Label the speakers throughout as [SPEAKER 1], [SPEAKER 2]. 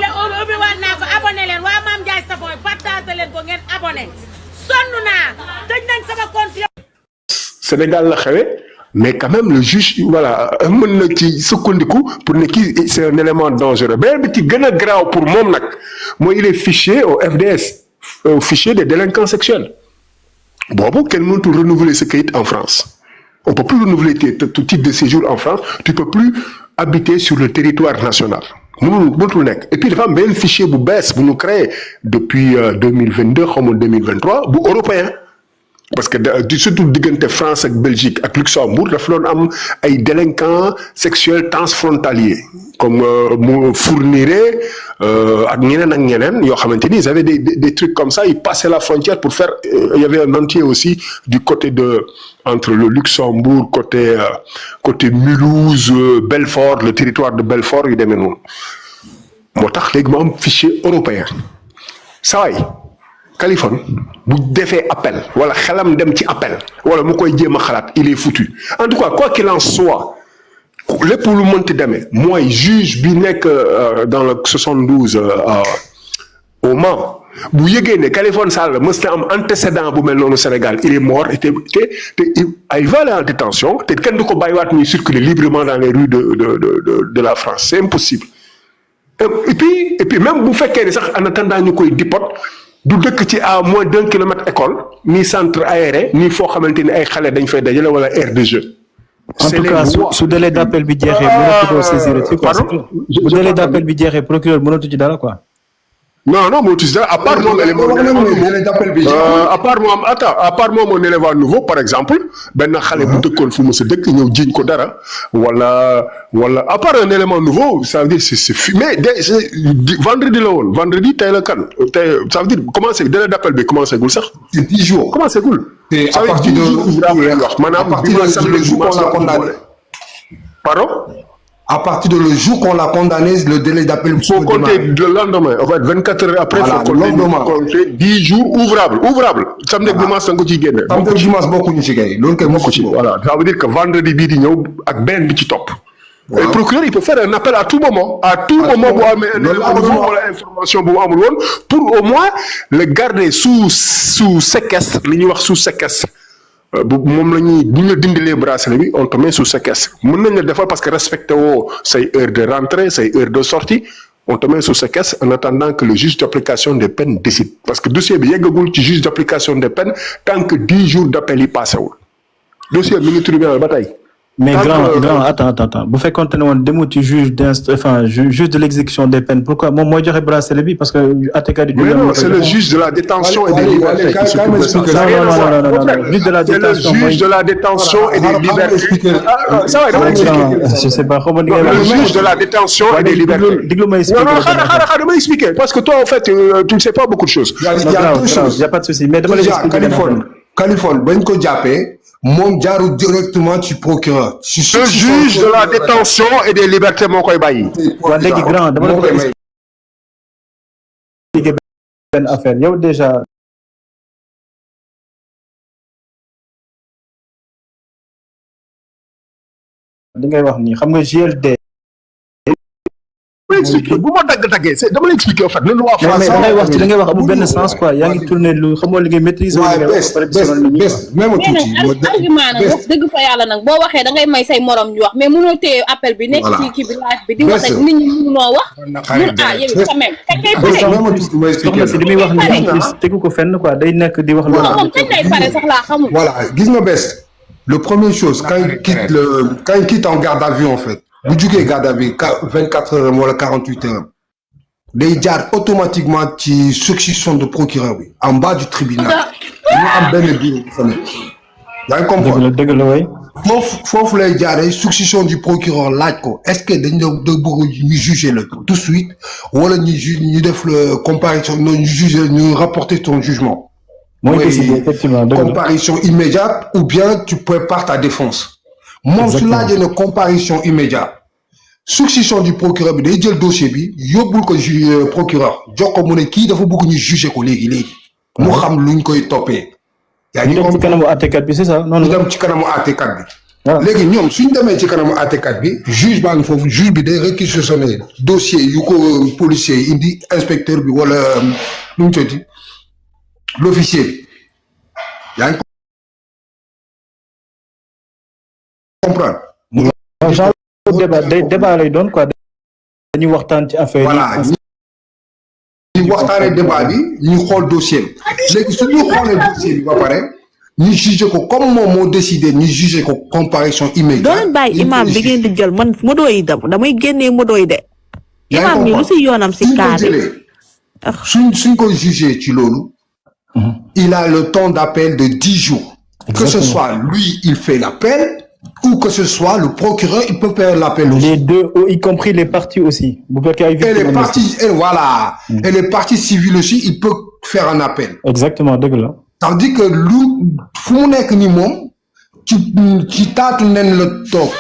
[SPEAKER 1] ubbiwaat naa ko abonné leen waa Mame Ndiaye Savon partagé leen ko ngeen abonné sonn naa tëj nañ sama compte.
[SPEAKER 2] Sénégal la xewe mais quand même le juge voilà mën na ci sukkandiku pour ne kii c'est un élément dangereux beneen bi ci gën a graaw pour moom nag mooy il est fiché au FDS au fichier des délinquants sexuels boobu kenn mënatul renouveler sa kayit en France on peut plus renouveler ton titre de séjour en France tu peux plus habiter sur le territoire national mënatul nekk et puis dafa am benn fichier bu bees bu ñu créé depuis 2022 xaw ma 2023 bu européen parce que surtout diggante France ak Belgique ak Luxembourg dafa doon am ay délinquants sexuels transfrontaliers comme mu fourniré ak ñeneen yoo xamante ni ils avaient des trucs comme ça ils passaient la frontière pour faire il y avait un entier aussi du côté entre le Luxembourg côté Mulhouse Belfort le territoire de Belfort yu demee noonu moo tax léegi mu am fichier européen saa yi Kaliphone bu defee appel wala xelam dem ci appel wala mu koy jéem a xalaat il est foutu en tout cas quoi qu'il en soit lépp lu mënti demee mooy juge bi nekk dans le 72 au Mans bu yëgee ne Kaliphone Sall mës na am antécédent bu mel noonu Sénégal il est mort te il va aller en détention te kenn du ko bàyyiwaat muy circuler librement dans les rues de la France c'est impossible et puis même bu fekkee ne sax en attendant ñu koy dipot du dëkk ci à moins d'1 kilomètre école ni centre aéré ni foo xamante ni ay xale dañ fay dajale wala aire de jeu.
[SPEAKER 3] En tout cas su délai d'appel bi jeexee mënatu ko saisir ci quoi. bu délai d'appel bi jeexee procureur mënatu ci dara quoi.
[SPEAKER 2] non mënatu ci dara à part moom à part moom un élément nouveau par exemple benn xale bu dëkkoon fu mu sa dëkk ñëw jiñ ko dara wala à part un élément nouveau ça veut dire c'est mais vendredi la woon vendredi tey la kan tey ça veut dire commencé délai d'appel bi commencé gul sax.
[SPEAKER 4] c'est 10 jours
[SPEAKER 2] commencé gul.
[SPEAKER 4] c'est à partir de le jour qu'on l'a condamné.
[SPEAKER 2] Pardon?
[SPEAKER 4] À partir de le jour qu'on l'a condamné, le délai d'appel.
[SPEAKER 2] Il faut compter le lendemain. En fait, 24 heures après, il faut compter 10 jours ouvrables. Samedi ak dimanche nga ko ciy génne.
[SPEAKER 4] Samedi ak dimanche bokkuñu ci gars yi. loolu kay bokku ci.
[SPEAKER 2] Voilà, ça veut dire que vendredi bii di ñëw ak benn bi ci topp. Le procureur il peut faire un appel à tout moment. À tout moment bu amee un élément nouveau wala information bu mu amul woon pour au moins le garder sous séquestre li ñuy wax sous séquestre. moom la ñuy bu ñu la dindilee bracelet bi on te met sous séquestre mën nañ la defal parce que respecté woo say heure de rentrée say heure de sortie on te met sous séquestre en attendant que le juge d'application des peines décide parce que dossier bi yeggagul ci juge d'application des peines tant que 10 jours d'appel yi passé wul dossier bi mi ngi tribunal ba tey.
[SPEAKER 3] mais grand attends bu fekkoon ne woon demoo ci juge de l'exécution des peines pourquoi moom mooy joxe bracelet bi parce que àttekat yi.
[SPEAKER 2] mais non c'est le juge de la détention et des libertés qui s'occupe de ça.
[SPEAKER 3] non juge de la détention
[SPEAKER 2] c'est le juge de la détention et des libertés. Ça va dama expliquer.
[SPEAKER 3] je sais pas comment dire.
[SPEAKER 2] le juge de la détention et des libertés.
[SPEAKER 3] déglu ma expliquer.
[SPEAKER 2] non xaaral dama expliquer parce que toi en fait tu ne sais pas beaucoup de choses.
[SPEAKER 4] il y a deux choses.
[SPEAKER 3] Il y a pas de souci mais dama lay expliquer.
[SPEAKER 4] Kaliphone bañ ko jàppee. moom jaarul directement ci procureur.
[SPEAKER 2] le juge de la détention et des libertés moo koy bàyyi.
[SPEAKER 3] waa léegi grand dama la koy expliquer benn affaire yow déjà. li ngay wax nii xam nga GLD.
[SPEAKER 2] bu ma dagg-daggee c'est dama lay expliquer en fait.
[SPEAKER 3] mais da ngay wax ci da ngay wax amul benn sens quoi yaa ngi tourné lu xamoo li ngay maîtriser.
[SPEAKER 4] même tuuti
[SPEAKER 1] argument nag wax dëgg fa yàlla nag boo waxee da ngay may say morom ñu wax mais mënoo téye appel bi nekk ci kii bi laaj bi di wax ak nit ñi mënoo wax. yow quand même kañ lay pare.
[SPEAKER 3] si li muy wax nii tegu ko fenn quoi day nekk di wax.
[SPEAKER 1] moom kañ lay pare sax laa xamul.
[SPEAKER 4] voilà gis nga bés. le première chose quand il quitte en garde à vue en fait. bu jugee garde à vue 24 heures wala 48 heures day jaar automatiquement ci succession de procureur bi en bas du tribunal ñu am benn bureau bu fa nekk yaa ngi comprendre
[SPEAKER 3] dëgg la way
[SPEAKER 4] foofu lay jaaree succession du procureur laaj ko est-ce que dañ la bëgg ñu juger la tout de suite wala ñu def le comparution ñu juger ñu rapporter ton jugement
[SPEAKER 3] mooy effectivement
[SPEAKER 4] comparution immédiate ou bien tu prépares ta défense moom su laajee ne comparution immédiate succession du procureur bi day jël dossier bi yóbbul ko procureur jox ko mu ne kii dafa bëgg ñu juger ko léegi mu xam luñ koy toppee.
[SPEAKER 3] yaa ngi dem ci kanamu àttekat bi c'est ça.
[SPEAKER 4] ñu dem ci kanamu àttekat bi léegi ñoom suñ demee ci kanamu àttekat bi juge baa ngi foofu juge bi day réquisitionner dossier yu ko policier yi indi inspecteur bi wala nu mu tuddati l'officier bi yaa ngi comprendre.
[SPEAKER 3] genre débat lay doon quoi dañuy waxtaan ci affaire yi.
[SPEAKER 4] voilà ñu waxtaanee débat bi ñu xool dossier bi léegi su ñu xoolee dossier bi ba pare. ñu jugé ko comme moom moo décidé ñu jugé ko comparution immédiate.
[SPEAKER 5] doo leen bàyyi imam bi ngeen di jël man modo yi damay génnee modo yi de. imam bi lu si yoonam si kaa bi
[SPEAKER 4] suñ ko jugé ci loolu. il a le temps d'appel de 10 jours. Exactement. Que ce soit lui il fait l'appel ou que ce soit le procureur il peut faire l'appel aussi.
[SPEAKER 3] Les deux y compris les parties aussi.
[SPEAKER 4] Et les parties et voilà. Et les parties civiles aussi il peut faire un appel.
[SPEAKER 3] Exactement dëgg la.
[SPEAKER 4] Ça veut dire que lu fu mu nekk ni moom ci taatu nen la toog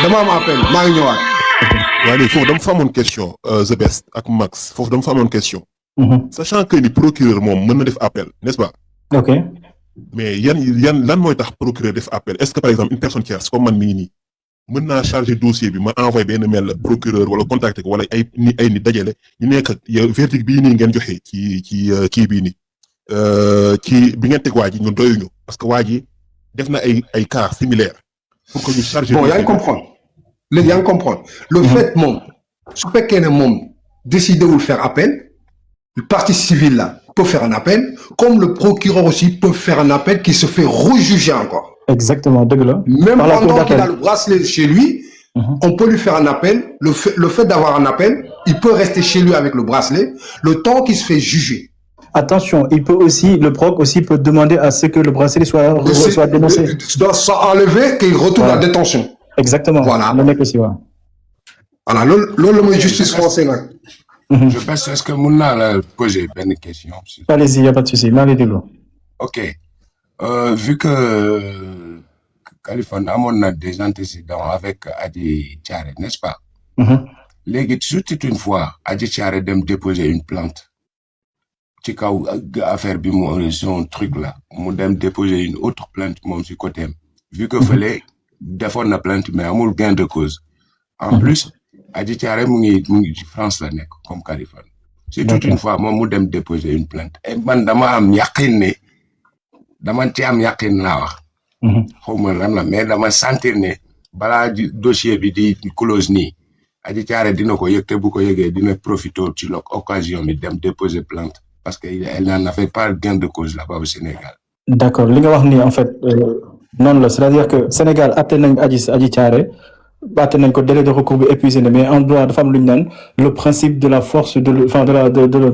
[SPEAKER 4] dama am appel maa ngi ñëwaat.
[SPEAKER 6] waaye léegi foofu dama fa amoon question The Best ak Max foofu dama fa amoon question. Sachant que ni procureur moom mën na def appel n'est-ce pas.
[SPEAKER 3] ok
[SPEAKER 6] mais lan mooy tax procureur def appel est-ce que par exemple une personne tierce comme man mii nii mën naa charger dossier bi ma envoyé benn mail procureur wala contacter ko wala ay nit dajale ñu nekk yow verdict bii nii ngeen joxe ci kii bii nii. ci bi ngeen teg waa ji ñun doyuñu parce que waa ji def na ay cas similaires pour que ñu charger.
[SPEAKER 4] bon yaa ngi comprendre léegi yaa ngi comprendre. le fait moom su fekkee ne moom décidé wul faire appel le partie civile là peut faire un appel comme le procureur aussi peut faire un appel qui se fait rejuger encore.
[SPEAKER 3] exactement dëgg la.
[SPEAKER 4] même pendant qu'il a le bracelet chez lui. On peut lui faire un appel le fait d'avoir un appel il peut rester chez lui avec le bracelet le temps qu'il se fait juger.
[SPEAKER 3] Attention, le proc aussi peut demander à ce que le bracelet soit dénoncé.
[SPEAKER 4] Soit enlevé, qu'il retourne à détention.
[SPEAKER 3] Exactement.
[SPEAKER 4] Voilà.
[SPEAKER 3] Le mec aussi, ouais.
[SPEAKER 4] Voilà, loolu mooy justice français nag.
[SPEAKER 7] Je pense est-ce que mën naa la poser benn question.
[SPEAKER 3] Allez-y, y a pas de souci, maa ngi déglu.
[SPEAKER 7] Ok, vu que Kaliphone amoon na des antécédents avec Adji Thiaré, n'est-ce pas? Léegi surtout une fois Adji Thiaré dem déposer une plainte. ci kaw affaire bi mu son truc là mu dem déposer une autre plainte moom ci côté am vu que fële defoon na plainte mais amul gain de cause en plus Adji Thiaré mu ngi ci France la nekk comme Kaliphone c'est toute une fois moom mu dem déposer une plainte et man dama am yaqin ne dama ci am yaqin laa wax xawma lan la mais dama sentir ne balaa dossier bi di close nii Adji Thiaré dina ko yëg te bu ko yëgee dina profiter ci l'occasion bi dem déposer plainte parce qu'elle n'en avait pas gain de cause là-bas au Sénégal.
[SPEAKER 3] D'accord. Li nga wax ni en fait noonu la c'est-à-dire que Sénégal atte nañ Adji Thiaré atte nañ ko délai de recours bi épuisé na mais en droit dafa am lu ñu naan le principe de la force de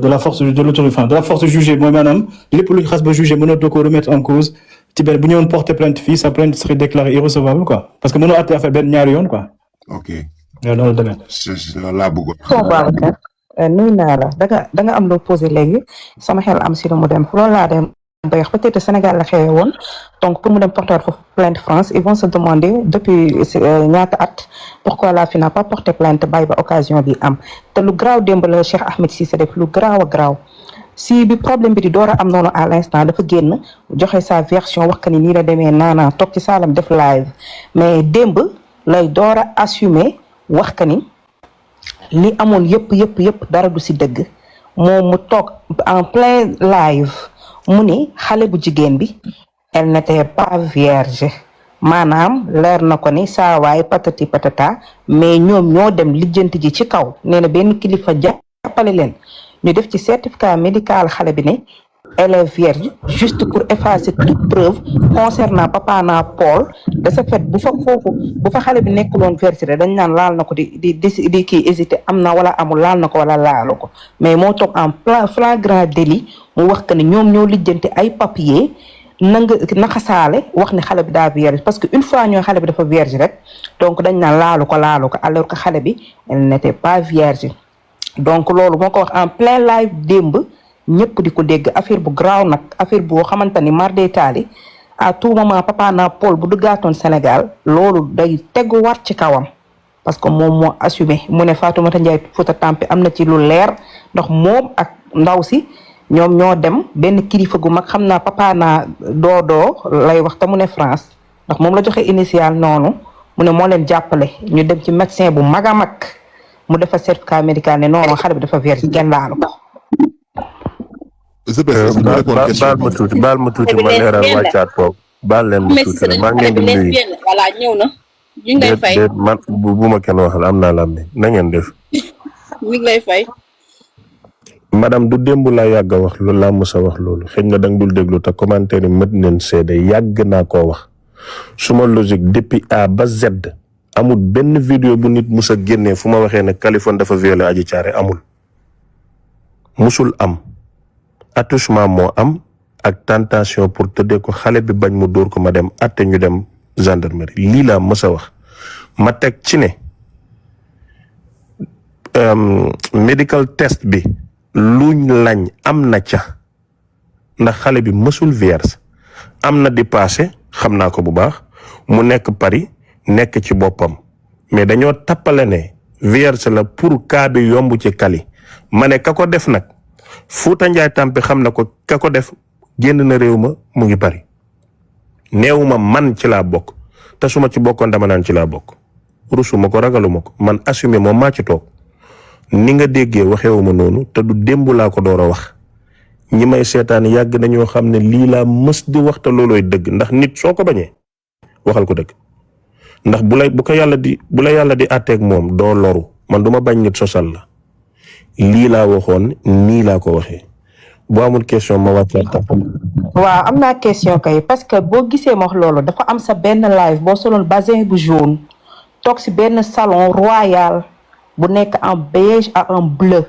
[SPEAKER 3] la force de l'autorité de la force jugée mooy maanaam lépp lu ñu xas ba jugé mënatoo ko remettre en cause ci benn bu ñëwoon porter plainte fii sa plainte serait déclarée irrecevable quoi parce que mënoo atte affaire benn ñaari yoon quoi.
[SPEAKER 7] ok.
[SPEAKER 3] yow loolu demee.
[SPEAKER 7] loolu laa bëggoon.
[SPEAKER 8] nuyu naa la da nga am loo posé léegi sama xel am si lu mu dem loolu laa dem ba wax peut-être Sénégal la xewe woon donc pour mu dem porter foofu plainte France ils vont se demander depuis ñaata at pourquoi la fi n'a pas porté plainte bàyyi ba occasion bi am te lu garaaw démb la Cheikh Ahmed Cissé def lu garaaw a garaaw si bi problème bi di door a am noonu à l'instant dafa génn joxe sa version wax que ni nii la demee naana toog ci saalam def live mais démb lay door a assumer wax que ni li amoon yëpp dara du ci dëgg moom mu toog en plein live mu ni xale bu jigéen bi elle n'était pas vierge maanaam leer na ko ni saa waay patati patata mais ñoom ñoo dem lijjanti ji ci kaw nee na benn kilifa jàppale leen ñu def ci certificat médical xale bi ne elle est vierge juste pour effacer toute preuve concernant Papa Paul de ce fait bu fa xale bi nekkuloon vierge dañ naan laal na ko di kii hésité am na wala amul laal na ko wala laalu ko mais moo toog en flagrant délit mu wax que ne ñoom ñoo lijjanti ay papier naxasaale wax ne xale bi daa vierge parce que une fois ñoo xale bi dafa vierge rek donc dañ naan laalu ko alors que xale bi elle n'était pas vierge donc loolu moo ko wax en plein live démb ñëpp di ko dégg affaire bu graaw nag affaire boo xamante ni mar day taali à tout moment Papa Paul bu duggaatoon Sénégal loolu day teguwaat ci kawam parce que moom moo assumé mu ne Fatoumata Ndiaye Fouta Tampi am na ci lu leer ndax moom ak ndaw si ñoom ñoo dem benn kilifa gu mag xam naa Papa doodoo lay wax te mu ne France ndax moom la joxe initial noonu mu ne moo leen jàppale ñu dem ci médecin bu mag a mag mu defa certificat médical ne non xale bi dafa vierge kenn laalu ko.
[SPEAKER 9] baal ma tuuti ma leeral wàccaat foofu baal leen ma tuuti rek maa ngi leen di nuyu
[SPEAKER 1] voilà ñëw na ñu ngi lay fay
[SPEAKER 9] man bu ma kenn waxal am naa la am na ngeen def
[SPEAKER 1] mi ngi lay fay
[SPEAKER 9] madame du démb laa yàgg a wax loolu laa mos a wax loolu xëy na danga dul déglu te commentaire yi mët neen seede yàgg naa koo wax suma logique depuis A ba Z amul benn vidéo bu nit mus a génnee fu ma waxee ne Kaliphone dafa violé Adji Thiaré amul musul am attouchement moo am ak tentation pour tëddee ko xale bi bañ mu dóor ko ma dem atte ñu dem gendarmerie lii laa mës a wax ma teg ci ne medical test bi luñ lañ am na ca ndax xale bi mësul vierge am na di passé xam naa ko bu baax mu nekk Paris nekk ci boppam mais dañoo tappale ne vierge la pour cas bi yomb ci Kali ma ne ka ko def nag Fouta Ndiaye Tampi xam na ko ka ko def génn na réew ma mu ngi Paris neewuma man ci laa bokk te su ma ci bokkoon dama naan ci laa bokk rusuma ko ragaluma ko man assumé moom maa ci toog ni nga déggee waxewuma noonu te du démb laa ko door a wax ñi may seetaan yàgg nañoo xam ne lii laa mës di wax te loolooy dëgg ndax nit soo ko bañee waxal ko dëgg ndax bu la yàlla di àtteeg moom doo loru man duma bañ nit sosal la lii laa waxoon nii laa ko waxee boo amul question ma wàccaat.
[SPEAKER 8] waaw am naa question kay parce que boo gisee ma wax loolu dafa am sa benn live boo soloon basin bu jaune toog si benn salon royal bu nekk en beige à en bleu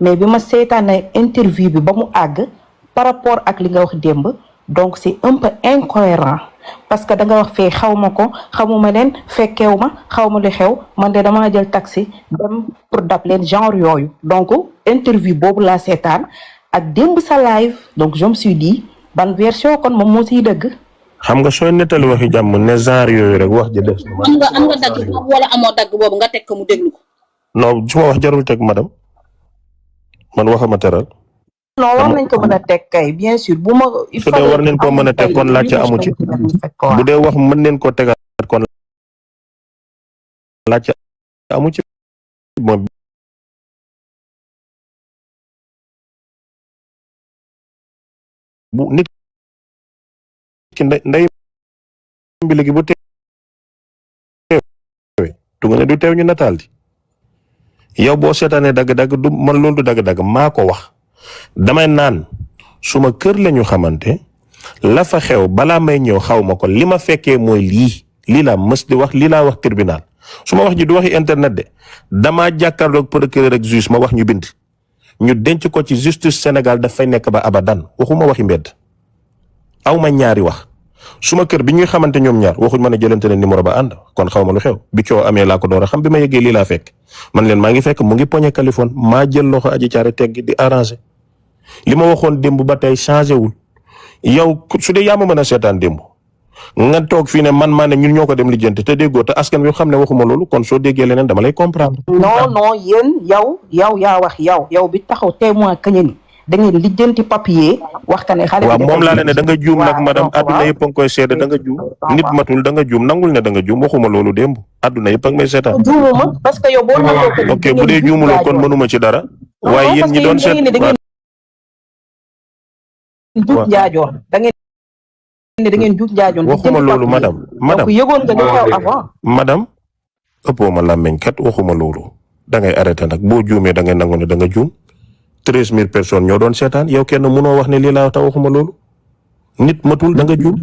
[SPEAKER 8] mais bi ma seetaanee interview bi ba mu àgg par rapport ak li nga wax démb donc c'est un peu incohérent parce que da nga wax fee xawma ko xamuma leen fekkeewu ma xawma li xew man de damaa jël taxi dem pour dab leen genre yooyu donc interview boobu laa seetaan ak démb sa live donc je me suis dit ban version kon moom moo siy dëgg.
[SPEAKER 9] xam nga sooy nettali waxi jàmm ne genre yooyu rek wax ji def.
[SPEAKER 1] am nga dagg boobu wala amoo dagg boobu nga teg ko mu déglu ko.
[SPEAKER 9] non su ma wax jarul teg madame man waxama teral.
[SPEAKER 8] non war nañ ko mën a teg kay bien sûr bu ma.
[SPEAKER 9] su dee war nañ koo mën a teg kon laajte amu ci bu dee wax mën neen koo tegaat kon laajte amu ci moom. bu nit ki nday bi léegi bu teewee du nga ne du teew ñu nataal di yow boo seetaanee dagg-dagg du man loolu du dagg-dagg maa ko wax damay naan suma kër lañu xamante la fa xew balaa may ñëw xaw ma ko li ma fekkee mooy lii laa mës di wax lii laa wax tribunal su ma wax ji du waxi internet de damaa jàkkaarloog procureur ak juge ma wax ñu bind ñu denc ko ci justice Sénégal dafay nekk ba abadan waxuma waxi mbedd aw ma ñaari wax suma kër bi ñuy xamante ñoom ñaar waxuñ ma ne jëlante ne numéro ba ànd kon xaw ma lu xew bi coow amee laa ko door a xam bi ma yeggee lii laa fekk man leen maa ngi fekk mu ngi poñe Kaliphone maa jël loxo Adji Thiaré teggi di arrangé li ma waxoon démb ba tey changé wul yow su dee yaa ma mën a seetaan démb nga toog fii ne man maa ne ñun ñoo ko dem lijjanti te déggoo te askan wi xam ne waxuma loolu kon soo déggee leneen dama lay comprendre.
[SPEAKER 8] non yéen yow yaa wax yow bi taxaw témoin kañ ni da ngeen lijjanti papier wax ka ne xale
[SPEAKER 9] waaw moom laa leen ne da nga juum nag madame adduna yëpp a ngi koy seede da nga juum nit matul da nga juum nangul ne da nga juum waxuma loolu démb adduna yëpp a ngi may seetaan.
[SPEAKER 8] juumuma parce que yow boo nangoo
[SPEAKER 9] ok bu dee juumuloo kon mënuma ci dara. waaye yéen ñi doon seet
[SPEAKER 8] juut njaajoon da ngeen juut njaajoon
[SPEAKER 9] waxuma loolu madame
[SPEAKER 8] yëgoon nga li xew avant
[SPEAKER 9] madame ëppoo ma làmmeñ kat waxuma loolu da ngay arrêté nag boo juumee da ngay nangu ne da nga juum 13000 personnes ñoo doon seetaan yow kenn mënoo wax ne lii laa tax waxuma loolu nit matul da nga juum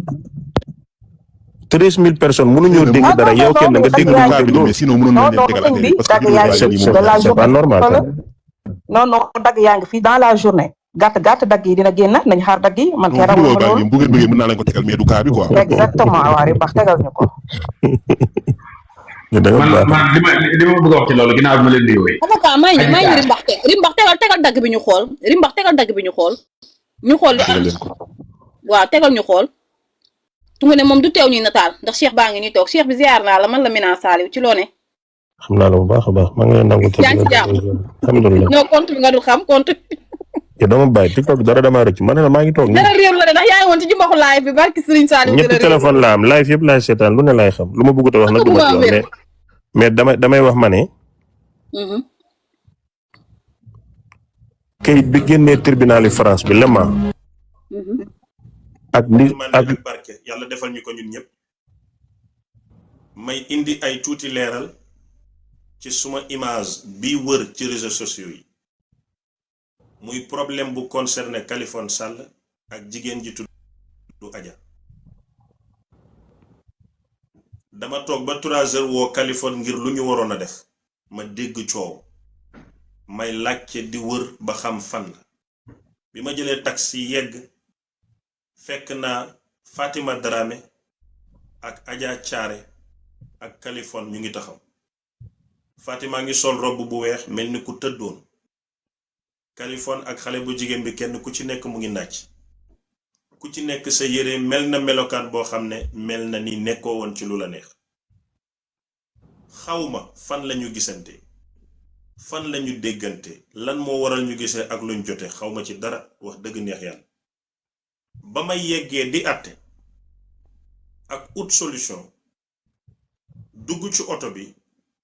[SPEAKER 9] 13000 personnes mënuñoo dégg dara yow kenn nga dégg loolu
[SPEAKER 6] mais sinon mënoon nañ leen tegal affaire parce que
[SPEAKER 9] c'est pas normal
[SPEAKER 8] non dagg yaa ngi fii dans la journée gàtt dagg yi dina génn nañ xaar dagg yi man kay rawu ma loolu
[SPEAKER 6] bu ngeen bëggee mën naa leen ko tegal mais du cas bi quoi.
[SPEAKER 8] exactement waaw Rimbax tegal ñu ko.
[SPEAKER 10] man li ma bëgg a wax ci loolu ginnaaw bi ma leen di yooyu.
[SPEAKER 1] avocat may ñu Rimbax tegal dagg bi ñu xool Rimbax tegal dagg bi ñu xool li am waaw tegal ñu xool tungu ne moom du teew ñuy nataal ndax Cheikh baa ngi nii toog Cheikh bi ziar naa la man la Mina Saliou ci loo ne.
[SPEAKER 9] xam naa la bu baax a baax maa ngi leen nangu.
[SPEAKER 1] yaa ngi ci jàmm
[SPEAKER 9] alhamdulilah
[SPEAKER 1] ñoo compte bi nga dul xam compte.
[SPEAKER 9] te dama bàyyi TikTok dara dama rëcc ma ne la maa ngi toog nii.
[SPEAKER 1] dara réew la de ndax yaa ngi woon ci jumbaxu live bi barki Serigne Saliou.
[SPEAKER 9] ñetti téléphone la am live yëpp laay seetaan lu ne laay xam lu ma bëggut a wax nag du ma ci wax mais damay wax ma ne. kayit bi génnee tribunal yi France bi lema ak li ak
[SPEAKER 11] barke yàlla defal ñu ko ñun ñëpp may indi ay tuuti leeral ci suma image bi wër ci réseaux sociaux yi muy problème bu concerné Kaliphone Sall ak jigéen ji tudd Adja dama toog ba 3 heures woo Kaliphone ngir lu ñu waroon a def ma dégg coow may laajte di wër ba xam fan la bi ma jëlee taxi yegg fekk naa Fatima Dramé ak Adja Thiaré ak Kaliphone ñu ngi taxaw Fatima ngi sol robb bu weex mel ni ku tëddoon Kaliphone ak xale bu jigéen bi kenn ku ci nekk mu ngi nàcc ku ci nekk sa yére mel na melokaan boo xam ne mel na ni nekkoo woon ci lu la neex xawma fan lañu gisante fan lañu déggante lan moo waral ñu gisee ak luñ jote xawma ci dara wax dëgg neex yàlla ba may yeggee di àtte ak ut solution dugg ci oto bi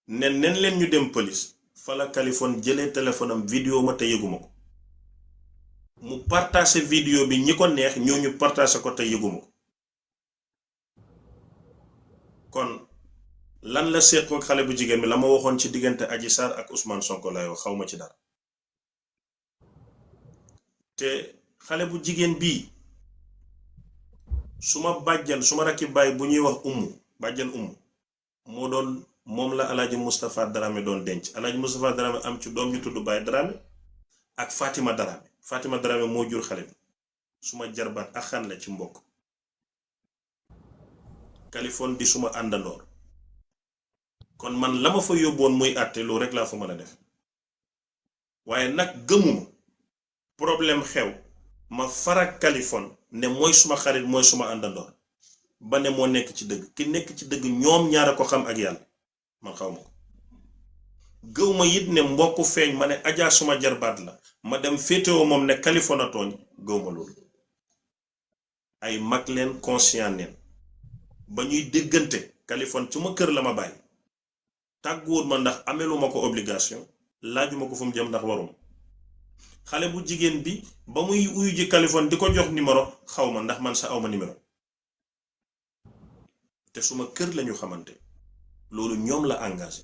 [SPEAKER 11] ne nen leen ñu dem police fa la Kaliphone jëlee téléphone am vidéo ma te yëguma ko mu partagé vidéo bi ñi ko neex ñooñu partagé ko te yëguma ko kon lan la seet ko xale bu jigéen bi la ma waxoon ci diggante Adji Sarr ak Ousmane Sonko lay wax xawma ci dara te xale bu jigéen bii suma bàjjan suma rakki baay bu ñuy wax bàjjan moo doon moom la Alaaji Moustapha Dramé doon denc Alaaji Moustapha Dramé am ci doom ñu tudd Baye Dramé ak Fatima Dramé moo jur xale bi suma jarbaat ak xan la ci mbokk Kaliphone di suma àndandoor kon man la ma fa yóbboon muy àtte lu rek laa fa mën a def waaye nag gëmuma problème xew ma farak Kaliphone ne mooy suma xarit mooy suma àndandoor ba ne moo nekk ci dëgg ki nekk ci dëgg ñoom ñaara ko xam ak yàlla man xaw ma ko gëw ma it ne mbokk feeñ ma ne Adja suma jarbaat la ma dem féetewoo moom ne Kaliphone a tooñ gëw ma loolu ay mag leen conscient neen ba ñuy déggante Kaliphone ci ma kër la ma bàyyi tàgguwut ma ndax ameluma ko obligation laajuma ko fu mu jëm ndax waruma xale bu jigéen bi ba muy uyu ji Kaliphone di ko jox numéro xaw ma ndax man sa awma numéro te suma kër lañu xamante loolu ñoom la engagé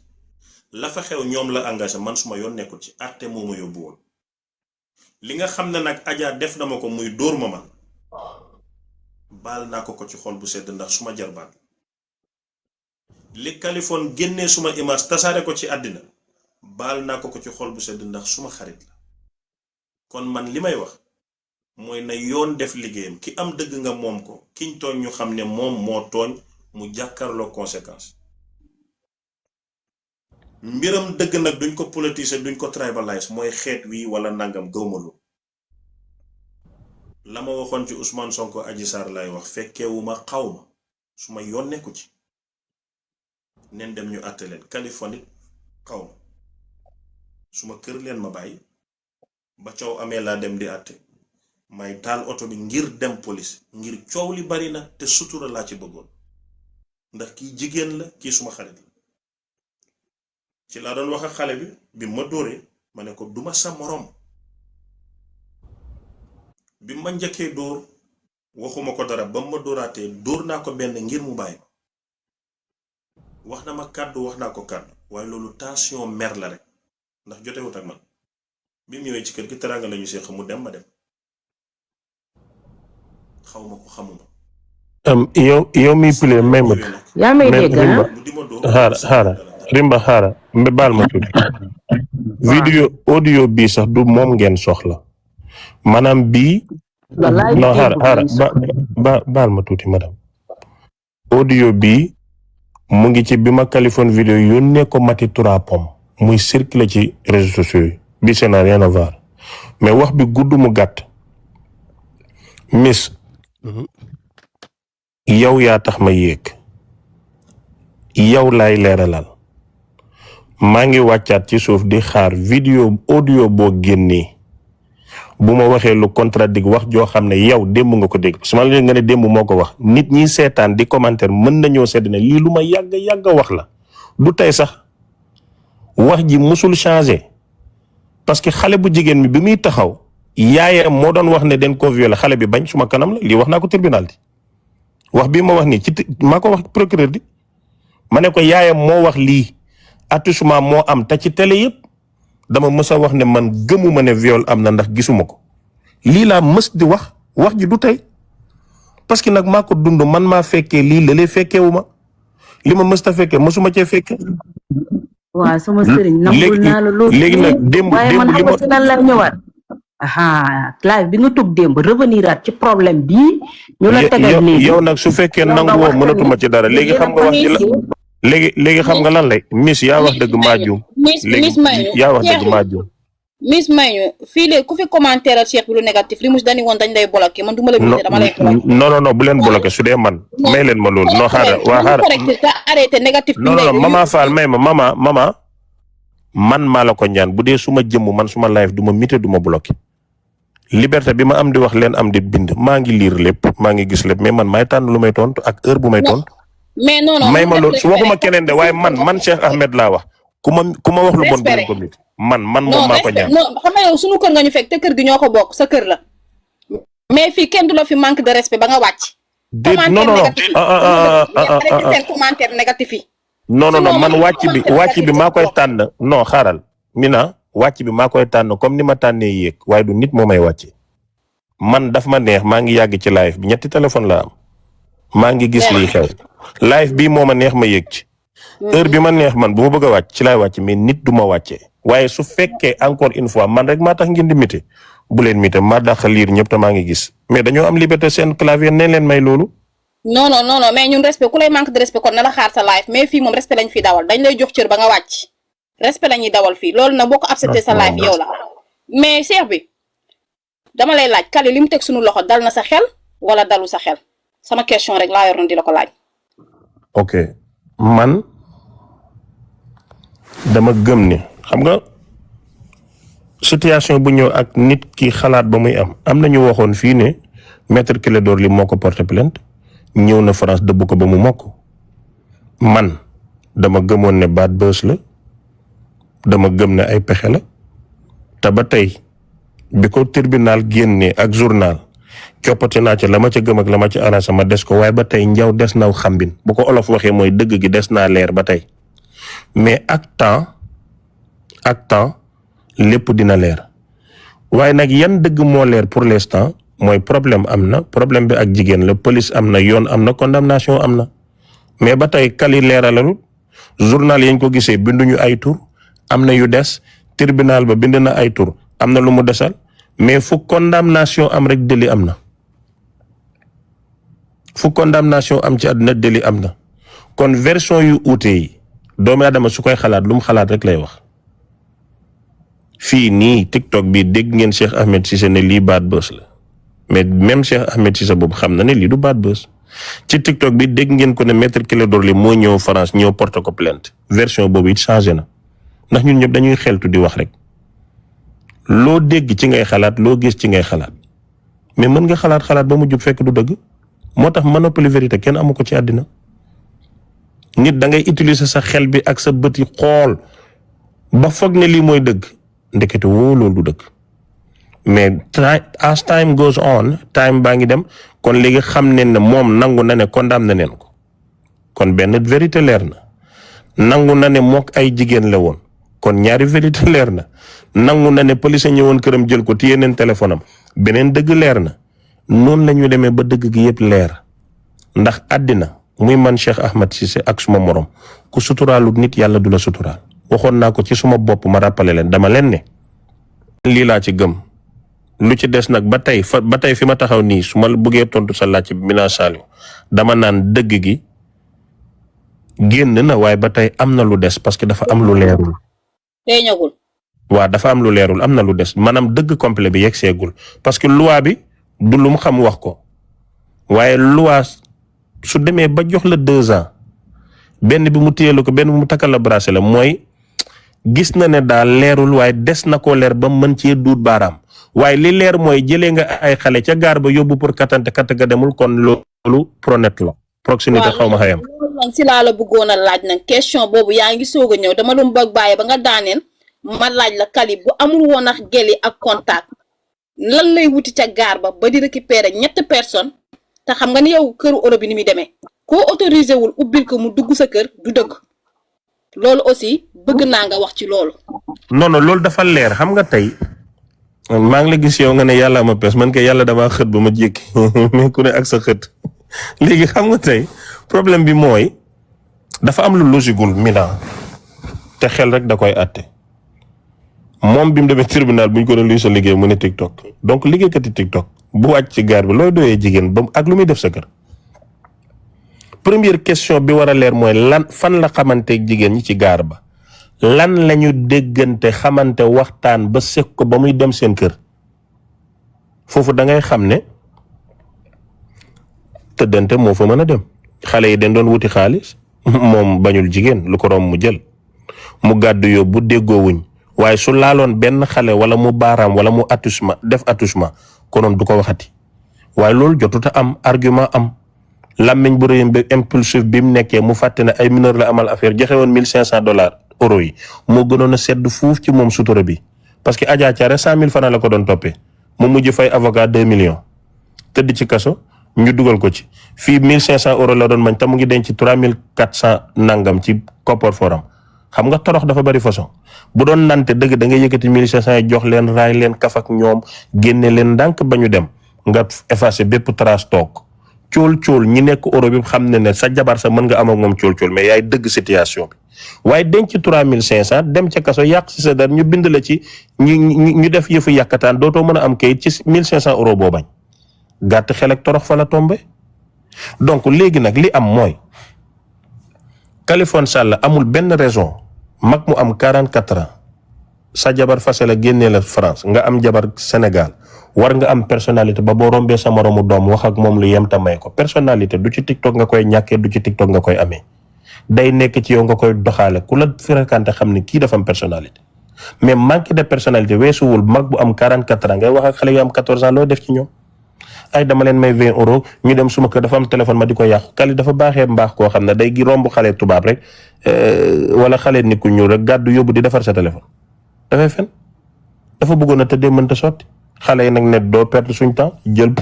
[SPEAKER 11] la fa xew ñoom la engagé man suma yoon nekkul ci àtte moo ma yóbbu woon li nga xam ne nag Adja def na ma ko muy dóor ma man baal naa ko ci xol bu sedd ndax suma jarbaat li Kaliphone génnee suma image tasaare ko ci àddina baal naa ko ci xol bu sedd ndax suma xarit la kon man li may wax mooy na yoon def liggéeyam ki am dëgg nga moom ko kiñ tooñ ñu xam ne moom moo tooñ mu jàkkarloo conséquence mbiram dëgg nag duñ ko politiser duñ ko tribalize mooy xeet wi wala nangam gëwmalu la ma waxoon ci Ousmane Sonko Adji Sarr lay wax fekkeewuma xawma suma yoon nekku ci neen dem ñu àtte leen Kaliphone it xawma suma kër leen ma bàyyi ba coow amee laa dem di àtte may taal oto bi ngir dem police ngir coow li bari na te sutura laa ci bëggoon ndax kii jigéen la kii suma xarit la ci laa doon wax ak xale bi ma dóoree ma ne ko duma sa morom bi ma njëkkee dóor waxuma ko dara ba ma dóoraatee dóor naa ko benn ngir mu bàyyi ma wax na ma kàddu wax naa ko kàddu waaye loolu tension mer la rek ndax jotewut ak man bi mu ñëwee ci kër gi teraanga lañu seex mu dem ma dem xaw ma ko xamuma
[SPEAKER 9] yow mi pile may ma
[SPEAKER 12] yaa may dégg
[SPEAKER 9] xaara Rimba xaara mbe baal ma tuuti vidéo audio bii sax du moom ngeen soxla maanaam bii non xaara baal ma tuuti madame audio bii mu ngi ci bi ma Kaliphone vidéo yónnee ko Mati Toura Pom muy circuler ci réseaux sociaux yi bi ça n'a rien à voir mais wax bi gudd mu gàtt miss yow yaa tax ma yéeg yow laay leeralal maa ngi wàccaat ci suuf di xaar vidéo audio boo génnee bu ma waxee lu contradict wax joo xam ne yow démb nga ko dégg su ma la nga ne démb moo ko wax nit ñi seetaan di commentaire mën nañoo sedd ne lii lu ma yàgg wax la du tey sax wax ji musul changé parce que xale bu jigéen bi muy taxaw yaayam moo doon wax ne den ko violé xale bi bañ suma kanam la lii wax naa ko tribunal di wax bii ma wax nii ci maa ko wax procureur di ma ne ko yaayam moo wax lii attouchement moo am te ci télé yëpp dama mës a wax ne man gëmuma ne viol am na ndax gisuma ko lii laa mës di wax ji du tey parce que nag maa ko dund man maa fekkee lii lëlee fekkeewu ma li ma mës ta fekkee mësuma cee fekkee.
[SPEAKER 12] waaw sama sëriñ nangul naa la loolu
[SPEAKER 9] léegi nag démb
[SPEAKER 12] waaye man
[SPEAKER 9] li
[SPEAKER 12] xam nga si lan la ñëwaat live bi nga tug démb revenir at ci problème bii ñu la tegal léegi
[SPEAKER 9] yow nag su fekkee nangu woo mënatuma ci dara léegi xam nga wax ji la léegi xam nga lan lay miss yaa wax dëgg maa juum
[SPEAKER 1] miss Mañu
[SPEAKER 9] yaa wax dëgg maa juum
[SPEAKER 1] miss Mañu fii léegi ku fi commentaire al Cheikh bi lu négatif li mus dañu woon dañ lay bloqué man du ma la bindee dama lay bloqué
[SPEAKER 9] non bu leen bloqué su dee man may leen ma loolu non xaaral waa xaaral
[SPEAKER 1] arrêté négatif bi
[SPEAKER 9] non mama Fall may ma mama man maa la ko ñaan bu dee suma jëmm man suma live du ma mité du ma bloqué liberté bi ma am di wax leen am di bind maa ngi lire lépp maa ngi gis lépp mais man maay tànn lu may tontu ak heure bu may tontu
[SPEAKER 1] mais non
[SPEAKER 9] may ma loolu su waxuma keneen de waaye man Cheikh Ahmed laa wax ku ma wax lu bon bu leen ko mit man moom maa ko ñaan
[SPEAKER 1] non xam nga yow sunu kër nga ñu fekk te kër gi ñoo ko bokk sa kër la mais fii kenn du la fi manque de respect ba nga wàcc commentaire négatif yi
[SPEAKER 9] non man wàcc bi maa koy tànn non xaaral Mina wàcc bi maa koy tànn comme ni ma tànnee yéeg waaye du nit moo may wàcce man daf ma neex maa ngi yàgg ci live bi 3 téléphone la am maa ngi gis lii xew live bi moo ma neex ma yéeg ci heure bi ma neex man bu ma bëgg a wàcc ci laay wàcc mais nit du ma wàccee waaye su fekkee encore une fois man rek maa tax ngeen di mité bu leen mité maa dàq liir ñëpp te maa ngi gis mais dañoo am liberté seen clavier neen leen may loolu
[SPEAKER 1] non mais ñun respect ku lay manque de respect kon na la xaar sa live mais fii moom respect lañ fi dawal dañ lay jox cër ba nga wàcc respect la ñuy dawal fii loolu nag boo ko accepté sa live yow la mais Cheikh bi dama lay laaj Kali li mu teg suñu loxo dal na sa xel wala dalu sa xel sama question rek laa yoroon di la ko laaj.
[SPEAKER 9] ok man dama gëm ne xam nga situation bu ñëw ak nit ki xalaat ba muy am na ñu waxoon fii ne maître Clédor Ly moo ko porté plainte ñëw na France dëbb ko ba mu mokk man dama gëmoon ne bad buzz la dama gëm ne ay pexe la te ba tey bi ko tribunal génnee ak journal coppati naa ci la ma ca gëm ak la ma ci arrangé ma des ko waaye ba tey njaw des naw xambin bu ko olof waxee mooy dëgg gi des naa leer ba tey mais ak temps lépp dina leer waaye nag yan dëgg moo leer pour l'instant mooy problème am na problème bi ak jigéen la police am na yoon am na condamnation am na mais ba tey Kali leeralalul journal yañ ko gisee binduñu ay tur am na yu des tribunal ba bind na ay tur am na lu mu desal mais fu condamnation am rek délit am na fu condamnation am ci àdduna délit am na kon version yu uute yi doomu aadama su koy xalaat lu mu xalaat rek lay wax fii nii TikTok bi dégg ngeen Cheikh Ahmed Cissé ne lii bad buzz la mais même Cheikh Ahmed Cissé boobu xam na ne lii du bad buzz ci TikTok bi dégg ngeen ko ne maître Clédor Ly moo ñëw France ñëw porte ko plainte version boobu it changé na ndax ñun ñëpp dañuy xeltu di wax rek loo dégg ci ngay xalaat loo gis ci ngay xalaat mais mën nga xalaat ba mu jub fekk du dëgg moo tax monopoly vérité kenn amu ko ci àddina nit da ngay utiliser sa xel bi ak sa bët yi xool ba foog ne lii mooy dëgg ndekete woo loolu du dëgg mais as time goes on time baa ngi dem kon léegi xam ne ne moom nangu na ne condamné neen ko kon benn vérité leer na nangu na ne mook ay jigéen la woon kon ñaari vérité leer na nangu na ne police ñëwoon këram jël ko téye neen téléphone am beneen dëgg leer na noonu la ñu demee ba dëgg gi yëpp leer ndax àddina muy man Cheikh Ahmed Cissé ak suma morom ku suturaalu nit yàlla du la suturaal waxoon naa ko ci suma bopp ma rappelé leen dama leen ne lii laa ci gëm lu ci des nag ba tey fi ma taxaw nii su ma bëggee tontu sa laaj bi Mina Saliou dama naan dëgg gi génn na waaye ba tey am na lu des parce que dafa am lu leerul.
[SPEAKER 1] feeñagul.
[SPEAKER 9] waaw dafa am lu leerul am na lu des maanaam dëgg complet bi yegg seegul parce que loi bi du lu mu xam wax ko waaye loi su demee ba jox la 2 ans benn bi mu téyelu ko benn bi mu takkal la bracelet la mooy gis na ne daal leerul waaye des na koo leer ba mën cee duut baaraam waaye li leer mooy jëlee nga ay xale ca gaar ba yóbbu pour katante kat ga demul kon loolu pronet la proximité xaw ma xayam.
[SPEAKER 1] man si laa la bëggoon a laaj nag question boobu yaa ngi soog a ñëw dama doon bëgg bàyyi ba nga daaneel ma laaj la Kali bu amul woon ak geli ak contact lan lay wuti ca gaar ba di récupérer ñetti personnes te xam nga ni yow këru Europe bi ni muy demee koo autorisé wul ubbil ko mu dugg sa kër du dëgg loolu aussi bëgg naa nga wax ci loolu.
[SPEAKER 9] non loolu dafa leer xam nga tey maa ngi la gis yow nga ne yàlla ma pes man kay yàlla damaa xët ba ma jékki mais ku ne ak sa xët léegi xam nga tey problème bi mooy dafa am lu logiqueul Mina te xel rek da koy àtte moom bi mu demee tribunal bu ñu ko doon luy sa liggéey mu ne TikTok donc liggéeykati TikTok bu wàcc ci gaar bi looy doyee jigéen ba ak lu muy def sa kër. première question bi war a leer mooy lan fan la xamanteeg jigéen ñi ci gaar ba lan lañu déggante xamante waxtaan ba sekk ko ba muy dem seen kër foofu da ngay xam ne tëddante moo fa mën a dem xale yi dañ doon wuti xaalis moom bañul jigéen lu ko romb mu jël mu gàddu yóbbu déggoowuñ waaye su laaloon benn xale wala mu baaraam wala mu attouchement def attouchement konoon du ko waxati waaye loolu jotuta am argument am làmmiñ bu rëyam bi impulsif bi mu nekkee mu fàtte ne ay mineur la amal affaire joxe woon $1,500 euros yi moo gënoon a sedd fuuf ci moom sutura bi parce que Adja Thiaré 100,000 francs la ko doon toppee mu mujj fay avocat 2 millions tëdd ci kaso ñu dugal ko ci fii 1,500 euros la doon mañ te mu ngi denc 3,400 nangam ci koppar forum xam nga torox dafa bari façon bu doon nante dëgg da ngay yëkkati 1,500 yi jox leen raay leen kaf ak ñoom génne leen ndànk ba ñu dem nga effacer bépp trace toog cool ñi nekk euro bi xam ne sa jabar sa mën nga am ak moom cool mais yaay dëgg situation bi waaye denc 3,500 dem ca kaso yàq si sa dar ñu bind la ci ñu def yëfu yàkkataan dootoo mën a am kayit ci 1,500 euros boo bañ gàtt xel ak torox fa la tombé donc léegi nag li am mooy Kaliphone Sall amul benn raison mag mu am 44 ans sa jabar fase la génnee la France nga am jabar Sénégal war nga am personnalité ba boo rombee sa moromu doom wax ak moom lu yem ta may ko personnalité du ci TikTok nga koy ñàkkee du ci TikTok nga koy amee day nekk ci yow nga koy doxaale ku la fréquenté xam ne kii dafa am personnalité mais manque de personnalité weesuwul mag bu am 44 ans ngay wax ak xale yu am 14 ans loo def ci ñoom ay dama leen may 20 euros ñu dem suma kër dafa am téléphone ma di ko yàqu Kali dafa baaxee mbaax koo xam ne day gi romb xale tubaab rek wala xale nit ku ñuul rek gàddu yóbbu di defar sa téléphone dafay fen dafa bëggoon a tëddee mënta sotti xale yi nag ne doo perdre suñ temps jël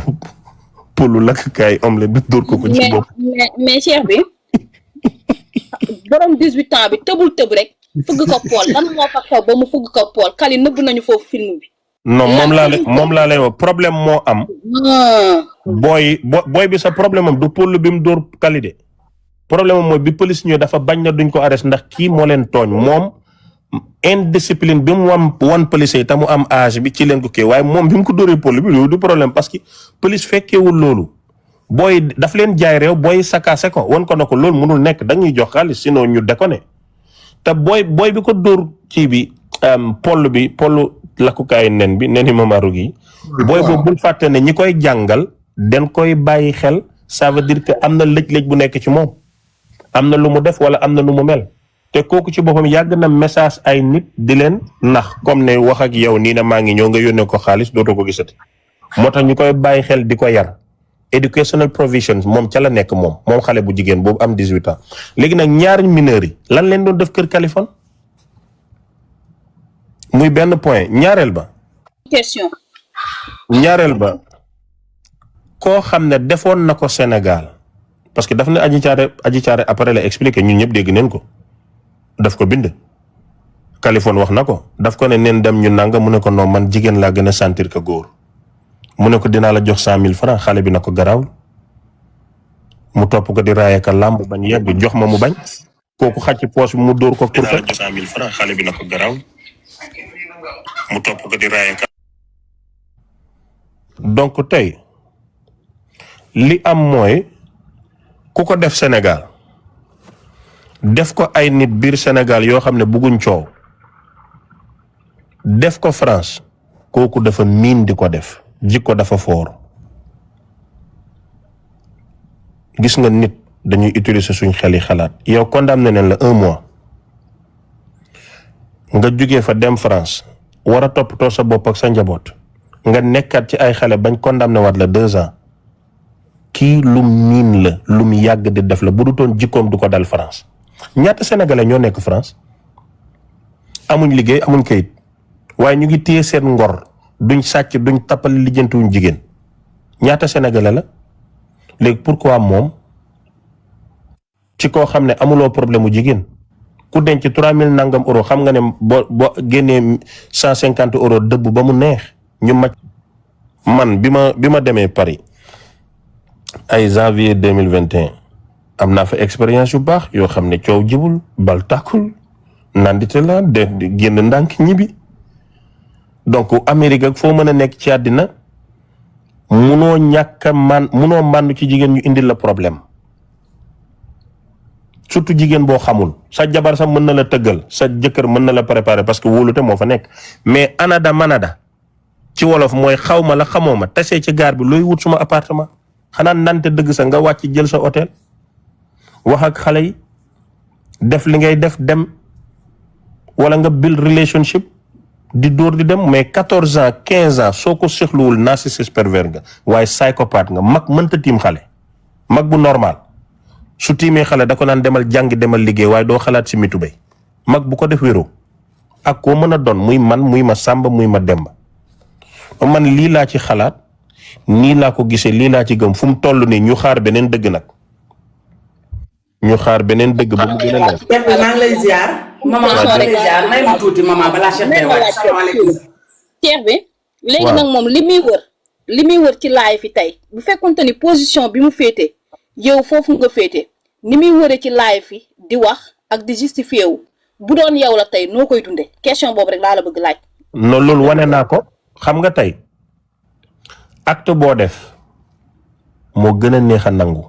[SPEAKER 9] polu lakk kaay omelette bi dóor ko ci bopp.
[SPEAKER 1] mais cheikh bi borom 18 ans bi tëbul tëb rek fëgg ko pool lan moo fa xew ba mu fëgg ko pool Kali nëbb nañu foofu film bi.
[SPEAKER 9] non moom laa lay wax problème moo am. booy bi sa problème am du polu bi mu dóor Kali de problème am mooy bi police ñëw dafa bañ na duñ ko arrêté ndax kii moo leen tooñ moom. indiscipline bi mu wan police yi te mu am âge bi ci leen ko kii waaye moom bi mu ko dóoree pôle bi loolu du problème parce que police fekkeewul loolu booy daf leen jaay réew booy sakaase ko wan ko na ko loolu mënul nekk dañuy jox xaalis sinon ñu déconné te booy bi ko dóor kii bi pôle lakkukaayu nen bi neni mamaru gi booy boobu bul fàtte ne ñi koy jàngal den koy bàyyi xel ça veut dire que am na lëj-lëj bu nekk ci moom am na lu mu def wala am na lu mu mel te kooku ci boppam yàgg na message ay nit di leen nax comme ne wax ak yow nii na maa ngi ñëw nga yónnee ko xaalis dootoo ko gisati moo tax ñu koy bàyyi xel di ko yar educational provisions moom ca la nekk moom xale bu jigéen boobu am 18 ans léegi nag ñaari mineurs yi lan leen doon def kër Kaliphone muy benn point ñaareel ba koo xam ne defoon na ko Sénégal parce que daf ne Adji Thiaré après la expliqué ñun ñëpp dégg neen ko daf ko bind Kaliphone wax na ko daf ko ne neen dem ñu nanga mu ne ko non man jigéen laa gën a sentir que góor mu ne ko dinaa la jox 100,000 francs xale bi na ko garaaw mu topp ko di raaye ka làmb bañ yegg jox ma mu bañ kooku xàcc poos bi mu dóor ko pour que 100,000 francs xale bi na ko garaaw mu topp ko di raaye ka donc tey li am mooy ku ko def Sénégal def ko ay nit biir Sénégal yoo xam ne bëgguñ coow def ko France kooku dafa miin di ko def jikko dafa foor gis nga nit dañuy utiliser suñ xel yi xalaat yow condamné nañ la 1 mois nga jógee fa dem France war a toppatoo sa bopp ak sa njaboot nga nekkaat ci ay xale bañ condamné waat la 2 ans kii lum miin la lum yàgg di def la bu du toon jikkoom du ko dal France ñaata sénégalais ñoo nekk France amuñ liggéey amuñ kayit waaye ñu ngi téye seen ngor duñ sàcc duñ tappale lijjantiwuñ jigéen ñaata sénégalais la léegi pourquoi moom ci koo xam ne amuloo problème mu jigéen ku denc 3000 nangam euro xam nga ne boo génnee 150 euro dëbb ba mu neex ñu maj man bi ma demee Paris ay janvier 2021 am naa fa expérience yu baax yoo xam ne coow jibul bal tàkkul nandite la de génn ndànk ñibbi donc Amérique ak foo mën a nekk ci àddina munoo munoo màndu ci jigéen ñu indil la problème surtout jigéen boo xamul sa jabar sax mën na la tëggal sa jëkkër mën na la préparer parce que wóolute moo fa nekk mais anada manada ci wolof mooy xaw ma la xamoo ma tasee ci gaar bi looy wut suma appartement xanaa nante dëgg sa nga wàcc jël sa hôtel wax ak xale yi def li ngay def dem wala nga build relationship di dóor di dem mais 14 ans 15 ans soo ko seexluwul narcissiste pervers nga waaye psychopathe nga mag mënta tiim xale mag bu normal su tiimee xale da ko naan demal jàngi demal liggéey waaye doo xalaat si mitu bay mag bu ko def wéro ak koo mën a doon muy man muy ma sàmba muy ma demba man lii laa ci xalaat nii laa ko gisee lii laa ci gëm fu mu toll nii ñu xaar beneen dëgg nag ñu xaar beneen dëgg ba mu gën a leer.
[SPEAKER 12] Cheikh bi maa ngi lay ziar. maman maa ngi lay ziar may ma tuuti maman balaa Cheikh day wàcc. salaamaaleykum.
[SPEAKER 1] Cheikh bi léegi nag moom li muy wër ci laay fi tey bu fekkonte ni position bi mu féete yow foofu nga féete ni muy wëree ci laay fi di wax ak di justifié wu bu doon yow la tey noo koy dundee question boobu rek laa la bëgg laaj.
[SPEAKER 9] non loolu wane naa ko xam nga tey acte boo def moo gën a neex a nangu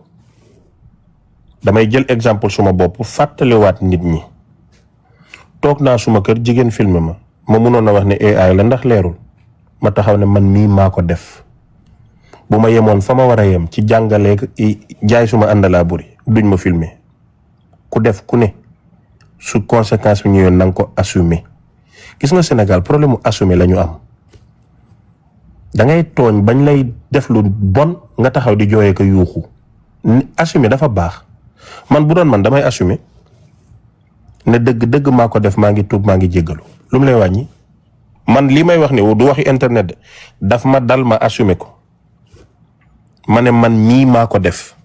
[SPEAKER 9] damay jël exemple suma bopp fàttaliwaat nit ñi toog naa suma kër jigéen filmé ma mënoon a wax ne AI la ndax leerul ma taxaw ne man mii maa ko def bu ma yemoon fa ma war a yem ci jàngale jaay suma àndalaa buri duñ ma filmé ku def ku ne su conséquence bi ñëwee na nga ko assumer gis nga Sénégal problème mu assumer la ñu am da ngay tooñ bañ lay def lu bon nga taxaw di jooyee ko yuuxu assumer dafa baax man bu doon man damay assumer ne dëgg maa ko def maa ngi tuub maa ngi jéggalu lu mu lay wàññi man li may wax ni du waxi internet de daf ma dal ma assumer ko ma ne man mii maa ko def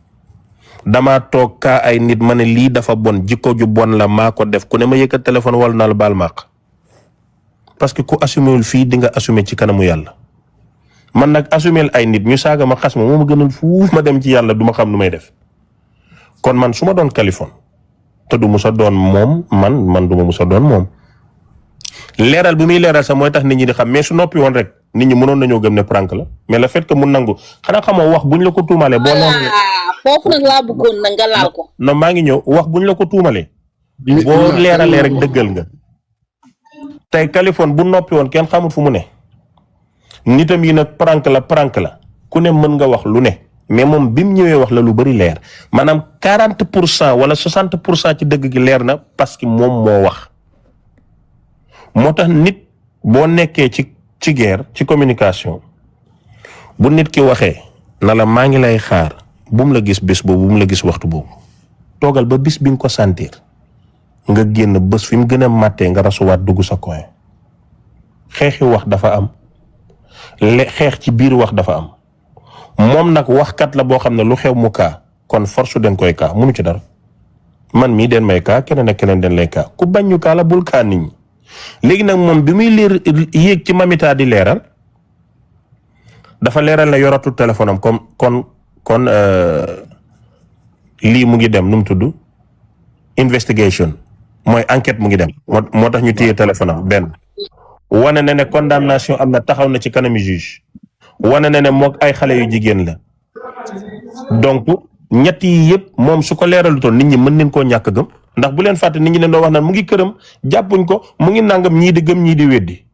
[SPEAKER 9] dama toog kaa ay nit ma ne lii dafa bon jikko ju bon la maa ko def ku ne ma yëkkat téléphone wala naa la baal maaq parce que ku assumewul fii di nga assumer ci kanamu yàlla man nag assumel ay nit ñu saaga ma xas ma moo ma gënal fuuf ma dem ci yàlla du ma xam nu may def kon man su ma doon Kaliphone te du musa doon moom man du ma musa doon moom leeral bi muy leeral sax mooy tax nit ñi di xam mais su noppi woon rek nit ñi mënoon nañoo gëm ne prank la mais le fait que mu nangu xanaa xamoo wax buñ la ko tuumalee boo noonu
[SPEAKER 1] foofu nag laa bëggoon na nga laal ko
[SPEAKER 9] non maa ngi ñëw wax buñ la ko tuumalee boo leeralee rek dëggal nga tey Kaliphone bu noppi woon kenn xamul fu mu ne nitam yi nag prank la ku ne mën nga wax lu ne mais moom bi mu ñëwee wax la lu bari leer maanaam 40% wala 60% ci dëgg gi leer na parce que moom moo wax moo tax nit boo nekkee ci guerre ci communication bu nit ki waxee na la maa ngi lay xaar bu mu la gis bés boobu bu mu la gis waxtu boobu toogal ba bis bi nga ko sentir nga génn bés fi mu gën a màttee nga rasuwaat dugg sa coin xeexi wax dafa am xeex ci biir wax dafa am moom nag waxkat la boo xam ne lu xew mu kaa kon force den koy kaa munu ci dara man mii den may kaa keneen ak keneen den lay kaa ku bañ ñu kaa la bul kaa nit ñi léegi nag moom bi muy leer yéeg ci mamita di leeral dafa leeral na yoratu téléphone am kon lii mu ngi dem nu mu tudd investigation mooy enquête mu ngi dem moo tax ñu téye téléphone am benn wane na ne condamnation am na taxaw na ci kanami juge wane na ne moog ay xale yu jigéen la donc ñett yi yëpp moom su ko leeralu toon nit ñi mën nañ koo ñàkk gëm ndax bu leen fàtte nit ñi leen doo wax naan mu ngi këram jàppuñ ko mu ngi nangam ñii di gëm ñii di weddi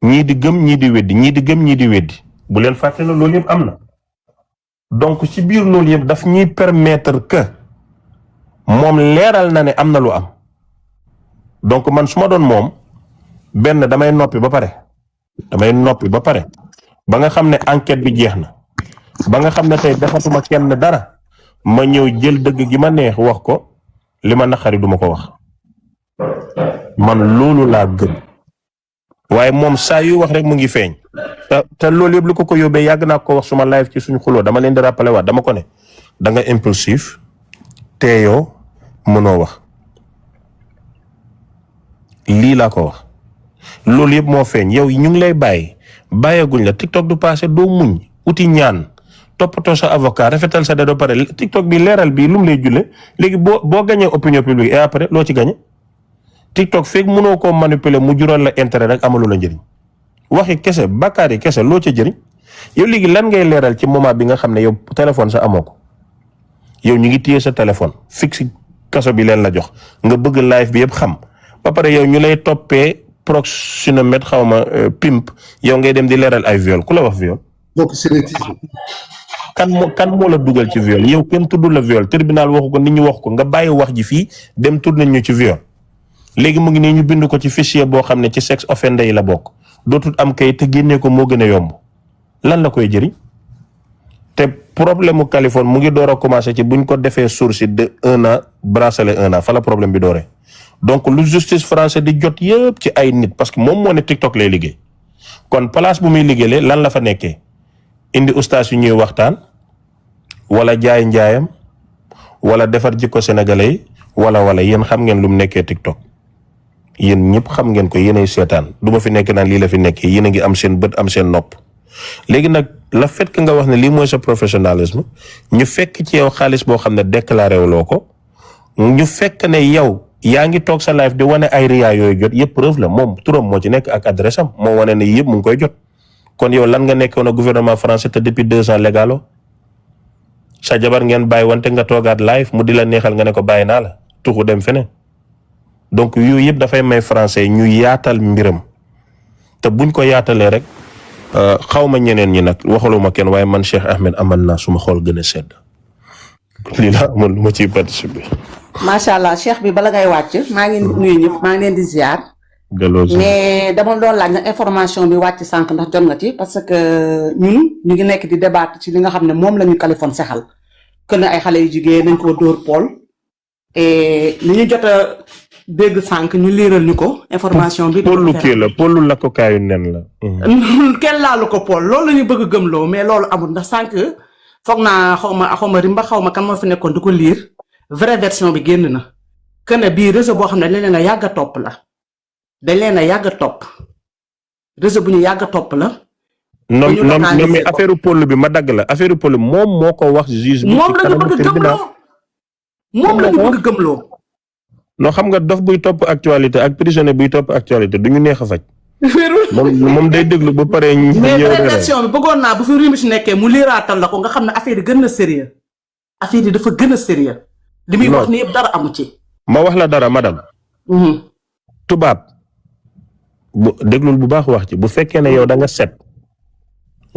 [SPEAKER 9] ñii di gëm ñii di weddi ñii di gëm ñii di weddi bu leen fàtte na loolu yëpp am na donc ci biir loolu yëpp daf ñuy permettre que moom leeral na ne am na lu am donc man su ma doon moom benn damay noppi ba pare damay noppi ba pare ba nga xam ne enquête bi jeex na ba nga xam ne tey defatuma kenn dara ma ñëw jël dëgg gi ma neex wax ko li ma naqari duma ko wax man loolu laa gëm waaye moom saa yu wax rek mu ngi feeñ te loolu yëpp lu ko yóbbee yàgg naa ko wax suma live ci suñu xuloo dama leen di rappeler waat dama ko ne da nga impulsif teeyoo mënoo wax lii laa ko wax loolu yëpp moo feeñ yow ñu ngi lay bàyyeeguñ la TikTok du passé doo muñ uti ñaan toppatoo sa avocat rafetal sa dado pare TikTok bi leeral bii lu mu lay julle léegi boo gañee opinion publique et après loo ci gañe TikTok feeg mënoo koo manipuler mu jural la intérêt rek amalu la njëriñ waxi kese bakkaar yi kese loo ca jëriñ yow léegi lan ngay leeral ci moment bi nga xam ne yow téléphone sa amoo ko yow ñu ngi téye sa téléphone fixe kaso bi leen la jox nga bëgg live bi yëpp xam ba pare yow ñu lay toppee proxénète xaw ma pimp yow ngay dem di leeral ay viol ku la wax viol.
[SPEAKER 4] proxénétisme.
[SPEAKER 9] kan moo la dugal ci viol yow kenn tudd la viol tribunal waxu ko nit ñu wax ko nga bàyyi wax ji fii dem tudd nañ ñu ci viol léegi mu ngi nii ñu bind ko ci fichier boo xam ne ci sex offender yi la bokk dootul am kay te génnee ko moo gën a yomb lan la koy jëriñ te problème mu Californie mu ngi door a commencé ci buñ ko defee sursis de 1 an bracelet 1 an fa la problème bi dooree donc lu justice français di jot yëpp ci ay nit parce que moom moo ne TikTok lay liggéey kon place bu muy liggéeyee lan la fa nekkee indi ustaas yu ñuy waxtaan wala jaay njaayam wala defar jikko sénégalais yi wala yéen xam ngeen lu mu nekkee TikTok yéen ñëpp xam ngeen ko yéenay seetaan du ma fi nekk naan lii la fi nekkee yéen a ngi am seen bët am seen nopp léegi nag la fait que nga wax ne lii mooy sa professionnalisme ñu fekk ci yow xaalis boo xam ne déclaré wuloo ko ñu fekk ne yow yaa ngi toog sa live di wane ay riyaa yooyu jot yëpp preuve la moom turam moo ci nekk ak adresse am moo wane ne yëpp mu ngi koy jot kon yow lan nga nekkoon a gouvernement français te depuis 2 ans légalo sa jabar ngeen bàyyi wante nga toogaat live mu di la neexal nga ne ko bàyyi naa la tuxu dem feneen donc yooyu yëpp dafay may français ñu yaatal mbiram te buñ ko yaatalee rek xaw ma ñeneen ñi nag waxaluma kenn waaye man Cheikh Ahmed aman naa suma xool gën a sedd lii la amoon lu ma ciy participer.
[SPEAKER 12] macha allah Cheikh bi bala ngay wàcc maa ngi nuyu ñëpp maa ngi leen di ziar. mais dama doon laaj nag information bi wàcc sànq ndax jot nga ci parce que ñun ñu ngi nekk di débattre ci li nga xam ne moom la ñu Californie sexal que ne ay xale yu jigéen nañ koo dóor Paul et li ñu jot a dégg sànq ñu liiral ñu ko information bi.
[SPEAKER 9] Paul kii la Paul la ko kaayu nen la.
[SPEAKER 12] kenn laalu ko Paul loolu la ñu bëgg a gëmloo mais loolu amul ndax sànq foog naa xaw ma rimba xaw ma kan moo fi nekkoon di ko liir vraie version bi génn na que ne bii réseau boo xam ne dañ leen a yàgg a topp la. dañ leen a yàgg a topp réseau bu ñu yàgg a topp la.
[SPEAKER 9] non mais affaire Paul bi ma dagg la affaire Paul moom moo ko wax juge bi.
[SPEAKER 12] moom la ñu bëgg gëmloo moom la ñu bëgg gëmloo.
[SPEAKER 9] non xam nga dof buy topp actualité ak prisonnier buy topp actualité du ñu neex a faj. moom day déglu ba pare.
[SPEAKER 12] mais version bi bëggoon naa bu fi Rimis nekkee mu liiraatal la ko nga xam ne affaire yi gën na sérieux affaire yi dafa gën a sérieux li muy wax ni yëpp dara amu ci.
[SPEAKER 9] ma wax la dara madame. tubaab. bu déglul bu baax wax ci bu fekkee ne yow da nga set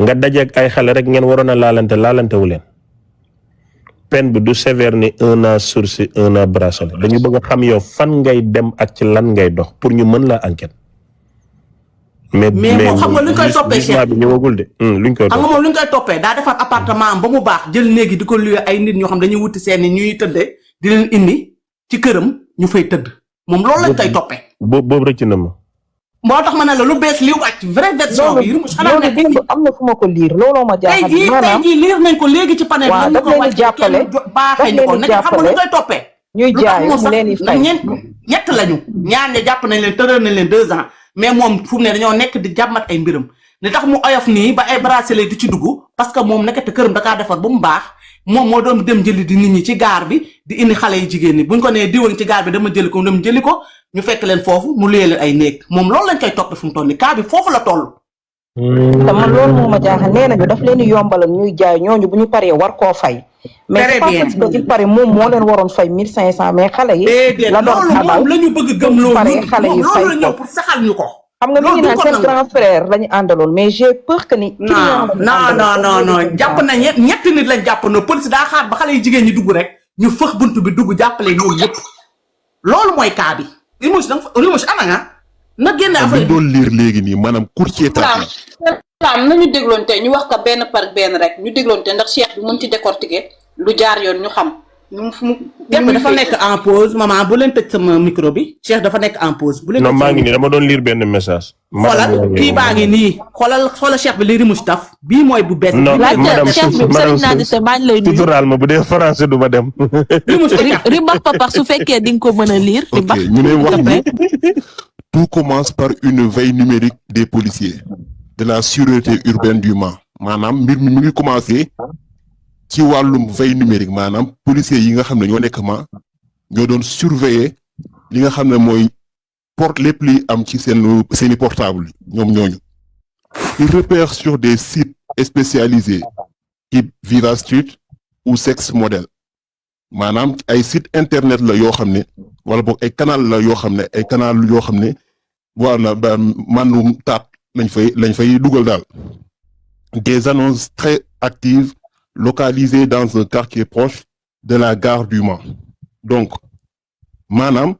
[SPEAKER 9] nga dajeeg ay xale rek ngeen waroon a laalante wu leen peine bi du sévère ni 1 an sursis 1 an bracelet dañu bëgg a xam yow fan ngay dem ak ci lan ngay dox pour ñu mën la enquête. mais
[SPEAKER 12] moom xam nga luñ koy toppee Cheikh
[SPEAKER 9] bi ñëwagul de. luñ koy toppee
[SPEAKER 12] xam nga moom luñ koy toppee daa defar appartement am ba mu baax jël néegi di ko luwe ay nit ñoo xam dañuy wuti seen ñuy tëddee di leen indi ci këram ñu fay tëdd moom loolu lañ koy toppee.
[SPEAKER 9] boobu rek ci na ma.
[SPEAKER 12] moo tax ma ne la lu bees li wàcc vraie version bi.
[SPEAKER 8] loolu démb am na fu ma ko liir looloo ma jaaxal.
[SPEAKER 12] tey jii liir nañ ko léegi ci panel.
[SPEAKER 8] waaw daf leen di jàppale
[SPEAKER 12] baaxee ñu ko nekk xam nga lu koy toppee.
[SPEAKER 8] ñuy jaay mu leen di fay
[SPEAKER 12] ñett lañu ñaar ña jàpp nañ leen tëral nañ leen 2 ans mais moom fu mu ne dañoo nekk di jàmmat ay mbiram li tax mu oyof nii ba ay bracelet di ci dugg parce que moom nekkati këram da kaa defar ba mu baax moom moo doon dem jëli di nit ñi ci gaar bi di indi xale yi jigéen ñi buñ ko nee diwoon ci gaar bi dama jëli ko dem jëli ko ñu fekk leen foofu mu luyee leen ay néeg moom loolu lañ koy topp fu mu toll nii cas bi foofu la toll.
[SPEAKER 8] te man loolu moo ma jaaxal nee nañu daf leen di yombalal ñuy jaay ñooñu bu ñu paree war koo fay. mais c'est pas parce que il paraît moom moo leen waroon fay 1500 mais xale yi.
[SPEAKER 12] la doon xamal la ñu bëgg gëm loolu
[SPEAKER 8] xale yi fay
[SPEAKER 12] loolu la ñëw pour saxal ñu ko.
[SPEAKER 8] xam nga mi ngi naan seen grand frère la ñu àndaloon mais j'ai peur que ni.
[SPEAKER 12] non jàpp na ñetti nit lañ jàpp na police daa xaar ba xale yi jigéen ñi dugg rek ñu fëx buntu bi dugg jàppale ñoom ñëpp loolu mooy cas bi. Rimus ana nga na génne
[SPEAKER 6] li
[SPEAKER 12] affaire
[SPEAKER 6] doon lire léegi nii maanaam courtier taat
[SPEAKER 1] salaam nañu dégloonte ñu wax ko benn par benn rek ñu dégloonte ndax Cheikh bi mën ci décortiquer lu jaar yoon ñu xam ñu mu
[SPEAKER 12] Cheikh bi dafa nekk en pause maman bu leen tëj sama micro bi Cheikh dafa nekk en pause bu leen
[SPEAKER 9] non maa ngi nii dama doon lire benn message.
[SPEAKER 12] xoolal kii baa ngi nii xoolal Cheikh bi li rimush taf bii mooy bu bees
[SPEAKER 9] non
[SPEAKER 5] laajte Cheikh bi Serigne Nadité maa ngi lay nuyu
[SPEAKER 9] tutural ma bu dee français du ma dem.
[SPEAKER 5] rimbax papax su fekkee di nga ko mën a lire rimbax
[SPEAKER 6] ok ñu ne wax ni tout commence par une veille numérique des policiers de la sûreté urbaine du Mans maanaam mbir mi ngi commencé ci wàllum veille numérique maanaam policiers yi nga xam ne ñoo nekk Mans ñoo doon surveiller li nga xam ne mooy lépp li am ci seeni portable ñoom ñooñu ils repèrent sur des sites spécialisés type Viva Street ou Sex Model maanaam ay site internet la yoo xam ne wala boog ay canal la yoo xam ne ay canal yoo xam ne wala ba mànnum taat lañ fay dugal daal des annonces très actives localisées dans un quartier proche de la gare du Mans donc maanaam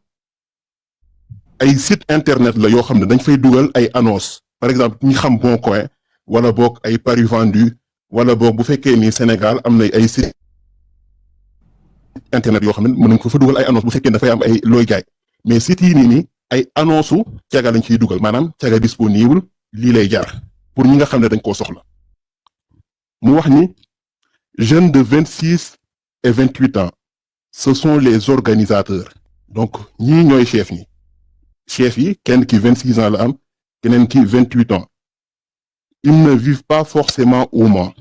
[SPEAKER 6] ay site internet la yoo xam ne dañ fay dugal ay annonces par exemple ñi xam Bon Coin wala boog ay paris vendus wala boog bu fekkee ni Sénégal am na ay site internet yoo xam ne mën nañ ko fa dugal ay annonces bu fekkee dafay am ay looy jaay mais sites yi nii ay annonce su caga lañ ciy dugal maanaam caga disponible lii lay jaar pour ñi nga xam ne dañ koo soxla mu wax ni jeunes de 26 et 28 ans ce sont les organisateurs donc ñii ñooy chef yi kenn ki 26 ans la am keneen ki 28 ans ils ne vivent pas forcément au Mans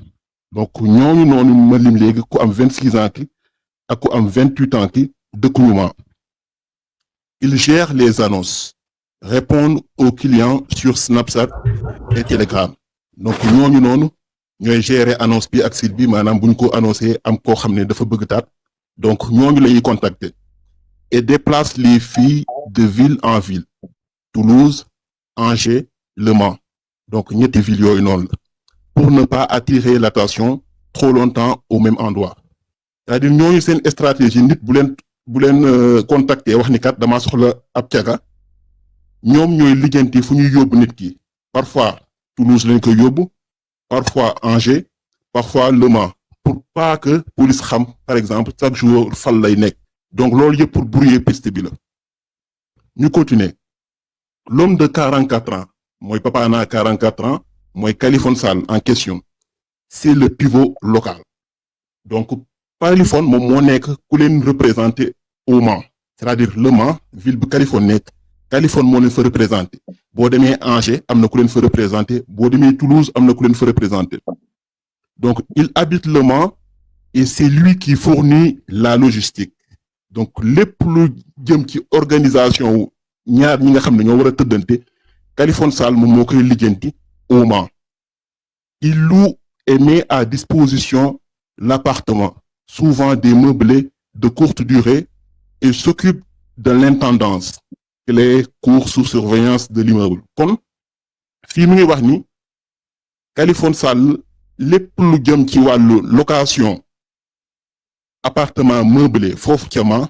[SPEAKER 6] donc ñooñu noonu ma lim léegi ku am 26 ans ki ak ku am 28 ans ki dëkkuñu Mans ils gèrent les annonces répondent aux clients sur Snapchat et Telegram donc ñooñu noonu ñooy gérer annonce bi ak site bi maanaam buñ ko annoncé am koo xam ne dafa bëgg taat donc ñooñu la ñuy contacter et déplacent les filles de ville en ville Toulouse Angers Le Mans donc ñetti villes yooyu noonu la pour ne pas attirer l'attention trop longtemps au même endroit c'est-à-dire ñooñu seen stratégie nit bu leen contacter wax ni kat damaa soxla ab caga ñoom ñooy lijjanti fu ñuy yóbbu nit ki parfois Toulouse lañ koy yóbbu parfois Angers parfois Le Mans pour pas que police xam par exemple chaque jour fal lay nekk donc loolu yëpp pour brouiller piste bi la ñu continuer l'homme de 44 ans mooy Papa Ana 44 ans mooy Kaliphone Sall en question c'est le pivot local donc Kaliphone moom moo nekk ku leen représenter au Mans c'est-à-dire Le Mans ville bu Kaliphone nekk Kaliphone moo leen fa représenter boo demee Angers am na ku leen fa représenter boo demee Toulouse am na ku leen fa représenter donc il habite Le Mans et c'est lui qui fournit la logistique donc lépp lu jëm ci organisation wu ñaar ñi nga xam ne ñoo war a tëddante Kaliphone Sall moom moo koy lijjanti au Mans il loue et met à disposition l'appartement souvent des meublés de courte durée et s'occupe de l'intendance et les cours sous surveillance de l'immeuble kon fii mu ngi wax ni Kaliphone Sall lépp lu jëm ci wàllu location appartement meublé foofu ca Mans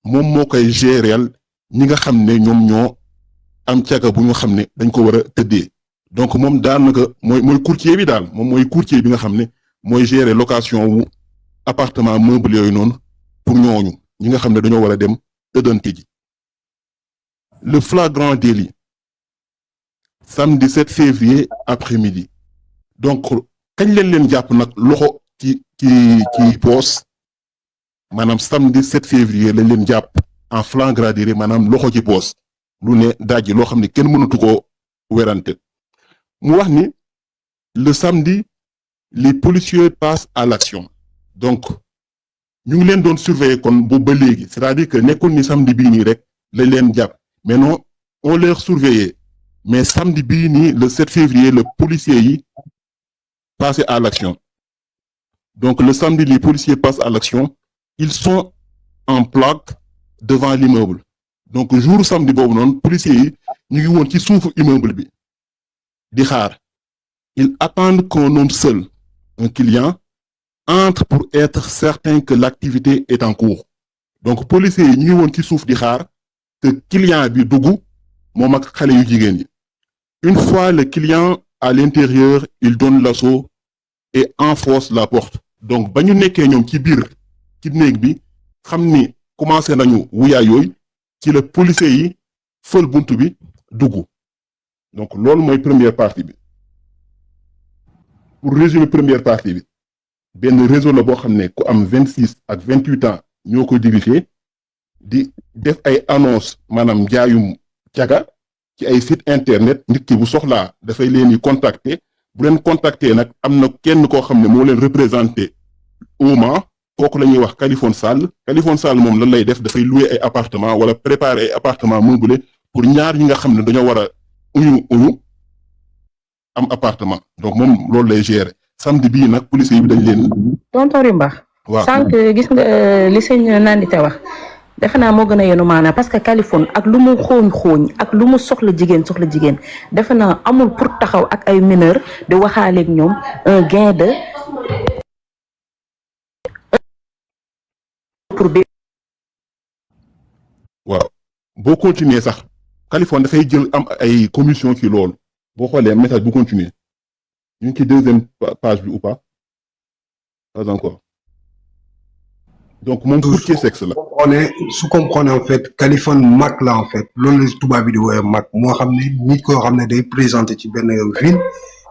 [SPEAKER 6] moom moo koy géreel ñi nga xam ne ñoom ñoo am caga bu ñu xam ne dañ ko war a tëddee donc moom daanaka mooy courtier bi daal moom mooy courtier bi nga xam ne mooy gérer location wu appartement meublé yooyu noonu pour ñooñu ñi nga xam ne dañoo war a dem tëddante ji le flagrant délit samedi 7 février après-midi donc kañ leen jàpp nag loxo ci poos maanaam samedi 7 février lañ leen jàpp en flagrant délit maanaam loxo ci poos lu ne dajji loo xam ne kenn mënatu koo werante mu wax ni le samedi les policiers passent à l'action donc ñu ngi leen doon surveiller kon boobu ba léegi c'est-à-dire que nekkul ni samedi bii nii rek lañ leen jàpp mais non on leur surveillait mais samedi bii nii le 7 février le policier yi passent à l'action donc le samedi les policiers passent à l'action ils sont en plaque devant l'immeuble donc jour samedi boobu noonu policiers yi ñu ngi woon ci suufu immeuble bi di xaar ils attendent qu'un homme seul un client entre pour être certain que l'activité est en cours donc policiers yi ñu ngi woon ci suuf di xaar que client bi dugg moom ak xale yu jigéen yi. Une fois le client à l'intérieur, il donne l'assaut et enfonce la porte. Donc ba ñu nekkee ñoom ci biir ci néeg bi xam ni commencé nañu wuyaa yooyu ci la policier yi fël buntu bi dugg. Donc loolu mooy première partie bi. Pour résumer première partie bi benn réseau la boo xam ne ku am 26 ak 28 ans ñoo ko dirigé di def ay annonce maanaam njaayum caga ci ay site internet nit ki bu soxlaa dafay leen di contacter bu leen contacter nag am na kenn koo xam ne moo leen représenté Ouma kooku la ñuy wax Kaliphone Sall. Kaliphone Sall moom lan lay def dafay louer ay appartement wala préparer ay appartement meublé pour ñaar ñi nga xam ne dañoo war a uñu am appartement donc moom loolu lay gérer samedi bii nag policier yi dañ leen.
[SPEAKER 8] tonton Rimba.
[SPEAKER 6] waaw
[SPEAKER 8] sànq gis nga li sëñ Nandite wax defe naa moo gën a yenu maanaam parce que Kaliphone ak lu mu xooñ ak lu mu soxla jigéen defe naa amul pour taxaw ak ay mineur di waxaaleeg ñoom un gain de pour bi.
[SPEAKER 6] waaw boo continuer sax Kaliphone dafay jël am ay commission ci loolu boo xoolee message bu continuer ñu ngi ci deuxième page bi ou pas encore. Donc, mon courtier sexe là.
[SPEAKER 4] Vous comprenez en fait, Kaliphone Mac là en fait, loolu tubaab bi di woowee Mac moo xam ne nit koo xam ne day présenté ci benn ville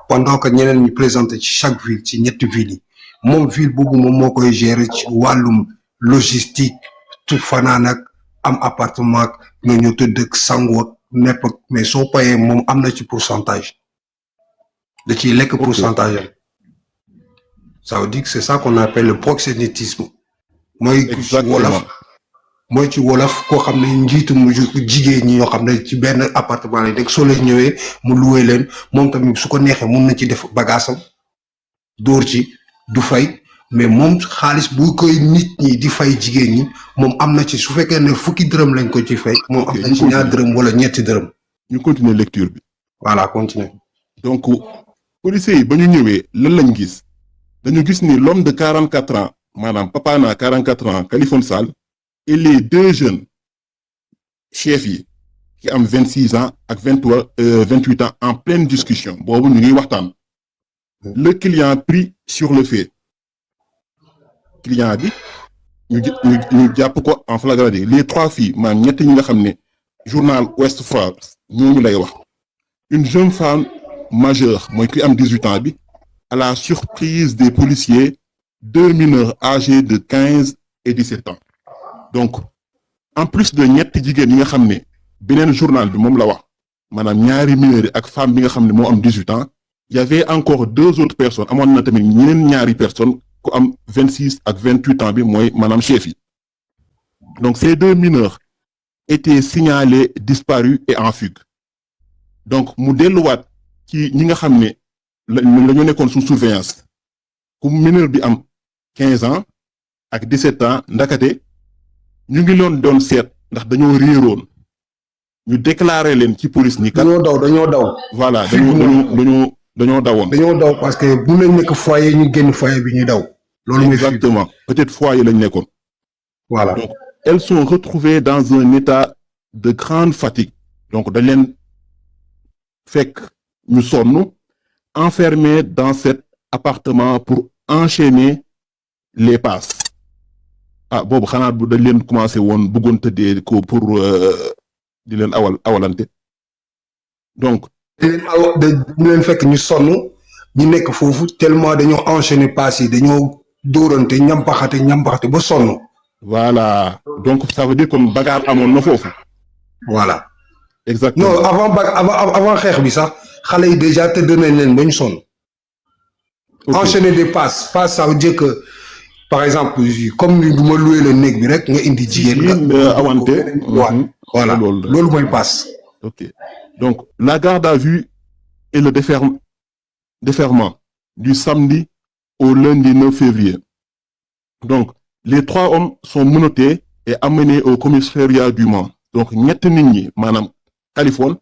[SPEAKER 4] pendant que ñeneen ñi présenté ci chaque ville ci ñetti villes yi moom ville boobu moom moo koy gérer ci wàllum logistique tout fanaan ak am appartement ak nga ñëw tëdd ak sangu ak nepp mais soo payee moom am na ci pourcentage da ciy lekk pourcentage am ça veut dire que c'est ça qu'on appelle le proxénétisme. mooy ci wolof koo xam ne njiitum jigéen ñi ñoo xam ne ci benn appartement la rek soo leen ñëwee mu loué leen moom tamit su ko neexee mun na ci def bagaasam dóor ci du fay mais moom xaalis bu koy nit ñi di fay jigéen ñi moom am na ci su fekkee ne fukki dërëm lañ ko ci fay moom am na ci ñaar dërëm wala ñetti dërëm.
[SPEAKER 6] ñu continuer lecture bi.
[SPEAKER 4] voilà continuer.
[SPEAKER 6] donc policiers yi ba ñu ñëwee lan lañ gis dañu gis ni l'homme de 44 ans. Madame Papa na 44 ans, Kaliphone Sall, et les deux jeunes chefs qui ont 26 ans et 28 ans en pleine discussion. Le client pris sur le fait. Le client a dit, nous avons quoi en flagrant. Les trois filles, journal Ouest France, une jeune femme majeure, moi qui a 18 ans, à la surprise des policiers, deux mineurs âgés de 15 et 17 ans. Donc, en plus de ñetti jigéen yi nga xam ne beneen journal bi moom la wax maanaam ñaari mineurs yi ak femme bi nga xam ne moo am 18 ans il y avait encore deux autres personnes amoon na tamit ñeneen ñaari personnes ku am 26 ak 28 ans bi mooy maanaam chef yi. Donc, ces deux mineurs étaient signalés disparus et en fugue. Donc, mu delluwaat ci ñi nga xam ne la ñu nekkoon sous surveillance ku mineur bi am 15 ans ak 17 ans ndakate ñu ngi doon seet ndax dañoo réeroon ñu déclaré leen ci police ni kat
[SPEAKER 4] dañoo daw
[SPEAKER 6] voilà dañoo dawoon
[SPEAKER 4] parce que bu lañ nekk foyer ñu génn foyer bi ñu daw loolu mooy
[SPEAKER 6] exactement peut-être foyer lañ nekkoon
[SPEAKER 4] voilà
[SPEAKER 6] donc elles sont retrouvées dans un état de grande fatigue donc dañ leen fekk ñu sonn enfermées dans cet appartement pour enchaîner les passes. Ah, boobu xanaa dañ leen commencé woon bëggoon tëddee ko pour di leen awalante. Donc.
[SPEAKER 4] dañ leen fekk ñu sonn ñu nekk foofu tellement dañoo enchaîner passes yi dañoo dóorante ñampaxate ba sonn.
[SPEAKER 6] Voilà. Donc ça veut dire comme bagarre amoon na foofu.
[SPEAKER 4] Voilà.
[SPEAKER 6] Exactement.
[SPEAKER 4] Non, avant xeex bi sax xale yi déjà tëdd nañ leen ba ñu sonn. Enchaîner des passes ça veut dire que par exemple comme ni ma loué le néeg bi rek nga indi jigéen nga
[SPEAKER 6] awante
[SPEAKER 4] voilà loolu mooy passe.
[SPEAKER 6] OK. Donc la garde à vue et le déferment du samedi au lundi 9 février. Donc les trois hommes sont menottés et amenés au commissariat du Mans. Donc ñett nit ñi maanaam Kaliphone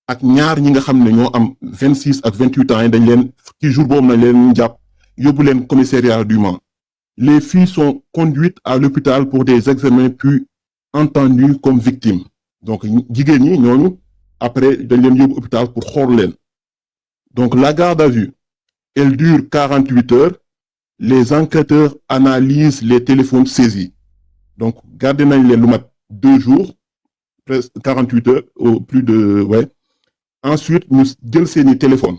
[SPEAKER 6] ak ñaar ñi nga xam ne ñoo am 26 ak 28 ans yi dañ leen ci jour boobu nañ leen jàpp yóbbu leen commissariat du Mans. Les filles sont conduites à l'hôpital pour des examens puis entendues comme victimes. Donc jigéen ñi ñooñu après dañ leen yóbbu hôpital pour xool leen donc la garde à vue elle dure 48 heures les enquêteurs analysent les téléphones saisis donc gardé nañ leen lu mat 2 jours presque 48 heures au plus de ouais ensuite ñu jël seeni téléphone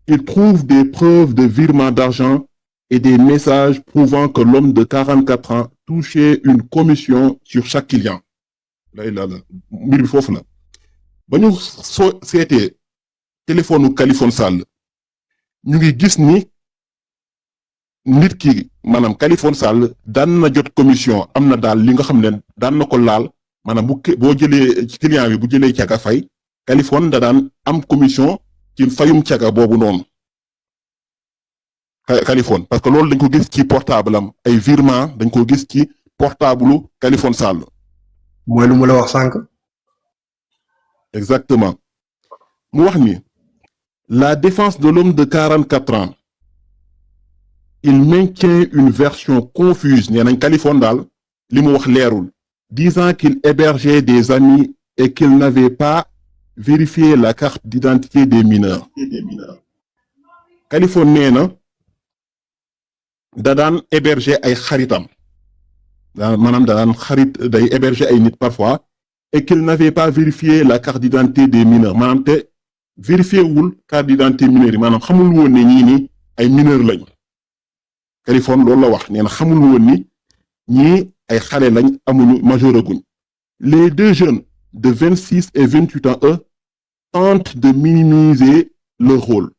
[SPEAKER 6] ils trouvent des preuves de virement d'argent et des messages prouvant que l'homme de 44 ans touchait une commission sur chaque client lay la mbir bi foofu la ba ñu seetee téléphone Khaliphone Sall ñu ngi gis ni nit ki maanaam Khaliphone Sall daan na jot commission am na daal li nga xam ne daan na ko laal maanaam boo jëlee client bi bu jëlee caga fay Khaliphone da daan am commission ci fayum caga boobu noonu Khaliphone parce que loolu dañ ko gis ci portable am ay virement dañ ko gis ci portable Khaliphone Sall.
[SPEAKER 4] mooy lu mu la wax sànq.
[SPEAKER 6] exactement mu wax ni la défense de l'homme de 44 ans il maintient une version confuse nee nañ Khaliphone daal li mu wax leerul disant qu'il hébergeait des amis et qu'il n'avait pas vérifié la carte d'identité des mineurs Khaliphone nee na da daan héberger ay xaritam maanaam da daan xarit day héberger ay nit parfois et qu'il n'avait pas vérifié la carte d'identité des mineurs maanaam te vérifié wul carte d'identité mineurs yi maanaam xamul woon ne ñii ni ay mineurs lañ Khaliphone loolu la wax nee na xamul woon ni ñii ay xale lañ amuñu majeur aguñ les deux jeunes de 26 et 28 ans eux tentent de minimiser leur rôle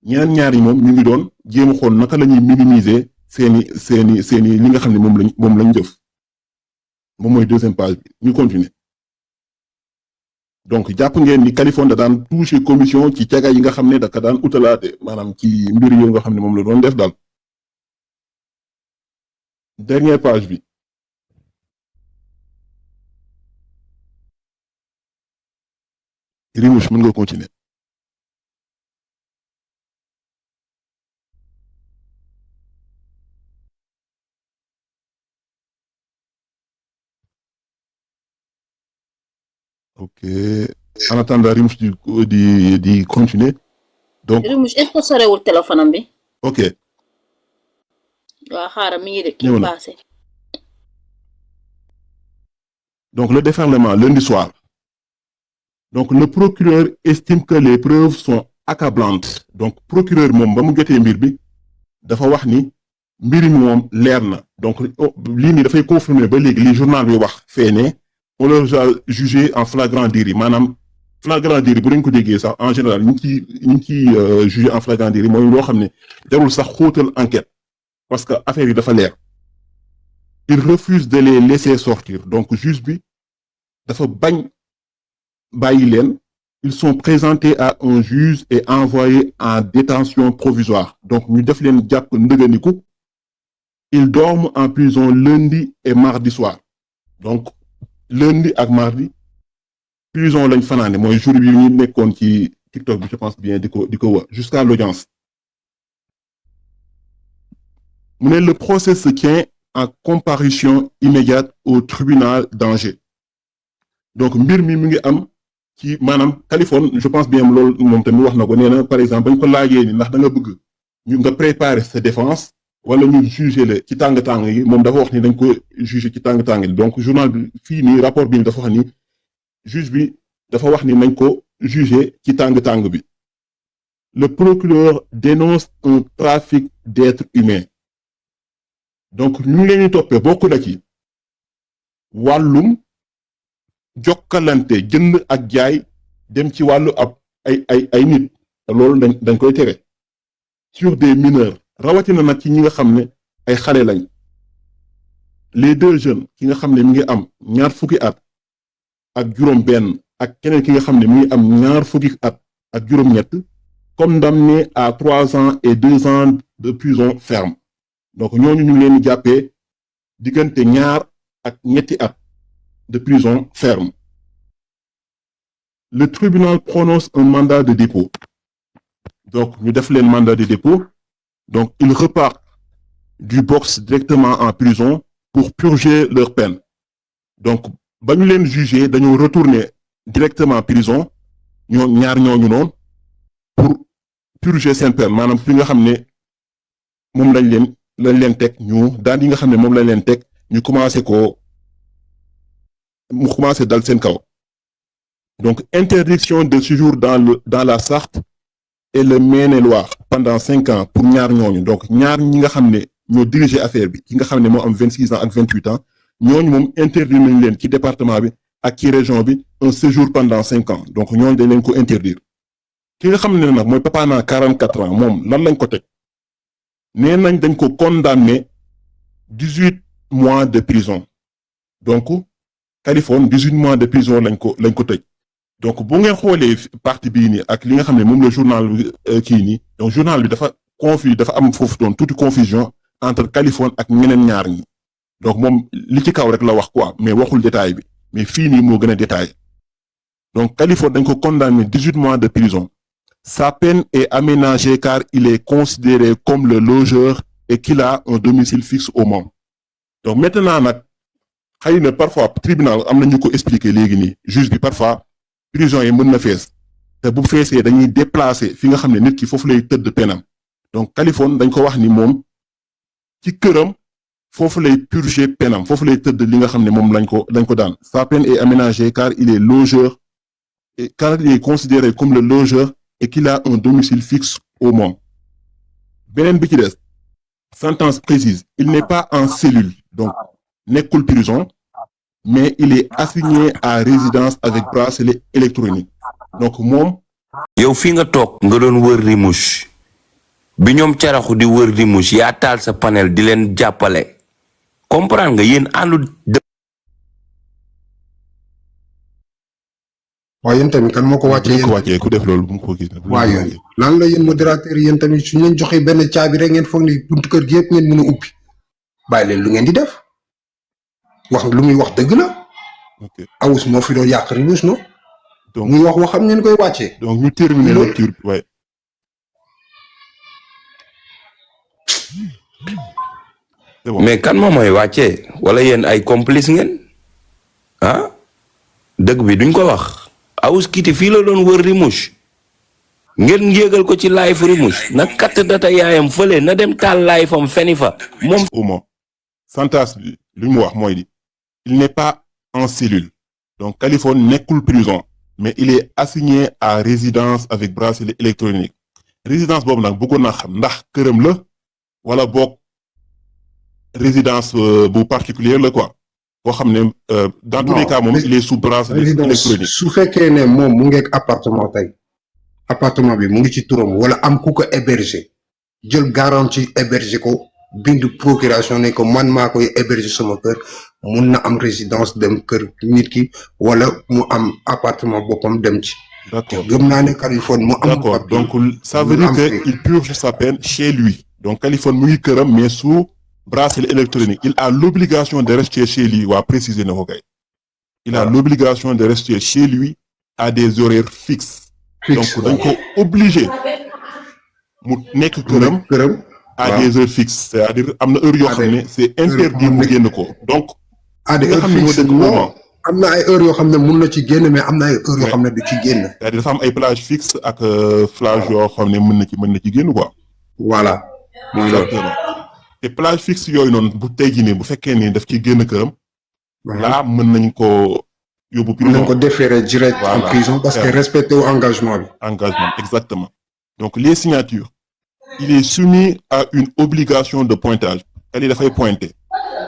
[SPEAKER 6] ñaar yi moom ñu ngi doon jéem a xool naka la ñuy minimiser seeni li nga xam ne moom lañ jëf moom mooy deuxième page bi ñu continuer donc jàpp ngeen ni Khaliphone da daan toucher commission ci caga yi nga xam ne daka daan utalaate maanaam ci mbir yooyu nga xam ne moom la doon def daal dernière page bi Rimouche mën nga continuer ok en attendant Rimouche di continuer donc
[SPEAKER 1] Rimouche est-ce que sorewul téléphone am bi.
[SPEAKER 6] ok
[SPEAKER 1] waaw xaaral mi ngi de kii passé.
[SPEAKER 6] donc le déferlement lundi soir donc le procureur estime que les preuves sont accablantes donc procureur moom ba mu jotee mbir bi dafa wax ni mbir mi moom leer na donc lii nii dafay confirmer ba léegi li journal bi wax fee ne on leur a jugé en flagrant délit maanaam flagrant délit bu dañ ko déggee sax en général ñu ngi ciy jugé en flagrant délit mooy loo xam ne jarul sax xóotal enquête parce que affaire yi dafa leer il refuse de les laisser sortir donc juge bi dafa bañ bàyyi leen ils sont présentés à un juge et envoyés en détention provisoire donc ñu def leen jàpp ndëganiku ils dorment en prison lundi et mardi soir donc lundi ak mardi prison lañ fanaane mooy jour bi ñu nekkoon ci TikTok bi je pense bien di ko wa jusqu'à l'audience mu ne le procès se tient en comparution immédiate au tribunal d'Angers donc mbir mi ngi am ci maanaam Khaliphone je pense bien loolu moom tamit wax na ko nee na par exemple bañ ko laajee ni ndax da nga bëgg ñu nga préparer sa défense wala ñu juger la ci tàng-tàng yi moom dafa wax ni dañ ko juger ci tàng-tàng yi donc journal bi fii nii rapport bi dafa wax ni juge bi dafa wax ni nañ ko juger ci tàng-tàng bi le procureur dénonce un trafic d'êtres humains donc ñu ngi leen di toppee bokk na ci wàllum jokkalante jënd ak jaay dem ci wàllu ab ay nit loolu dañ koy tere sur des mineurs rawatina nag ci ñi nga xam ne ay xale lañ les deux jeunes ki nga xam ne mi ngi am ñaar fukki at ak juróom benn ak keneen ki nga xam ne mi ngi am ñaar fukki at ak juróom ñett condamné à 3 ans et 2 ans de prison ferme donc ñooñu ñu ngi leen di jàppee diggante ñaar ak ñetti at de prison ferme. Le tribunal prononce un mandat de dépôt. Donc, nous défilons le mandat de dépôt. Donc, ils repartent du box directement en prison pour purger leur peine. Donc, nous les juger, nous retourner directement en prison ñaar ñooñu noonu pour purger seen peine maanaam fi nga xam ne moom lañ leen teg ñu daan yi nga xam ne moom lañ leen teg ñu commencé dal seen kaw donc interdiction de séjour dans la Sarthe et le Maine-et-Loire pendant 5 ans pour ñaar ñooñu donc ñaar ñi nga xam ne ñoo diriger affaire bi ki nga xam ne moo am 26 ans ak 28 ans ñooñu moom interdire nañ leen ci département bi ak ci région bi un séjour pendant 5 ans donc ñooñu dañ leen ko interdire ki nga xam ne nag mooy Papa Na 44 ans moom lan lañ ko teg nee nañ dañ ko condamné 18 mois de prison donc Californie 18 mois de prison lañ ko tëj donc bu ngeen xoolee partie bii nii ak li nga xam ne moom la journal kii nii donc journal bi dafa confus dafa am foofu doon toute confusion entre Californie ak ñeneen ñaar ñi donc moom li ci kaw rek la wax quoi mais waxul détail bi mais fii nii moo gën a détaillé donc Californie dañ ko condamné 18 mois de prison sa peine est aménagée car il est considéré comme le logeur et qu'il a un domicile fixe au Mans donc maintenant nag xëy na parfois tribunal am na ñu ko expliquer léegi nii juge bi parfois prison yi mën na fees te bu feesee dañuy déplacer fi nga xam ne nit ki foofu lay tëdd penam donc Californie dañ ko wax ni moom ci këram foofu lay purger penam foofu lay tëdd li nga xam ne moom lañ ko daan sa peine est aménagée car il est logeur et car il est considéré comme le logeur et qu'il a un domicile fixe au Mans beneen bi ci des sentence précise il n'est pas en cellule donc nekkul prison mais il est assigné à résidence avec bracelet électronique donc moom.
[SPEAKER 13] yow fi nga toog nga doon wër Rimouche bi ñoom caraxu di wër Rimouche yaa taal sa panel di leen jàppale comprendre nga yéen àndu.
[SPEAKER 4] waaye yéen tamit kan moo ko wàccee
[SPEAKER 6] ku def loolu bu mu ko gis.
[SPEAKER 4] waaye yéen lan la yéen modérateur yéen tamit suñu leen joxee benn caabi rek ngeen foog ni buntu kër gi yëpp ngeen mën a ubbi bàyyi leen lu ngeen di def. wax lu muy wax dëgg la.
[SPEAKER 6] ok
[SPEAKER 4] Awus moo fi doon yàq Rimouche non.
[SPEAKER 6] donc
[SPEAKER 4] muy wax xam ngeen koy wàccee.
[SPEAKER 6] donc ñu terminer lecture bi waaye.
[SPEAKER 13] mais kan moom mooy wàccee wala yéen ay complice ngeen ah dëgg bi duñ ko wax Awus kiti fii la doon wër Rimouche ngeen yéegal ko ci live Rimouche na katt data yaayam fële na dem taal live am feni fa moom.
[SPEAKER 6] au moins sentence bi li mu wax mooy di il n'est pas en cellule donc Californie nekkul prison mais il est assigné à résidence avec bracelet électronique résidence boobu nag bëggoon naa xam ndax këram la wala boog résidence bu particulière la quoi boo xam ne dans tous les cas moom il est sous bracelet électronique.
[SPEAKER 4] su fekkee ne moom mu ngi ak appartement tey appartement bi mu ngi ci turam wala am ku ko héberger jël garantie héberger ko. bindu procuration ne ko man maa koy héberger sama kër mun na am résidence dem kër nit ki wala mu am appartement boppam dem ci.
[SPEAKER 6] d'accord
[SPEAKER 4] gëm naa ne Californie mu am.
[SPEAKER 6] d'accord donc ça veut dire que il purge sa peine chez lui donc Californie mu ngi këram mais sous bracelet électronique il a l'obligation de rester chez lui waa préciser na ko kay. il a l'obligation de rester chez lui à des horaires fixes. donc dañ ko obligé mu nekk këram. à des heures fixes c'est-à-dire am na heure yoo xam ne c'est interdit mu génn ko donc.
[SPEAKER 4] à des heures fixes non am na ay heures yoo xam ne mun na ci génn mais am na ay heures yoo xam ne du ci génn.
[SPEAKER 6] c'est-à-dire dafa am ay plage fixe ak plage yoo xam ne mën na ci génn quoi.
[SPEAKER 4] voilà. mooy loolu
[SPEAKER 6] te plage fixe yooyu noonu bu tey jii nii bu fekkee ni daf ci génn këram. là mën nañ ko yóbbu prison.
[SPEAKER 4] mën nañ ko déférer direct en prison parce que respecté wu engagement bi.
[SPEAKER 6] engagement exactement donc les signatures. il est soumis à une obligation de pointage. Elle dafay pointer.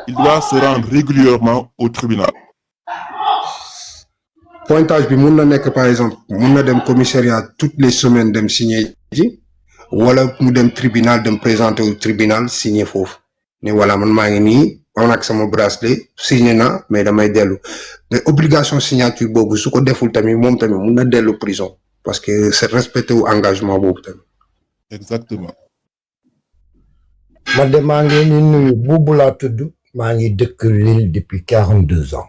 [SPEAKER 6] Il doit se rendre régulièrement au tribunal.
[SPEAKER 4] pointage bi mun na nekk par exemple mun na dem commissariat toutes les semaines dem signer ji wala mu dem tribunal dem présenter au tribunal signer foofu ne voilà man maa ngi nii am ak sama bracelet signé na mais damay dellu mais obligation signature boobu su ko deful tamit moom tamit mun na dellu prison parce que c'est respecté wu engagement boobu tamit.
[SPEAKER 6] exactement.
[SPEAKER 14] man de maa ngi leen di nuyu buubu laa tudd maa ngi dëkk Lille depuis 42 ans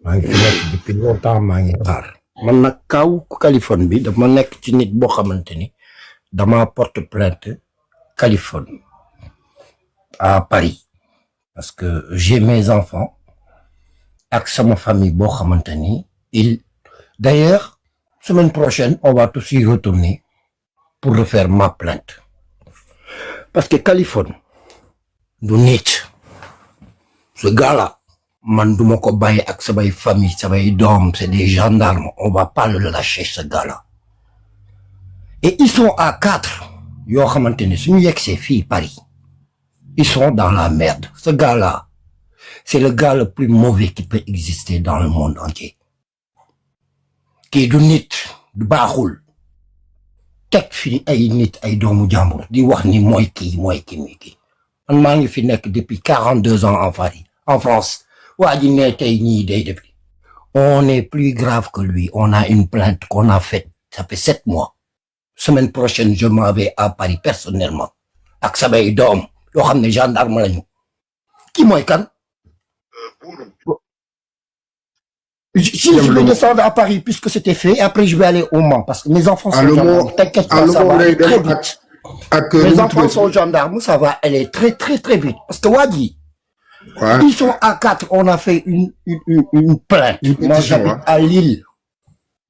[SPEAKER 14] maa ngi fi nekk depuis longtemps maa ngi xaar man nag kaw Californie bi dama nekk ci nit boo xamante ni dama porte plainte Californie à Paris parce que j'ai mes enfants ak sama famille boo xamante ni d'ailleurs Semaine prochaine, on va tous y retourner pour refaire ma plainte. Parce que Californie, du nit. Ce gars-là, man duma ko baye ak samay famille, samay dom, c'est des gendarmes. On va pas le lâcher, ce gars-là. Et ils sont à 4. Yo xamantene suñu yexé fi Paris. Ils sont dans la merde. Ce gars-là, c'est le gars le plus mauvais qui peut exister dans le monde entier. Qui du nit, du baaxul. Tek fi ay nit ay doomu jambour di wax ni moy ki mi ki. Man maa ngi fi nekk depuis 42 ans en France. Waa ji ne tey ñii day def. On est plus grave que lui. On a une plainte qu'on a faite. Ça fait 7 mois. Semaine prochaine, je m'en vais à Paris personnellement. Ak samay doom yoo xam ne gendarme lañu. Ki mooy kan? Si je vais descendre à Paris puisque c'était fait, après je vais aller au Mans parce que mes enfants sont gendarmes. T'inquiète pas, ça va aller très vite. Mes enfants sont gendarmes, ça va aller très très très vite. Parce que Wadi, ils sont à 4, on a fait une plainte. Moi j'habite à Lille.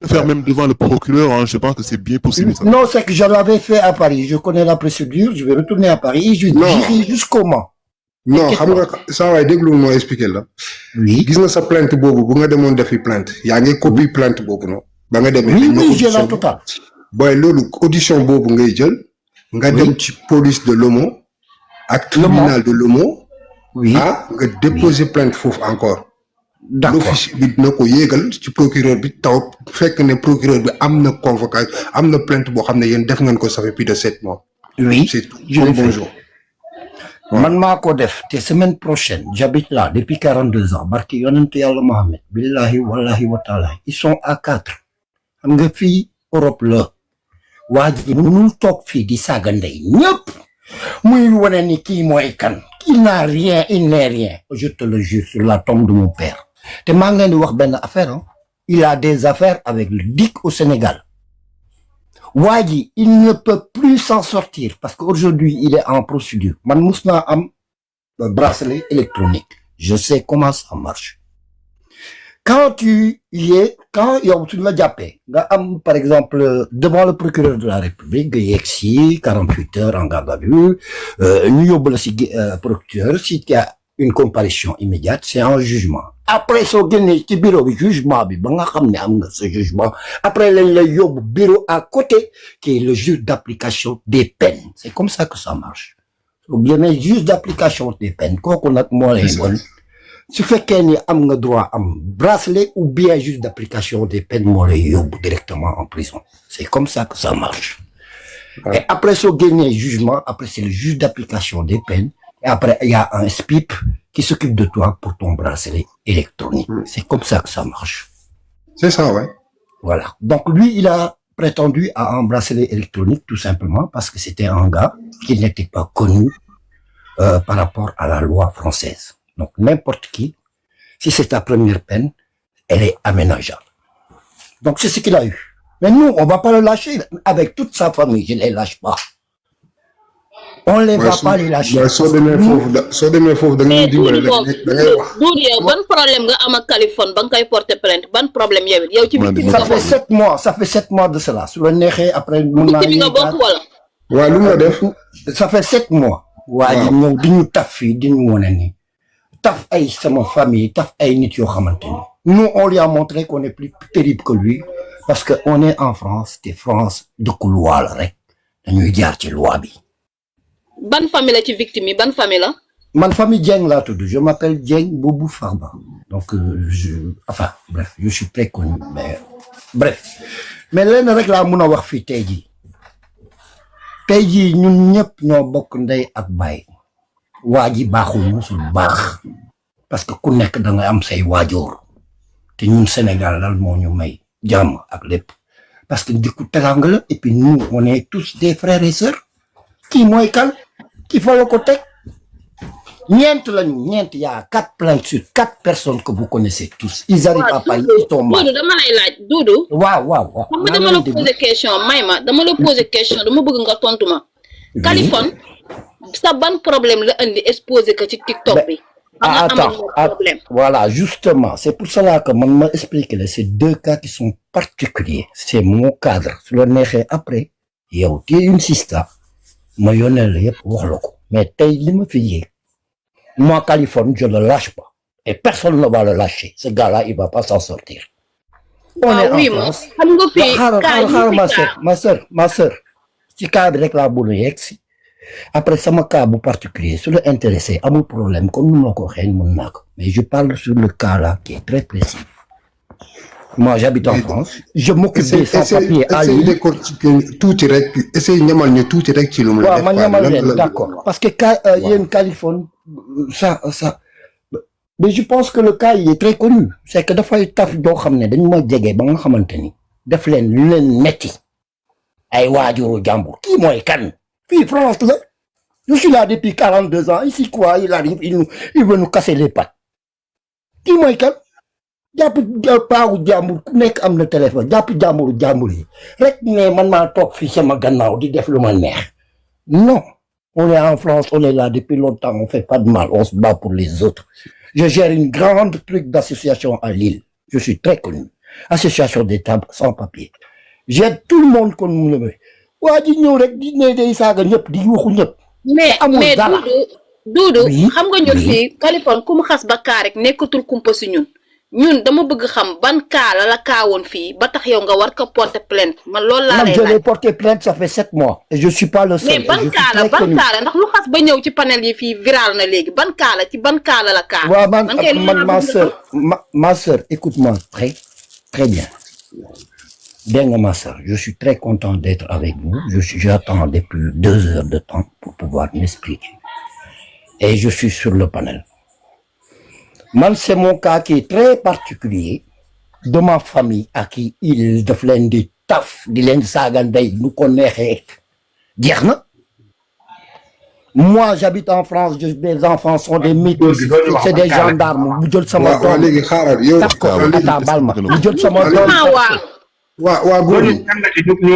[SPEAKER 6] Faire même devant le procureur, hein, je pense que c'est bien possible ça.
[SPEAKER 14] Non, c'est que je l'avais fait à Paris. Je connais la procédure, je vais retourner à Paris et j'irai jusqu'au Mans.
[SPEAKER 4] Non, xam nga ça va déglu mo expliquer la.
[SPEAKER 14] Oui.
[SPEAKER 4] Gis nga sa plainte bobu bu nga demoon defi plainte. Ya nga copie plainte bobu non. Ba nga demee.
[SPEAKER 14] Oui, j'ai la totale.
[SPEAKER 4] Boy lolu audition bobu ngay jël nga dem ci police de Lomo ak tribunal de Lomo.
[SPEAKER 14] Oui.
[SPEAKER 4] Ah, nga déposer plainte fofu encore.
[SPEAKER 14] D'accord.
[SPEAKER 4] L'officier bi dina ko yégal ci procureur bi taw fekk ne procureur bi amna convocation, amna plainte bo xamné yeen def ngeen ko ça fait plus de 7 mois.
[SPEAKER 14] Oui.
[SPEAKER 4] C'est tout.
[SPEAKER 14] Je l'ai fait.
[SPEAKER 4] Bonjour.
[SPEAKER 14] Man maa ko def te semaine prochaine j'habite là depuis 42 ans barki yonent yàlla Mohamed billahi wallahi wa taala ils sont à 4 xam nga fii Europe la waa ji mënul toog fii di saaga ndey ñëpp muy wane ni kii mooy kan il n'a rien il n'est rien je te le jure sur la tombe de mon père te maa ngi leen di wax benn affaire hein. Il a des affaires avec le DIC au Sénégal. Wadi, il ne peut plus s'en sortir parce qu'aujourd'hui, il est en procédure. Man musna am bracelet électronique. Je sais comment ça marche. Quand tu y es, quand tu l'as diapé, par exemple, devant le procureur de la République, il 48 heures en garde à vue, procureur, si tu as une comparution immédiate, c'est un jugement. Après, ce bureau jugement, ce jugement. Après, le bureau à côté, qui est le juge d'application des peines. C'est comme ça que ça marche. Ou bien, le juge d'application des peines, quand on a moins les bonnes, su fekkee ni am nga droit am bracelet ou bien juge d'application des peines moo lay yóbbu directement en prison. C'est comme ça que ça marche. Et après soo génnee jugement, après c'est le juge d'application des peines. Et après, il y a un SPIP qui s'occupe de toi pour ton bracelet électronique. C'est comme ça que ça marche.
[SPEAKER 4] C'est ça, ouais.
[SPEAKER 14] Voilà. Donc lui, il a prétendu à un bracelet électronique tout simplement parce que c'était un gars qui n'était pas connu par rapport à la loi française. Donc n'importe qui, si c'est ta première peine, elle est aménageable. Donc c'est ce qu'il a eu. Mais nous, on va pas le lâcher avec toute sa famille. Je les lâche pas. On les va pas les lâcher.
[SPEAKER 4] Soo demee foofu da nga dimbale da ngay wax.
[SPEAKER 1] Doudou yow ban problème nga am ak Kaliphone ba nga koy porter plainte ban problème yow ci victime
[SPEAKER 14] ça fait 7 mois, ça fait 7 mois de cela. Su la neexee après mun naa
[SPEAKER 1] victime nga bokk wala.
[SPEAKER 4] Waaw lu nga def.
[SPEAKER 14] Ça fait 7 mois. Waa ji ñëw di ñu taf fii di ñu wane ni taf ay sama famille, taf ay nit yoo xamante ni. Nous, on lui a montré qu'on est plus terrible que lui parce que on est en France, te France dëkku loi la rek dañuy jaar ci loi bi.
[SPEAKER 1] Ban famille la ci victime yi ban famille la.
[SPEAKER 14] Man famille Dieng laa tudd, je m'appelle Dieng Boubou Farba. Donc bref, je suis très connu, mais bref. Mais lenn rek laa mën a wax fii tey jii ñun ñëpp ñoo bokk ndey ak baay. Waa ji baaxul musul baax parce que ku nekk da nga am say waajur te ñun Sénégal dal moo ñu may jàmm ak lépp parce que dëkku teranga la et puis nous on est tous des frères et sœurs. Kii mooy kan ki fa la ko teg ñeent lañu ñeent y a 4 plaintes sur 4 personnes que vous connaissez tous. Ils arrivent à Paris, ils tombent mal.
[SPEAKER 1] Doudou dama lay laaj Doudou.
[SPEAKER 14] waaw.
[SPEAKER 1] xam nga dama la poser question dama la poser question dama bëgg nga tontu ma. Kaliphone sa ban problème la andi exposé que ci TikTok bi. problème.
[SPEAKER 14] Voilà, justement, c'est pour cela que man ma expliqué là, c'est deux cas qui sont particuliers. C'est mon cadre. Su la neexee après yow tu es une sista ma yónnee la yëpp wax la ko mais tey li ma fi yéeg moi Californie je le lâche pas et personne ne va le lâcher. Ce gars-là il va pas s'en sortir. On est en France. xaaral ma sœur ci cas bi rek laa bëgg yegg si après sama cas bu particulier su la intéressé amul problème comme ni ma ko waxee mën naa ko mais je parle sur le cas là qui est très précis. Moi j'habite en France je m'occupe des sans-papiers à Lille.
[SPEAKER 4] Essaye de tuuti rek essaye ñamal ñu tuuti rek ci lu mu la def.
[SPEAKER 14] waaw ma ñamal leen d'accord parce que cas yéen Californie ça mais je pense que le cas il est très connu c'est que dafay taf doo xam ne dañu ma jege ba nga xamante ni def leen lu leen metti ay waajuru jàmbur kii mooy kan fii France la je suis là depuis 42 ans ici quoi il arrive il veut nous casser les pattes kii mooy kan jàpp paagu jàmbur ku nekk am na téléphone jàpp jàmbur yi rek ne man maa toog fii sama gannaaw di def lu ma neex non on est en France on est là depuis longtemps on fait pas de mal on se bat pour les autres. Je gère une grande truc d'association à Lille. Je suis très connu. Association des sans-papiers. J'aide tout le monde comme nous le veut. waa ji ñëw rek di ne day saaga ñëpp di waxu ñëpp.
[SPEAKER 1] mais Doudou xam nga ñun fii Californie ku mu xas ba kaa rek nekkatul kumpa si ñun dama bëgg xam ban kaa la kaawoon fii ba tax yow nga war ko porter plainte man loolu laa lay
[SPEAKER 14] je l'ai porté plainte ça fait 7 mois. et je suis pas le seul.
[SPEAKER 1] mais ban kaa la ndax lu xas ba ñëw ci panel yi fii viral na léegi ban kaa la ci ban kaa la kaa.
[SPEAKER 14] waaw man ma sœur écoute-moi très bien. Dégg nga ma sœur je suis très content d'être avec vous j'attends depuis 2 heures de temps pour pouvoir m'expliquer et je suis sur le panel. Man c'est mon cas qui est très particulier de ma famille à qui il daf leen di taf di leen saaga ndey nu ko neexee jeex na. Moi j'habite en France mes enfants sont des métis c'est des gendarmes bu jël sama doom
[SPEAKER 4] léegi xaaral yow
[SPEAKER 14] d'accord attends baal ma bu jël sama doom
[SPEAKER 4] waa góor yi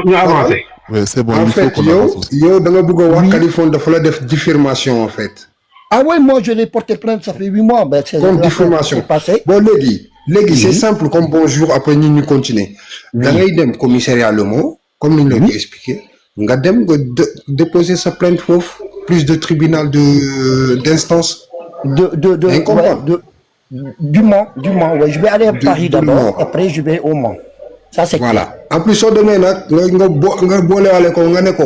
[SPEAKER 10] ñu avancé.
[SPEAKER 6] oui c'est bon
[SPEAKER 4] en fait yow da nga bëgg a wax Californie dafa la def diffamation en fait.
[SPEAKER 14] Ah ouais, moi je l'ai porté plainte, ça fait 8 mois. Ben, c'est
[SPEAKER 4] comme diffamation. Bon, légui, c'est simple comme bonjour, après nous continuer. Da ngay dem commissariat Le Mans, comme nous l'avons expliqué, nga dem déposer sa plainte foofu, plus de tribunal d'instance.
[SPEAKER 14] Du Mans, ouais. Je vais aller à Paris d'abord, après je vais au Mans. Ça c'est
[SPEAKER 4] voilà. En plus, soo demee nag nga boolewaale ko nga ne ko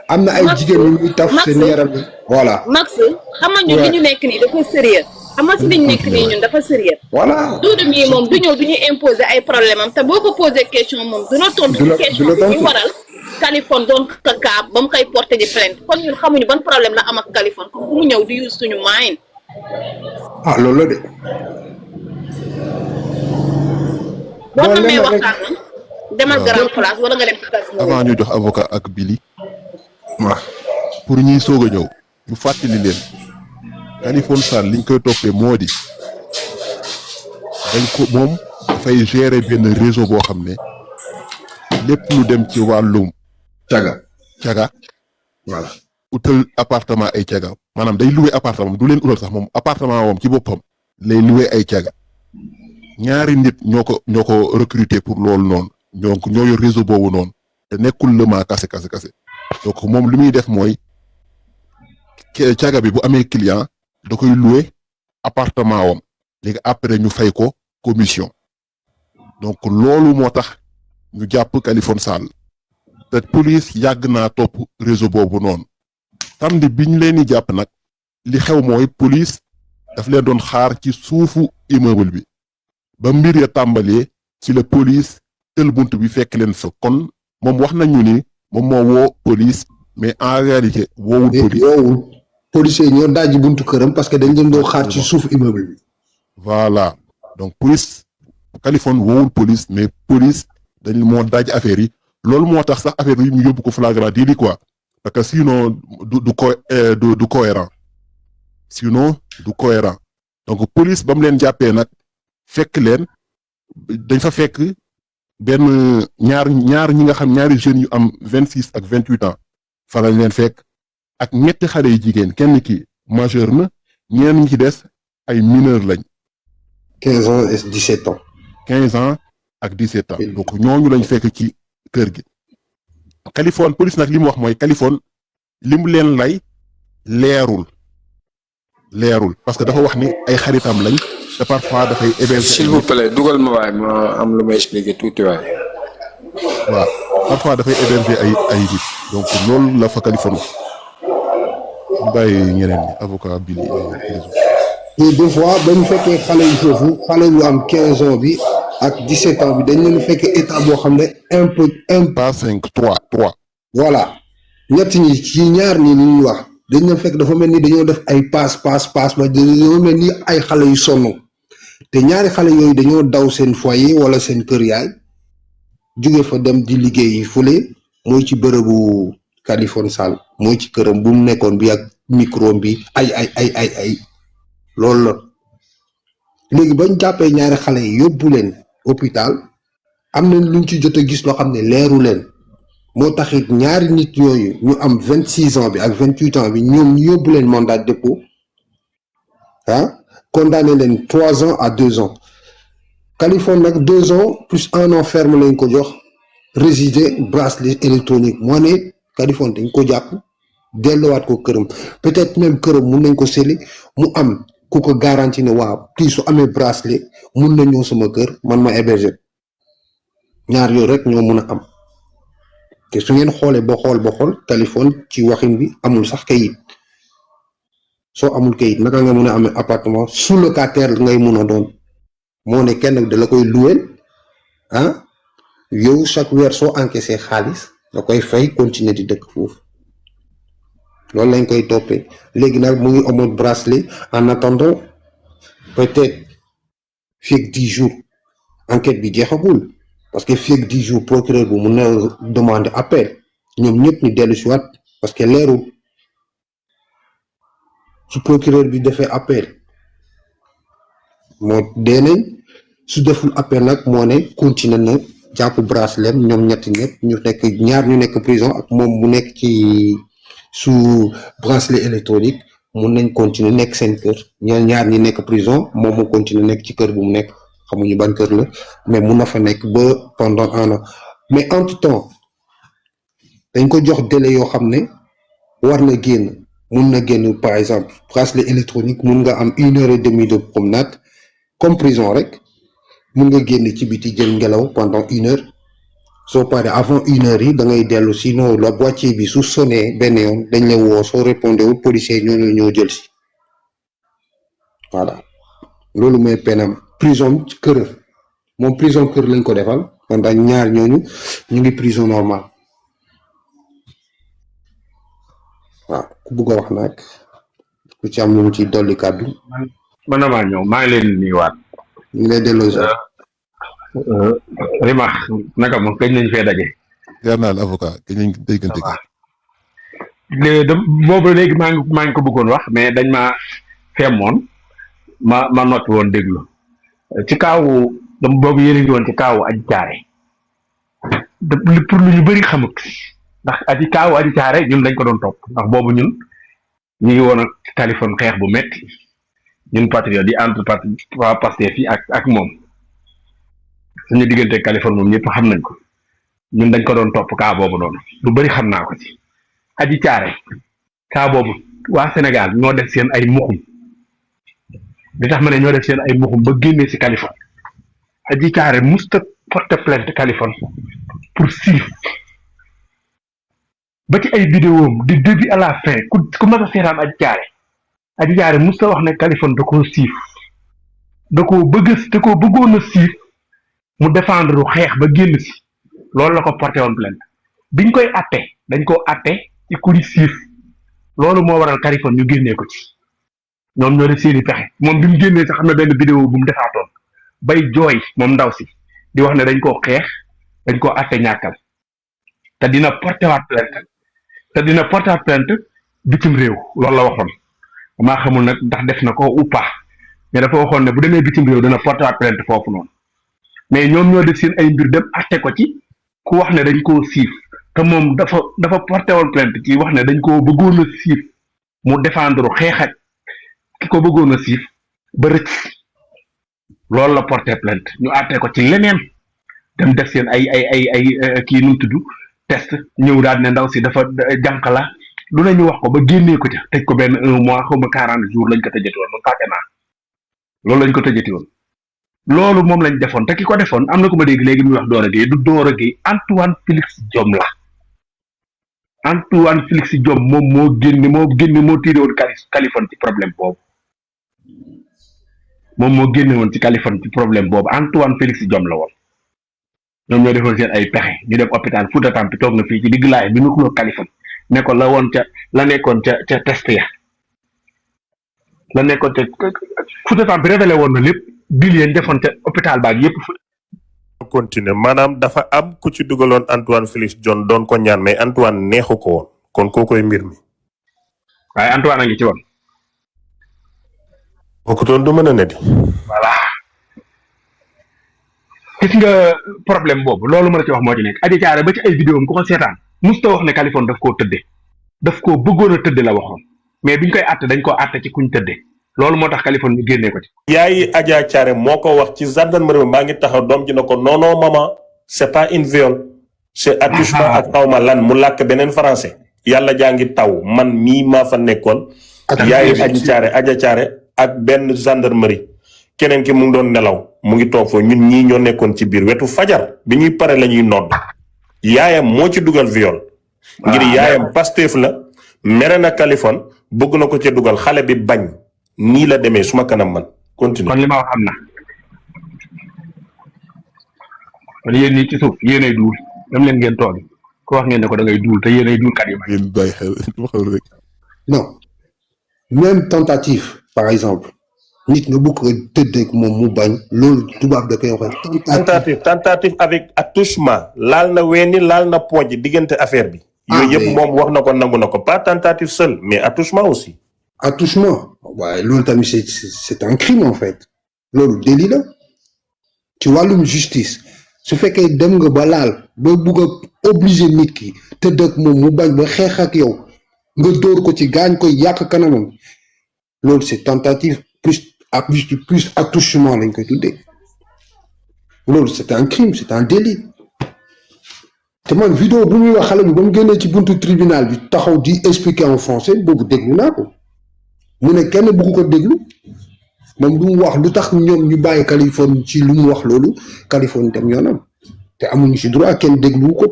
[SPEAKER 4] am na ay jigéen yu taf seen yaram voilà.
[SPEAKER 1] Max xam nga ñun li ñu nekk nii dafa sérieux xam nga si li ñu nekk nii ñun dafa sérieux.
[SPEAKER 4] voilà
[SPEAKER 1] Doudou mii moom du ñëw du ñu imposer ay problème am te boo ko posé question moom dina tontu ci question bi ñu waral Californie doon ka kaa ba mu koy porté di plainte kon ñun xamuñu ban problème la am ak Californie comme bu mu ñëw di use suñu moyen.
[SPEAKER 4] ah loolu la de.
[SPEAKER 1] boo namee waxtaan demal grand place wala nga dem ci
[SPEAKER 6] avant ñu jox avocat ak Billy pour ñuy soog a ñëw ñu fàttali leen Kaliphone Sall liñ koy toppee moo di dañ ko moom dafay gérer benn réseau boo xam ne lépp lu dem ci wàllum caga
[SPEAKER 4] voilà
[SPEAKER 6] utal appartement ay caga maanaam day louer appartement du leen utal sax moom appartement moom ci boppam lay louer ay caga ñaari nit ñoo ko recruter pour loolu noonu donc ñoo yor réseau boobu noonu te nekkul lëmaa kase donc moom li muy def mooy caga bi bu amee client da koy louer appartement wam léegi après ñu fay ko commission donc loolu moo tax ñu jàpp Kaliphone Sall te police yàgg naa topp réseau boobu noonu samedi biñ leen di jàpp nag li xew mooy police daf leen doon xaar ci suufu immeuble bi ba mbir ya tàmbalee ci la police tël bunt bi fekk leen fa kon moom wax nañu ni moom moo woo police mais en réalité woowul
[SPEAKER 4] policiers yi ñoo dajji buntu këram parce que dañ leen doo xaar ci suuf immeuble bi.
[SPEAKER 6] voilà donc police Kaliphone woowul police mais police dañ moo daj affaire yi loolu moo tax sax affaire yi ñu yóbbu ko flagrant délit quoi parce que sinon du cohérent sinon du cohérent donc police ba mu leen jàppee nag fekk leen dañ fa fekk benn ñaar ñi nga xam ñaari jeunes yu am 26 ak 28 ans fa lañ leen fekk ak ñetti xale yu jigéen kenn ki majeur na ñeneen ñi ci des ay mineurs lañ.
[SPEAKER 4] 15 ans et 17 ans.
[SPEAKER 6] 15 ans ak 17 ans donc ñooñu lañ fekk ci kër gi. Californie police nag li mu wax mooy Californie li mu leen lay leerul parce que dafa wax ni ay xaritam lañ te parfois dafay héberger.
[SPEAKER 15] s'il vous plaît dugal ma waay ma am lu may expliquer tuuti waay.
[SPEAKER 6] waaw parfois dafay héberger ay nit donc loolu la fa Californie ñu bàyyi ñeneen ñi avocat bi
[SPEAKER 4] et des fois ba ñu fekkee xale yu foofu xale yu am 15 ans bi ak 17 ans bi dañ leen fekk état boo xam ne
[SPEAKER 6] pas 5 3.
[SPEAKER 4] voilà ñett ñi ci ñaar ñi li ñuy wax dañ leen fekk dafa mel ni dañoo def ay passe ba dañoo mel ni ay xale yu sonn te ñaari xale yooyu dañoo daw seen foyer wala seen kër yaay jóge fa dem di liggéeyi fële mooy ci bërëbu Californie Sall mooy ci këram bu mu nekkoon bi ak micro bi ay loolu la léegi bañ jàppee ñaari xale yi yóbbu leen hôpital am na luñ ci jot a gis loo xam ne leeru leen moo taxit ñaari nit yooyu ñu am 26 ans bi ak 28 ans bi ñoom ñu yóbbu leen mandat de dépôt condamné leen 3 ans à 2 ans Californie nag 2 ans plus 1 an ferme lañ ko jox résider bracelet électronique moo ne Californie dañ ko jàpp delluwaat ko këram peut-être même këram mun nañ ko seli mu am ku ko garanti ne waaw kii su amee bracelet mun na ñëw sama kër man ma héberger ñaar yooyu rek ñoo mun a am te su ngeen xoolee ba xool Californie ci waxin bi amul sax kayit soo amul kayit naka nga mun a amee appartement sous locataire ngay mun a doon moo ne kenn da la koy luweel yow chaque weer soo encaissé xaalis da koy fay continuer di dëkk foofu loolu lañ koy toppee léegi nag mu ngi amoon bracelet en attendant peut-être fii ak 10 jours enquête bi jeexagul parce que fii ak 10 jours procureur bu mun na demander appel ñoom ñëpp ñu dellu si waat parce que leerul su procureur bi defee appel moo dee nañ su deful appel nag moo ne continuer na jàpp bracelet ñoom ñetti ñëpp ñu nekk ñaar ñu nekk prison ak moom mu nekk ci sous bracelet électronique mun nañ continuer nekk seen kër ñaar ñi nekk prison moom mu continuer nekk ci kër bu mu nekk xamuñu ban kër la mais mun na fa nekk ba pendant 1 an mais entre temps dañ ko jox délai yoo xam ne war na génn mun na génn par exemple bracelet électronique mun nga am 1h30 de promenade comme prison rek mun nga génn ci biti jël ngelaw pendant 1 heure soo paree avant 1 heure yi da ngay dellu sinon la boîtier bi su sonné benn yoon dañ la woo soo répondé wul policier ñoo jël si voilà loolu mooy penam prison kër moom prison kër lañ ko defal pendant ñaar ñooñu ñu ngi prison normal waaw ku bëgg a wax nag ku ci am lu mu ci dolli kàddu.
[SPEAKER 10] man damaa ñëw maa ngi leen di nuyuwaat.
[SPEAKER 4] ñu ngi lay delloo si.
[SPEAKER 10] Rima naka moom kañ nañ fee daje.
[SPEAKER 6] jaar naa la avocat kañ nañ déggante ko.
[SPEAKER 10] boobu léegi maa ngi ko bëggoon wax mais dañ maa feemoon ma noppi woon déglu ci kaawu boobu yéen a ngi woon ci kaawu Adji Thiaré pour lu ñu bëri xamut ndax kaawu Adji Thiaré ñun dañ ko doon topp ndax boobu ñun ñu ngi woon ak Californie xeex bu metti ñun patriote yi entre waa Pastef yi ak moom suñu diggante Californie moom ñëpp xam nañ ko ñun dañ ko doon topp kaa boobu noonu lu bëri xam naa ko ci Adji Thiaré kaa boobu waa Sénégal ñoo def seen ay muxum li tax ma ne ñoo def seen ay muxum ba génnee ci Californie Adji Thiaré musta porter plainte Californie pour siif ba ci ay vidéom du début à la fin ku mas a seetaan Adji Thiaré musta wax ne Californie da koo siif da koo bëggoon a siif mu défendre xeex ba génn ci loolu la ko porté woon plainte biñ koy atte dañ koo atte ci kuri siif loolu moo waral Californie ñu génnee ko ci ñoom ñoo def seeni pexe moom bi mu génnee sax xam na benn vidéo bu mu defaatoon bay jooy moom ndaw si di wax ne dañ koo xeex dañ koo atte ñàkkal te dina porté waat plainte bitim réew loolu la waxoon maa xamul nag ndax def na ko ou pas mais dafa waxoon ne bu demee bitim réew dana porté waat plainte foofu noonu mais ñoom ñoo def seen ay mbir dem atte ko ci ku wax ne dañ koo siif te moom dafa porté woon plainte ci wax ne dañ koo bëggoon a siif mu défendre xeex ak ki ko bëggoon a siif ba rëcc loolu la porté plainte ñu àttee ko ci leneen dem def seen ay kii nu mu tudd test ñëw daal ne ndaw si dafa jànq la lu ne ñu wax ko ba génnee ko ca tëj ko benn 1 mois xaw ma 40 jours lañ ko tëjati woon man fàtte naa loolu lañ ko tëjati woon loolu moom lañ defoon te ki ko defoon am na ko ma dégg léegi muy wax Dora Gueye du Dora Gueye Antoine Félix Diome la Antoine Félix Diome moom moo tiire woon Kaliphone ci problème boobu moom moo génne woon ci Kaliphone ci problème boobu Antoine Félix Diome la woon ñoom ñoo defoon seen ay pexe ñu dem hôpital Fouta Tampi toog na fii ci digg laay bi ñu xuloo Kaliphone ne ko la nekkoon ca test ya la nekkoon ca Fouta Tampi révélé woon na lépp bil yeen defoon ca hôpital baag yépp
[SPEAKER 9] continuer maanaam dafa am ku ci dugaloon Antoine Félix Diome doon ko ñaan mais Antoine neexu ko woon kon koo koy mbir mi
[SPEAKER 10] waaye Antoine a ngi ci woon
[SPEAKER 9] bokkutoon du mën a ne di
[SPEAKER 10] voilà gis nga problème boobu loolu mën a ci wax moo ci nekk Adji Thiaré ba ci ay vidéo am ku ko seetaan musta wax ne Kaliphone daf koo tëdde daf koo bëggoon a tëdde la waxoon mais biñ koy àtte dañ koo àtte ci kuñ tëdde loolu moo tax Kaliphone ñu génnee ko ci
[SPEAKER 9] yaayi Adji Thiaré moo ko wax ci gendarmerie maa ngi taxaw doom ji na ko non non maman c'est pas une viol c'est attouchement ak xawma lan mu làkk beneen français yàlla jaa ngi taw man mii maa fa nekkoon yaayi Adji Thiaré ak benn gendarmerie keneen ki mu ngi doon nelaw mu ngi toog foofu ñun ñii ñoo nekkoon ci biir wetu fajar bi ñuy pare la ñuy nodd yaayam moo ci dugal viol ngir yaayam Pastef la mere na Kaliphone bëgg na ko ci dugal xale bi bañ nii la demee suma kanam man continue
[SPEAKER 10] kon li ma wax am na kon yéen ñi ci suuf yéenay duul dem leen ngeen toog ko wax ngeen ne ko da ngay duul te yéenay duul kat yi
[SPEAKER 6] ngeen bàyyi xel waxal rek
[SPEAKER 4] non même tentative par exemple nit nga bëgg a tëdd ak moom mu bañ loolu tubaab da koy wax
[SPEAKER 9] tentative avec attouchement laal na weeni laal na pooj diggante affaire bi yooyu yëpp moom wax na ko nangu na ko pas tentative seul mais attouchement aussi
[SPEAKER 4] attouchement waaye loolu tamit c'est un crime en fait loolu délit la ci wàllum justice su fekkee dem nga ba laal ba bugg a obligé nit ki tëdd ak moom mu bañ ba xeex ak yow nga dóor ko ci gaañ koy yàq kanamam loolu c'est tentative plus attouchement lañ koy tuddee loolu c'est un crime c'est un délit te man vidéo bu muy wax xale bi ba mu génnee ci buntu tribunal bi taxaw di expliquer en français boobu déglu naa ko mu ne kenn bëgg ko déglu moom lu mu wax lu tax ñoom ñu bàyyi Kaliphone ci lu mu wax loolu Kaliphone dem yoonam te amuñu ci droit kenn déglu ko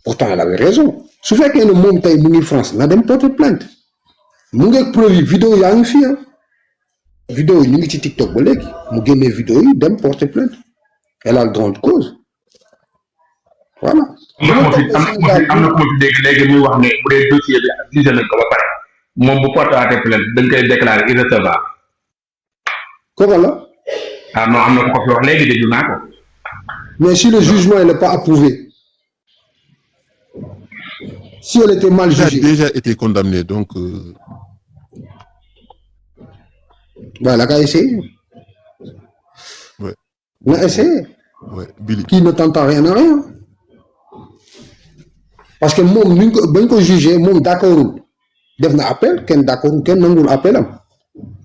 [SPEAKER 4] pourtant elle avait raison su fekkee ne moom tey mu ngi France na dem porter plainte mu ngi ak preuve yi vidéo yaa ngi fi vidéo yi ñu ngi ci TikTok ba léegi mu génnee vidéo yi dem porter plainte elle a grande cause voilà.
[SPEAKER 10] am na ko fi dégg léegi muy wax ne bu dee dossier bi jugé nañ ko ba pare moom bu porté plainte dañ koy déclarer irrecevable.
[SPEAKER 4] kooku la.
[SPEAKER 10] ah non am na ko fi wax léegi déglu naa ko.
[SPEAKER 4] mais si le jugement n'est pas approuvé si elle était mal jugée.
[SPEAKER 6] Elle a déjà été condamnée donc.
[SPEAKER 4] Voilà, elle a essayé.
[SPEAKER 6] Ouais.
[SPEAKER 4] On a essayé.
[SPEAKER 6] Ouais, Billy.
[SPEAKER 4] Qui ne tente rien à rien. Parce que moi, ben ko jugé, moi d'accord. Def na appel, ken d'accord, ken nangul appel am.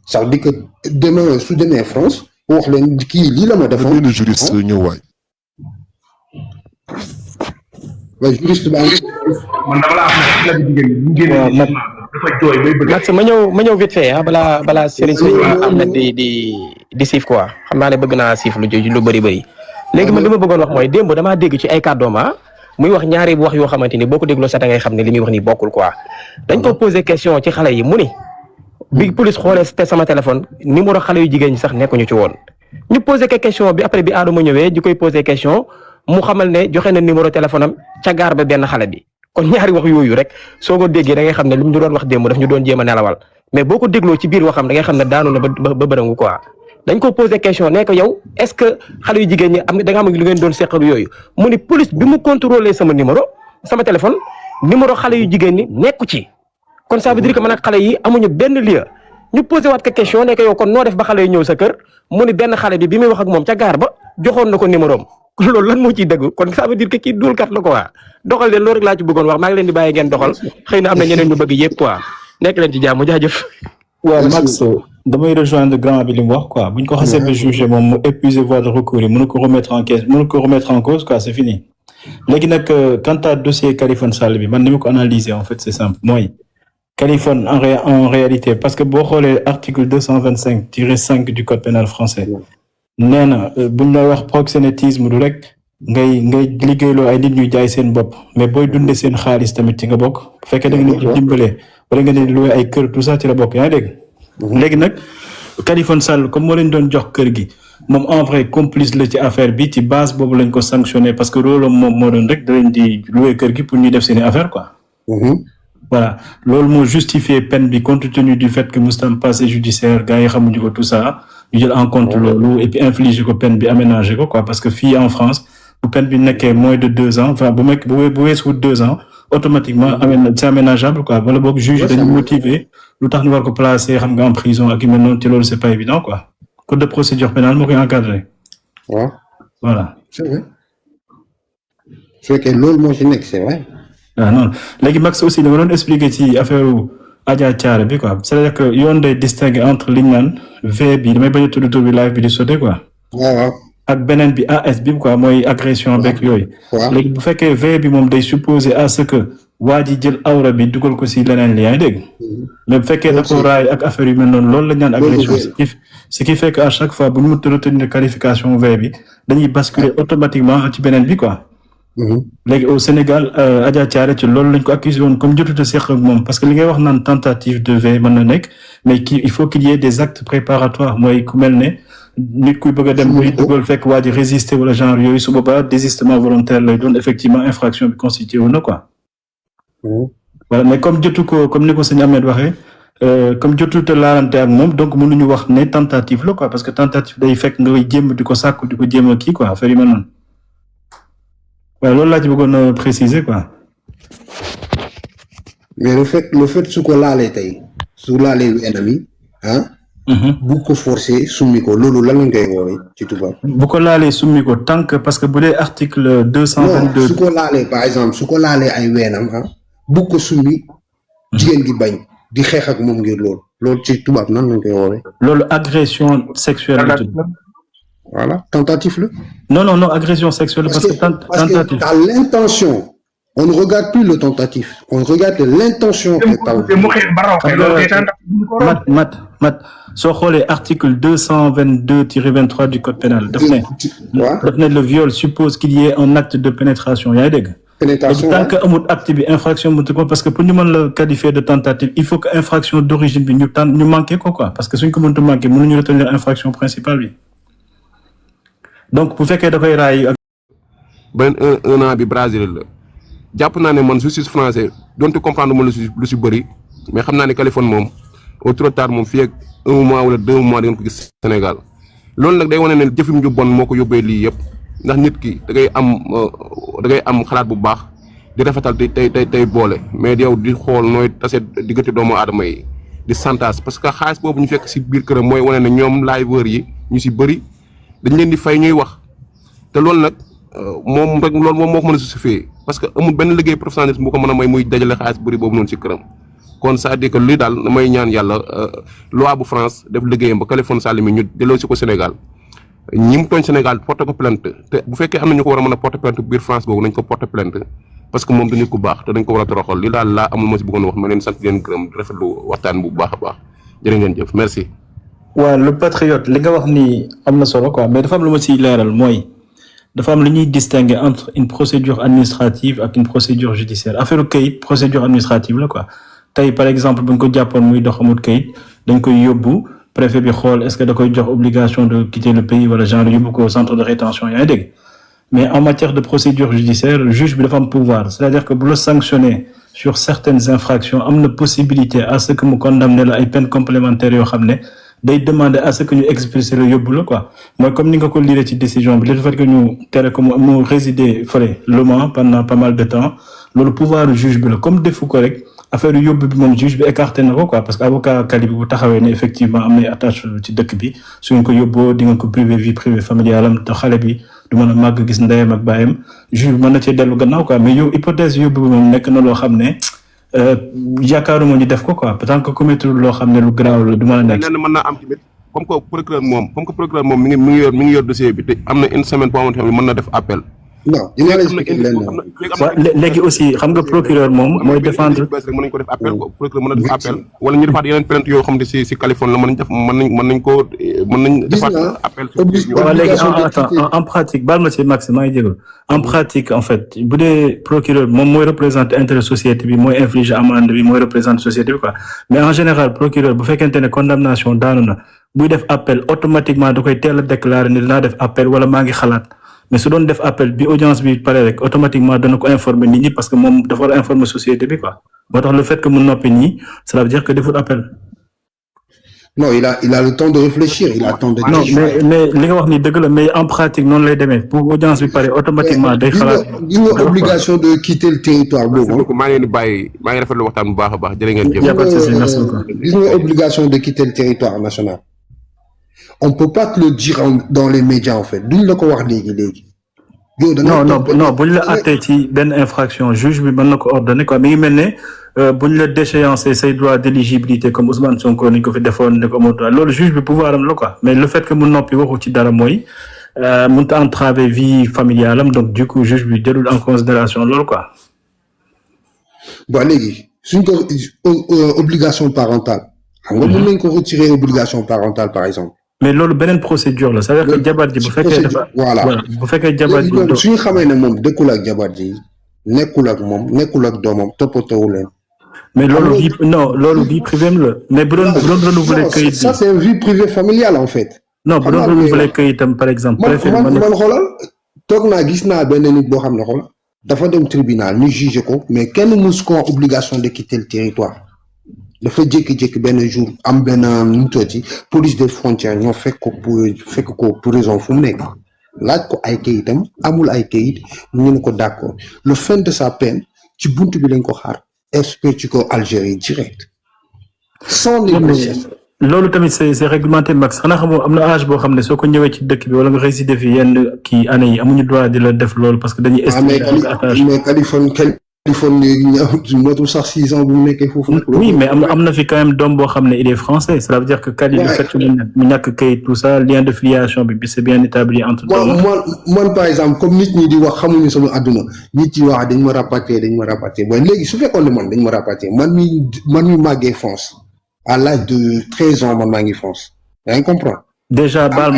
[SPEAKER 4] Ça veut dire que demain, demain France, wax len ki li la ma defon.
[SPEAKER 6] Le juriste ñëw waay.
[SPEAKER 4] Ouais, juriste ba
[SPEAKER 10] man dama la am la bi digël ñu génné dafa joy bay bëgg.
[SPEAKER 16] Max ma ñëw vite fait bala Serigne Serigne am na di siif quoi xam naa ne bëgg naa siif lu bëri léegi man li ma bëggoon wax mooy démb damaa dégg ci ay kàddoom muy wax ñaari wax yoo xamante ni boo ko dégloo sax da ngay xam ne li muy wax ni bokkul quoi dañ ko posé question ci xale yi mu ni bi police xoolee te sama téléphone numéro xale yu jigéen ñi sax nekkuñu ci woon ñu posé ko question bi après bi Adama ñëwee di koy posé question mu xamal ne joxe na numéro téléphone am ca gaar ba benn xale bi kon ñaari wax yooyu rek soo ko déggee da ngay xam ne li mu doon wax démb daf ñu doon jéem a nelawal mais boo ko dégloo ci biir waxam da ngay xam ne daanu na ba bërëngu quoi dañ ko posé question ne ko yow est-ce que xale yu jigéen ñi da nga am lu ngeen doon seqalu yooyu mu ni police bi mu contrôlé sama numéro sama téléphone numéro xale yu jigéen ñi nekku ci kon ça veut dire que man ak xale yi amuñu benn lien ñu posé waat ko question ne ko yow kon noo def ba xale yi ñëw sa kër mu ni benn xale bi muy wax ak moom ca gaar ba joxoon na ko numéro am loolu lan moo ciy dëgg kon ça veut dire que kii duul kat la ko waa doxal leen loolu rek laa ci bëggoon wax maa ngi leen di bàyyi ngeen doxal xëy na am na ñeneen ñu bëgg yëpp quoi nekk leen ci jàmm jaajëf.
[SPEAKER 3] waaw Max damay rejoindre grand bi li mu wax quoi buñ ko xasee ba jugé moom mu épuisé voie de recours yi mënu ko remettre en cause quoi c'est fini léegi nag quant à dossier Kaliphone Sall bi man ni ma ko analyser en fait c'est simple mooy Kaliphone en réalité parce que boo xoolee article 225-5 du code pénal français nee na buñ la wax proxénétisme du rek ngay liggéeyloo ay nit ñuy jaay seen bopp mais booy dundee seen xaalis tamit ci nga bokk bu fekkee da nga nit ñi dimbalee wala nga ne loué ay kër tout ça ci la bokk yaa ngi dégg léegi nag Kaliphone Sall comme moo leen doon jox kër gi moom en vrai complice la ci affaire bi ci base boobu lañ ko sanctionné parce que rôle moom moo doon rek da leen di loué kër gi pour ñuy def seeni affaire quoi voilà loolu moo justifié peine bi compte tenu du fait que Moustapha passé judiciaire gars yi xamuñu ko tout ça ñu jël en compte loolu et puis infliger ko peine bi aménagé ko quoi parce que fii en France bu peine bi nekkee moins de 2 ans enfin bu weesu 2 ans automatiquement c'est aménageable quoi wala boog juge dañu motiver lu tax ñu war ko placer xam nga en prison ak yu mel noonu te loolu c'est pas évident quoi code de procédure pénale moo koy encadré.
[SPEAKER 17] waaw
[SPEAKER 3] voilà.
[SPEAKER 17] c'est vrai su fekkee loolu moo ci nekk c'est vrai.
[SPEAKER 3] ah non léegi Max aussi dama doon expliquer ci affaire Adja Thiaré bi quoi c'est-à-dire que yoon day distinguer entre liñ naan V bi damay bañ a tudd tur bi live bi di sauter quoi.
[SPEAKER 17] waaw.
[SPEAKER 3] ak beneen bi AS bi quoi mooy agression beeg yooyu. léegi bu fekkee V bi moom day supposer à ce que waa ji jël awra bi dugal ko si leneen li yaa ngi dégg. mais bu fekkee da ko raay ak affaire yu mel noonu loolu la ñu naan agression ce qui fait que à chaque fois bu ñu mënta retenir qualification V bi dañuy basculer automatiquement ci beneen bi quoi. léegi au Sénégal Adja Thiaré ci loolu lañ ko accusé woon comme jotut a seq ak moom parce que li ngay wax naan tentative de V mën na nekk mais il faut qu'il y ait des actes préparatoires mooy ku mel ne nit kuy bëgg a dem muy dugal fekk waa ji résister wala genre yooyu su boobaa désistement volontaire lay doon effectivement infraction bi constitué wu na quoi. voilà mais comme jotu ko comme ni ko sëñ Ahmed waxee comme jotut a laalante ak moom donc mënuñu wax ne tentative la quoi parce que tentative day fekk nga koy jéem di ko sàkku di ko jéem a kii quoi affaire yi mel noonu. waaw loolu laa ci bëggoon a préciser quoi.
[SPEAKER 17] mais le fait su ko laalee tey su laalee weenam yi ah. bu ko forcer summi ko loolu lan lañ koy woowee ci tubaab.
[SPEAKER 3] bu ko laalee summi ko tant que parce que bu dee article 222.
[SPEAKER 17] non su ko laalee par exemple su ko laalee ay weenam ah bu ko summi. jigéen gi bañ di xeex ak moom ngir loolu ci tubaab nan lañ koy woowee.
[SPEAKER 3] loolu agression sexuelle la tudd.
[SPEAKER 17] voilà tentative
[SPEAKER 3] la. non agression sexuelle parce que tentative.
[SPEAKER 17] T'as l'intention. On ne regarde plus le tentatif. On regarde l'intention que
[SPEAKER 3] Mat soo xoolee article 222-23 du code pénal daf ne le viol suppose qu'il y ait un acte de pénétration yaa ngi dégg. pénétration tant que amul acte bi infraction mënut ko parce que pour ñu mën la qualifier de tentative il faut que infraction d'origine bi ñu manqué ko quoi parce que suñ ko mënut a manqué mënuñu retenir infraction principale bi. donc bu fekkee da koy raay ak.
[SPEAKER 18] benn un an bi Brésil la jàpp naa ne man justice français donte comprendre ma lu si bëri mais xam naa ne Kaliphone moom au trop tard moom fii ak 1 mois wala 2 mois di ngeen ko gis Sénégal loolu nag day wane ne jëfim ju bon moo ko yóbbee lii yëpp ndax nit ki da ngay am xalaat bu baax di rafetal tey boole mais yow di xool nooy tase diggante doomu aadama yi di santaas parce que xaalis boobu ñu fekk si biir këram mooy wane ne ñoom liveur yi ñu si bëri dañ leen di fay ñuy wax te loolu nag moom rek loolu moom moo ko mën a justifier parce que amul benn liggéey professionnalisme bu ko mën a may muy dajale xaalis bëri boobu noonu si këram kon c'est-à-dire que lii daal damay ñaan yàlla loi bu France def liggéeyam ba Kaliphone Sall mi ñu delloo si ko Sénégal ñi mu tooñ Sénégal porté ko plainte te bu fekkee am na ñu ko war a mën a porté plainte biir France boobu nañ ko porté plainte parce que moom du nit ku baax te dañ ko war a toroxal lii daal laa amul ma si bëggoon wax ma leen sant leen gërëm di rafetlu waxtaan bu baax a baax jërë ngeen jëf merci.
[SPEAKER 3] waaw le patriote li nga wax ni am na solo quoi mais dafa am lu ma siy leeral mooy dafa am lu ñuy distinguer entre une procédure administrative ak une procédure judiciaire affaire kayit procédure administrative la quoi tey par exemple bu ñu ko jàppoon muy dox amul kayit dañ koy yóbbu préfet bi xool est-ce que da koy jox obligation de quitter le pays wala genre yóbbu ko centre de rétention yaa ngi dégg mais en matière de procédure judiciaire le juge bi dafa am pouvoir c'est-à-dire que bu la sanctionner sur certaines infractions am na possibilité à ce que mu condamner la ay peines complémentaires yoo xam ne day demander à ce que ñu expulser la yóbbu la quoi mooy comme ni nga ko lire ci décision bi le fait que ñu tere ko mu résider fële Le Mans pendant pas mal de temps loolu pouvoir du juge bi la comme defu ko rek affaire yóbbu bi moom juge bi écarté na ko quoi parce que avocat Kali bi bu taxawee ne effectivement am na attache ci dëkk bi su ngeen ko yóbboo di nga ko privé vie privée familiale am te xale bi du mën a màgg gis ndeyam ak baayam juge bi mën na cee dellu gannaaw quoi mais yow hypothèse yóbbu bi moom nekk na loo xam ne yaakaaruma ñu def ko quoi tant que commettre loo xam ne lu grave la du mën a nekk.
[SPEAKER 18] lenn mën naa am tamit comme que procureur moom mi ngi yor dossier bi te am na une semaine boo xamante ne mën na def appel.
[SPEAKER 17] non dina la expliquer lenn.
[SPEAKER 3] léegi aussi xam nga procureur moom mooy défendre.
[SPEAKER 18] mën nañu ko def appel procureur mën na def appel wala ñu defaat yeneen plainte yoo xam ne si Californie la mën nañ defaat appel.
[SPEAKER 3] waaw léegi en pratique baal ma ci Max maa ngi jégalu en pratique en fait bu dee procureur moom mooy représenter intérêt société bi mooy infliger amende bi mooy représenter société bi quoi mais en général procureur bu fekkente ne condamnation daanu na buy def appel automatiquement da koy teel a déclarer ne dinaa def appel wala maa ngi xalaat. mais su doon def appel bi audience bi pare rek automatiquement dana ko informer nit ñi parce que moom dafa war a informer société bi quoi moo tax le fait que mu noppi nii cela veut dire que deful appel.
[SPEAKER 17] non il a le temps de réfléchir il a le temps de.
[SPEAKER 3] non mais li nga wax ni dëgg la mais en pratique noonu lay demee pour audience bi pare automatiquement day xalaat.
[SPEAKER 17] gis nga obligation de quitter le territoire boobu.
[SPEAKER 18] maa ngi leen di bàyyi maa ngi rafetlu waxtaan bu baax a baax jërë ngeen jëf.
[SPEAKER 17] gis nga obligation de quitter le territoire national. on peut pas te le dire dans les médias en fait duñ la ko wax léegi.
[SPEAKER 3] non buñ la àttee ci benn infraction juge bi mën na ko ordonner quoi mi ngi mel ne buñ la déchéancer say droits d'éligibilité comme Ousmane Sonko ni ko fi defoon ne ko amoo droit loolu juge bi pouvoir am la quoi mais le fait que mu noppi waxu ci dara mooy mënut a entraver vie familiale am donc du coup juge bi jëlul en considération loolu quoi.
[SPEAKER 17] bon léegi suñ ko obligation parentale. xam nga mën nañ ko retirer obligation parentale par exemple.
[SPEAKER 3] mais loolu beneen procédure la c'est-à-dire que jabar ji bu fekkee dafa
[SPEAKER 17] voilà
[SPEAKER 3] bu fekkee jabar ji
[SPEAKER 17] suñu xamee ne moom dëkkul ak jabar ji nekkul ak moom nekkul ak doomam toppatoo leen.
[SPEAKER 3] mais loolu vie privée la mais bu doon renouveler këyit bi
[SPEAKER 17] ça c'est une vie privée familiale en fait.
[SPEAKER 3] non bu doon renouveler këyitam par exemple.
[SPEAKER 17] man xoolal toog naa gis naa benn nit boo xam ne xoolal dafa dem tribunal ñu juge ko mais kenn mus ko obligation de quitter le territoire. dafa jékki-jékki benn jour am benn nu mu tuddati police des frontières ñoo fekk ko prison fu mu nekk laaj ko ay kayitam amul ay kayit ñu ne ko d'accord le fin de sa peine ci buntu bi lañ ko xaar expédié ko Algérie direct sans négociation.
[SPEAKER 3] loolu tamit c'est réglementé Max xanaa xamoo am na âge boo xam ne soo ko ñëwee ci dëkk bi wala nga résider fi yenn kii année yi amuñu droit di la def loolu parce que dañuy estimer
[SPEAKER 17] mais Californie motul sax 6 ans bu mu nekkee foofu nag.
[SPEAKER 3] oui mais am na fi quand même doom boo xam ne il est français cela veut dire que Cali le fait que mu ñàkk kayit tout ça lien de filiation bi c'est bien établi entre doom.
[SPEAKER 17] man par exemple comme nit ñi di wax xamuñu sama àdduna nit yi wax dañ ma rapatrier ba léegi su fekkoon ne man dañ ma rapatrier man mi màggee France à l'âge de 13 ans man maa ngi France yaa ngi comprendre.
[SPEAKER 3] déjà baal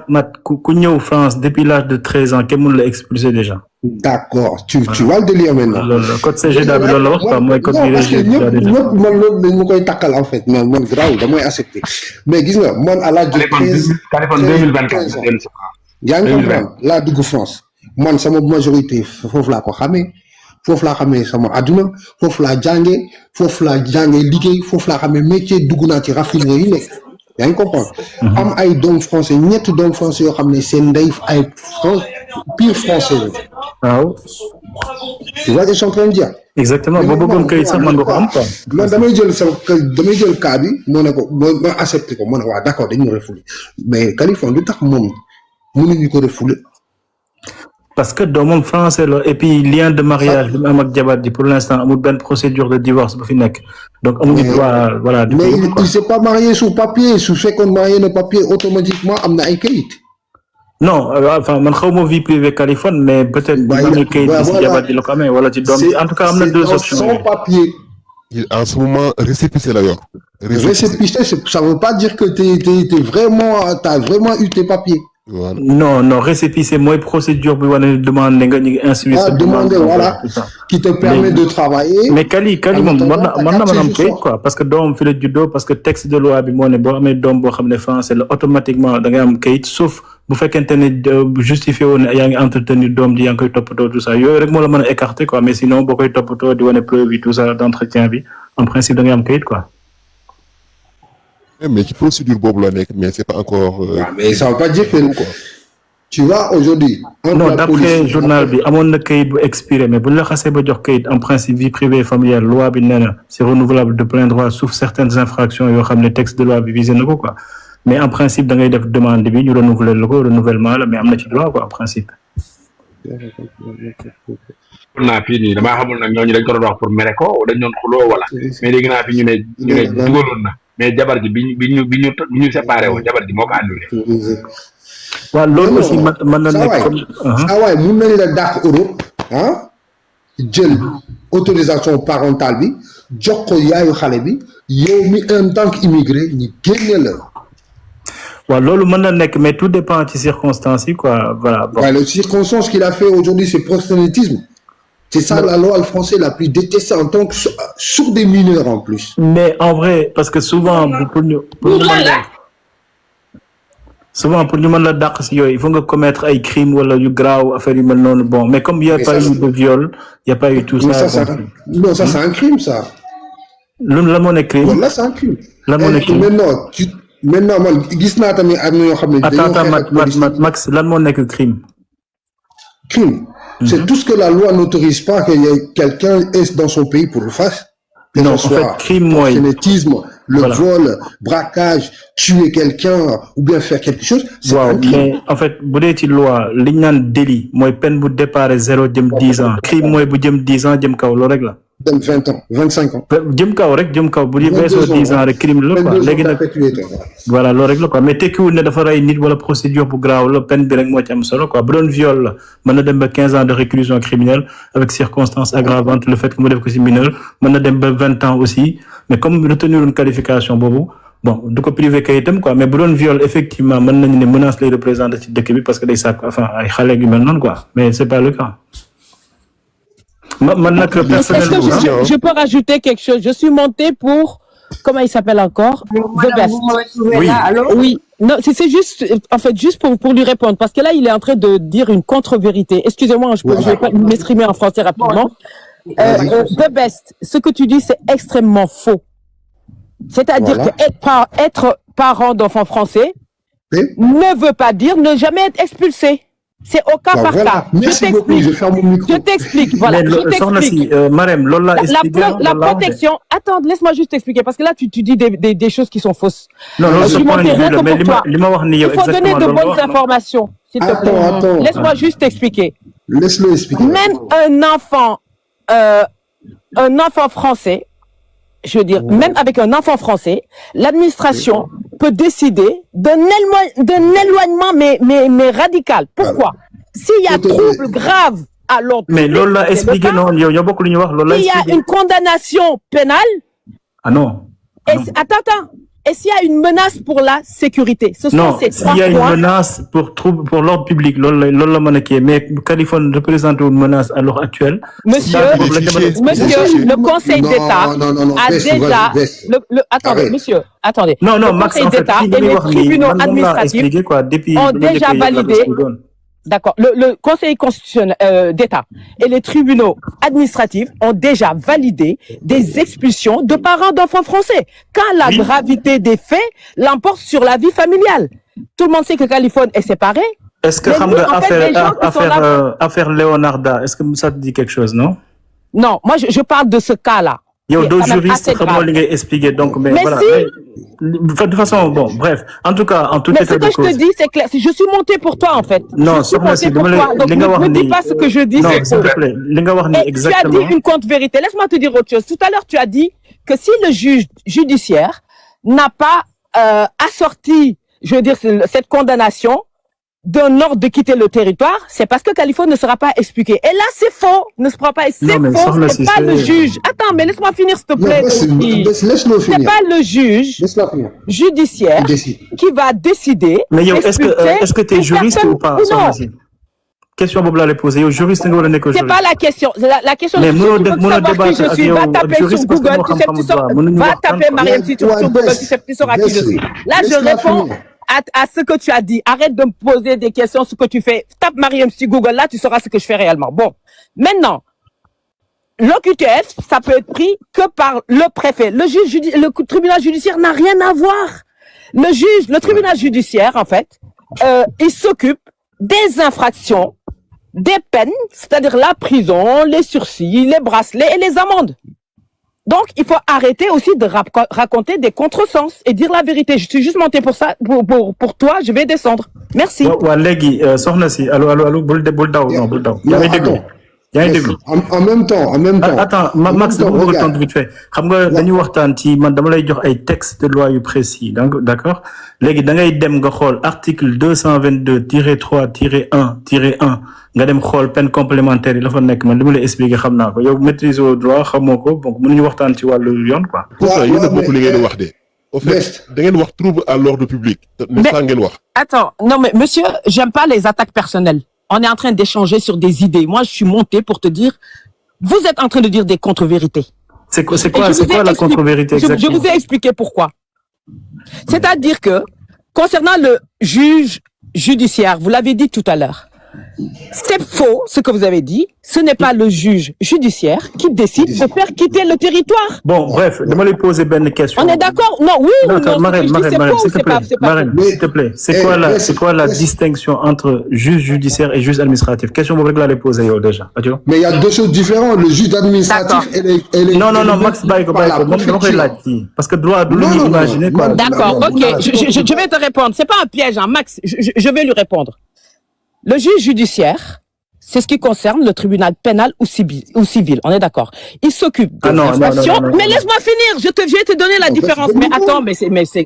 [SPEAKER 3] ma ku ñëw France depuis l'âge de 13 ans kenn mënu la expulser déjà.
[SPEAKER 17] d'accord tu vois le délire maintenant.
[SPEAKER 3] loolu code CGDA bi loolu la wax quoi mooy code bi régir
[SPEAKER 17] ñëpp man loolu dañ ma koy takkal en fait mais man grave damay accepter mais gis nga man à l'âge de 13 ans yaa ngi comprendre laa dugg France man sama majorité foofu laa ko xamee foofu laa xamee sama adduna foofu laa jàngee liggéey foofu laa xamee métier dugg naa ci raffinerie yi nekk yaa ngi comprendre am ay doom français ñetti doom français yoo xam ne seen ndey ay pire français la.
[SPEAKER 3] waaw.
[SPEAKER 17] tu vois ce que je suis en train de dire.
[SPEAKER 3] exactement boo bëggoon kayit sax mën nga ko am quoi.
[SPEAKER 17] man damay jël cas bi moo ne ko ma accepté ko moo ne waaw d'accord dañu refoulé mais Californie lu tax moom mënuñu ko refoulé.
[SPEAKER 3] parce que doomam français la et puis lien de mariage bi mu am ak jabar ji pour l'instant amul benn procédure de divorce bu fi nekk donc amuñu droit voilà.
[SPEAKER 17] mais il s'est pas marié sur papier su fekkoon marié na papier automatiquement am na ay kayit.
[SPEAKER 3] non enfin man xaw ma vie privée Californie mais peut-être. waaye kayit bi si jabar ji la ko amee wala ci doom bi en tout cas am na deux options.
[SPEAKER 17] sans papier.
[SPEAKER 6] en ce moment récépissé la yor.
[SPEAKER 17] récépissé ça veut pas dire que t'as vraiment eu tes papiers.
[SPEAKER 6] Voilà.
[SPEAKER 3] non récépissé mooy procédure bi wane demande nga ñu ngi instruire sa demande
[SPEAKER 17] voilà qui te permet de travailler.
[SPEAKER 3] mais Kali moom mën na mën am kayit quoi parce que doom fi la juddoo parce que texte de loi bi moo ne boo amee doom boo xam ne français la automatiquement da ngay am kayit sauf bu fekkente ne justifié woon ne yaa ngi entretenir doom ji yaa ngi koy toppatoo tout ça yooyu rek moo la mën a écarter quoi mais sinon boo koy toppatoo di wane preuve yi tout ça d'entretien bi en principe da ngay am kayit quoi.
[SPEAKER 6] mais ci procédure boobu la nekk mais c'est pas encore.
[SPEAKER 17] mais ça veut pas dire que tu vois aujourd'hui.
[SPEAKER 3] non d'après journal bi amoon na kayit bu expiré mais bu ñu la xasee ba jox kayit en principe vie privée et familiale loi bi nee na c'est renouvelable de plein droit sauf certaines infractions yoo xam ne texte de loi bi visé na ko quoi mais en principe da ngay def demande bi ñu renouveler la ko renouvellement la mais am na ci droit quoi en principe.
[SPEAKER 10] naa fii nii damaa xamul nag ñooñu dañ ko doon wax pour mere ko dañ doon xuloo wala mais léegi naa fi ñu ne dugaloon na mais jabar ji bi ñu séparé woon jabar ji moo ko annulé.
[SPEAKER 3] waaw loolu aussi mën na nekk comme.
[SPEAKER 17] saa waay mun nañ la dàq Europe jël autorisation parentale bi jox ko yaayu xale bi yow mi en tant qu'immigré ñu génne la.
[SPEAKER 3] waaw loolu mën na nekk mais tout dépend ci circonstances yi quoi voilà. Bon.
[SPEAKER 17] Ouais, les circonstances qu'il a fait aujourd'hui c'est proxénétisme. C'est ça la loi française la plus détestée en tant que sur des mineurs en plus.
[SPEAKER 3] Mais en vrai parce que souvent pour ñu mën la dàq si yooyu il faut nga commettre ay crimes wala yu grave affaire yu mel noonu bon mais comme il y a pas eu de viol il y a pas eu tout ça.
[SPEAKER 17] Non ça c'est un crime ça.
[SPEAKER 3] loolu la moo nekk crime.
[SPEAKER 17] Là c'est un crime.
[SPEAKER 3] la moo nekk crime
[SPEAKER 17] maintenant man gis naa tamit am na ñoo xam ne.
[SPEAKER 3] attends Max lan moo nekk crime.
[SPEAKER 17] Crime. C'est tout ce que la loi n'autorise pas que quelqu'un est dans son pays pour le faire.
[SPEAKER 3] Non, en fait, crime mooy
[SPEAKER 17] proxénétisme, le vol, braquage, tuer quelqu'un ou bien faire quelque chose. C'est un crime.
[SPEAKER 3] Mais en fait bu dee ci loi li ñu naan délit mooy peine bu départ 0 jëm 10 ans crime mooy bu jëm 10 ans jëm kaw loolu rek la.
[SPEAKER 17] dem 20 ans 25 ans.
[SPEAKER 3] jëm kaw rek bu ñu weesoo 10 ans rek crime la quoi léegi nag voilà loolu rek la quoi mais tekkiwul ne dafa rey nit wala procédure bu grave la peine bi rek moo ci am solo quoi bu doon viol la mën na dem ba 15 ans de réclusion criminelle avec circonstances aggravantes le fait que mu def ko ci mineur mën na dem ba 20 ans aussi mais comme retenir une qualification boobu bon du ko privé kayitam quoi mais bu doon viol effectivement mën nañu ne menace lay représenter ci dëkk bi parce que day sàkk enfin ay xale yu mel noonu quoi mais c'est pas le cas.
[SPEAKER 19] Je peux rajouter quelque chose. Je suis montée pour, comment il s'appelle encore? The Best.
[SPEAKER 20] Oui.
[SPEAKER 19] Oui. Non, c'est juste, en fait, juste pour lui répondre, parce que là, il est en train de dire une contre-vérité. Excusez-moi, je vais pas m'exprimer en français rapidement. The Best, ce que tu dis, c'est extrêmement faux. C'est-à-dire que être parent d'enfants français ne veut pas dire ne jamais être expulsé. C'est au cas par cas.
[SPEAKER 17] Merci beaucoup, je ferme mon micro.
[SPEAKER 19] Je t'explique, voilà. Je t'explique.
[SPEAKER 3] Marème,
[SPEAKER 19] la protection. Attends, laisse-moi juste t'expliquer parce que là, tu dis des choses qui sont fausses.
[SPEAKER 3] Non,
[SPEAKER 19] je suis montée rien que pour toi. Il faut donner de bonnes informations, s'il te plaît.
[SPEAKER 17] Attends.
[SPEAKER 19] Laisse-moi juste t'expliquer.
[SPEAKER 17] Laisse-le expliquer.
[SPEAKER 19] Même un enfant français, je veux dire, même avec un enfant français, l'administration peut décider d'un éloignement, mais radical. Pourquoi? S'il y a trouble grave à l'ordre public,
[SPEAKER 3] mais loolu la expliqué non yow bokk lu ñu wax loolu la
[SPEAKER 19] il y a une condamnation pénale.
[SPEAKER 3] Ah non.
[SPEAKER 19] Attends. Et s'il y a une menace pour la sécurité, ce sont ces 3 points.
[SPEAKER 3] S'il y a une menace pour l'ordre public, loolu la mën a kii mais Californie représente une menace à l'heure actuelle.
[SPEAKER 19] Monsieur, le Conseil d'État a déjà attendez, monsieur, attendez.
[SPEAKER 3] Non,
[SPEAKER 19] le
[SPEAKER 3] Max,
[SPEAKER 19] Conseil d'État et les tribunaux administratifs ont déjà validé. D'accord. Le Conseil constitutionnel d'État et les tribunaux administratifs ont déjà validé des expulsions de parents d'enfants français quand la gravité des faits l'emporte sur la vie familiale. Tout le monde sait que Californie est séparée.
[SPEAKER 3] Est-ce que xam nga affaire Leonarda, est-ce que ça te dit quelque chose, non?
[SPEAKER 19] Non, moi je parle de ce cas-là.
[SPEAKER 3] Yow doo juriste xamoo li ngay expliquer donc mais voilà. De toute façon bon bref en tout cas en tout état de cause.
[SPEAKER 19] Mais ce que je te dis c'est clair, je suis montée pour toi en fait.
[SPEAKER 3] Non, soxna si dama
[SPEAKER 19] donc ne dis pas ce que je dis.
[SPEAKER 3] Non, s'il te plaît, li nga wax ni exactement.
[SPEAKER 19] Tu as dit une contre-vérité. Laisse-moi te dire autre chose. Tout à l'heure tu as dit que si le juge judiciaire n'a pas assorti, je veux dire cette condamnation d'un ordre de quitter le territoire, c'est parce que Californie ne sera pas expliqué. Et là, c'est faux. Ne se prend pas. C'est faux. C'est pas le juge. Attends, mais laisse-moi finir, s'il te plaît.
[SPEAKER 17] Laisse-le finir.
[SPEAKER 19] C'est pas le juge judiciaire qui va décider.
[SPEAKER 3] Mais yo, est-ce que tu es juriste ou pas?
[SPEAKER 19] Non.
[SPEAKER 3] Question boobu laa lay poser. Yow juriste nga wala nekk juriste?
[SPEAKER 19] C'est pas la question. La question.
[SPEAKER 3] Mais mënoo
[SPEAKER 19] savoir qui je suis. Va taper sur Google. Tu sais, va taper Mariam si sur Google. Tu sauras qui je suis. Là, je réponds à ce que tu as dit. Arrête de me poser des questions, ce que tu fais. Tape Mariam sur Google, là, tu sauras ce que je fais réellement. Bon. Maintenant, l'OQTF, ça peut être pris que par le préfet. Le tribunal judiciaire n'a rien à voir. Le tribunal judiciaire, en fait, il s'occupe des infractions, des peines, c'est-à-dire la prison, les sursis, les bracelets et les amendes. Donc, il faut arrêter aussi de raconter des contresens et dire la vérité. Je suis juste monté pour ça, pour toi, je vais descendre. Merci.
[SPEAKER 3] Légui, soxna si, allo, bul daw, non, bul daw.
[SPEAKER 17] En même temps.
[SPEAKER 3] Attends, Max, dama bëgg a tontu vite fait. Xam nga dañuy waxtaan ci man dama lay jox ay textes de loi yu précis. Donc, d'accord? Légui da ngay dem nga xol article 222-3-1-1 nga dem xol peine complémentaire yi la fa nek man li ma lay expliquer xam naa ko. Yow maîtrise au droit xamoo ko, donc mënuñu waxtaan ci wàllu yoon quoi.
[SPEAKER 6] Pourtant yéen a bokk li ngeen wax de. Au fait, da ngeen wax trouble à l'ordre public. Mais ça ngeen wax.
[SPEAKER 19] Attends, non mais monsieur, j'aime pas les attaques personnelles. On est en train d'échanger sur des idées. Moi, je suis monté pour te dire, vous êtes en train de dire des contre-vérités.
[SPEAKER 3] C'est quoi la contre-vérité exactement?
[SPEAKER 19] Je vous ai expliqué pourquoi. C'est-à-dire que, concernant le juge judiciaire, vous l'avez dit tout à l'heure, c'est faux ce que vous avez dit. Ce n'est pas le juge judiciaire qui décide de faire quitter le territoire.
[SPEAKER 3] Bon, bref, je vais poser une question.
[SPEAKER 19] On est d'accord? Non, oui,
[SPEAKER 3] Marème, s'il te plaît. C'est quoi la distinction entre juge judiciaire et juge administratif? Question que je vais poser déjà.
[SPEAKER 17] Mais il y a deux choses différentes. Le juge administratif et les...
[SPEAKER 3] Non, Max, parce que droit de l'imaginer.
[SPEAKER 19] D'accord, ok. Je vais te répondre. C'est pas un piège, hein, Max. Je vais lui répondre. Le juge judiciaire, c'est ce qui concerne le tribunal pénal ou civil. On est d'accord. Il s'occupe des infractions. Mais laisse-moi finir. Je vais te donner la différence. Mais attends, mais c'est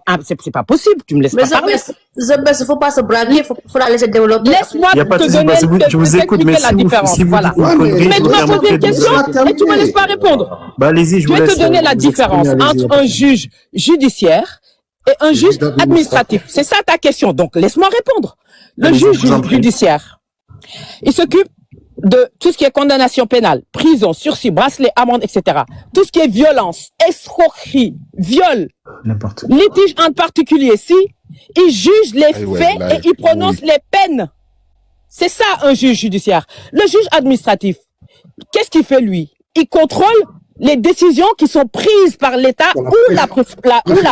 [SPEAKER 19] pas possible. Tu me laisses pas parler.
[SPEAKER 20] Mais faut pas se braquer. Faut la laisser développer.
[SPEAKER 19] Laisse-moi te donner
[SPEAKER 3] je vous écoute, mais
[SPEAKER 19] la différence. Voilà. Mais tu m'as posé une question et tu me laisses pas répondre.
[SPEAKER 3] Allez-y,
[SPEAKER 19] je vais te donner la différence entre un juge judiciaire et un juge administratif. C'est ça ta question. Donc, laisse-moi répondre. Le juge judiciaire, il s'occupe de tout ce qui est condamnation pénale, prison, sursis, bracelet, amende, etc. Tout ce qui est violence, escroquerie, viol, litige en particulier, il juge les faits et il prononce les peines. C'est ça un juge judiciaire. Le juge administratif, qu'est-ce qu'il fait lui? Il contrôle les décisions qui sont prises par l'État ou la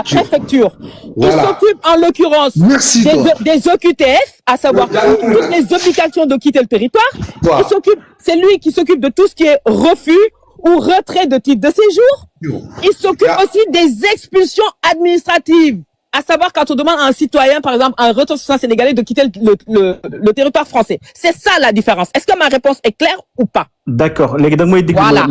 [SPEAKER 19] préfecture. Il s'occupe en l'occurrence des OQTF, à savoir toutes les obligations de quitter le territoire. C'est lui qui s'occupe de tout ce qui est refus ou retrait de titre de séjour. Il s'occupe aussi des expulsions administratives. À savoir quand on demande à un citoyen, par exemple, un ressortissant sénégalais de quitter le territoire français. C'est ça la différence. Est-ce que ma réponse est claire ou pas?
[SPEAKER 3] D'accord. Voilà.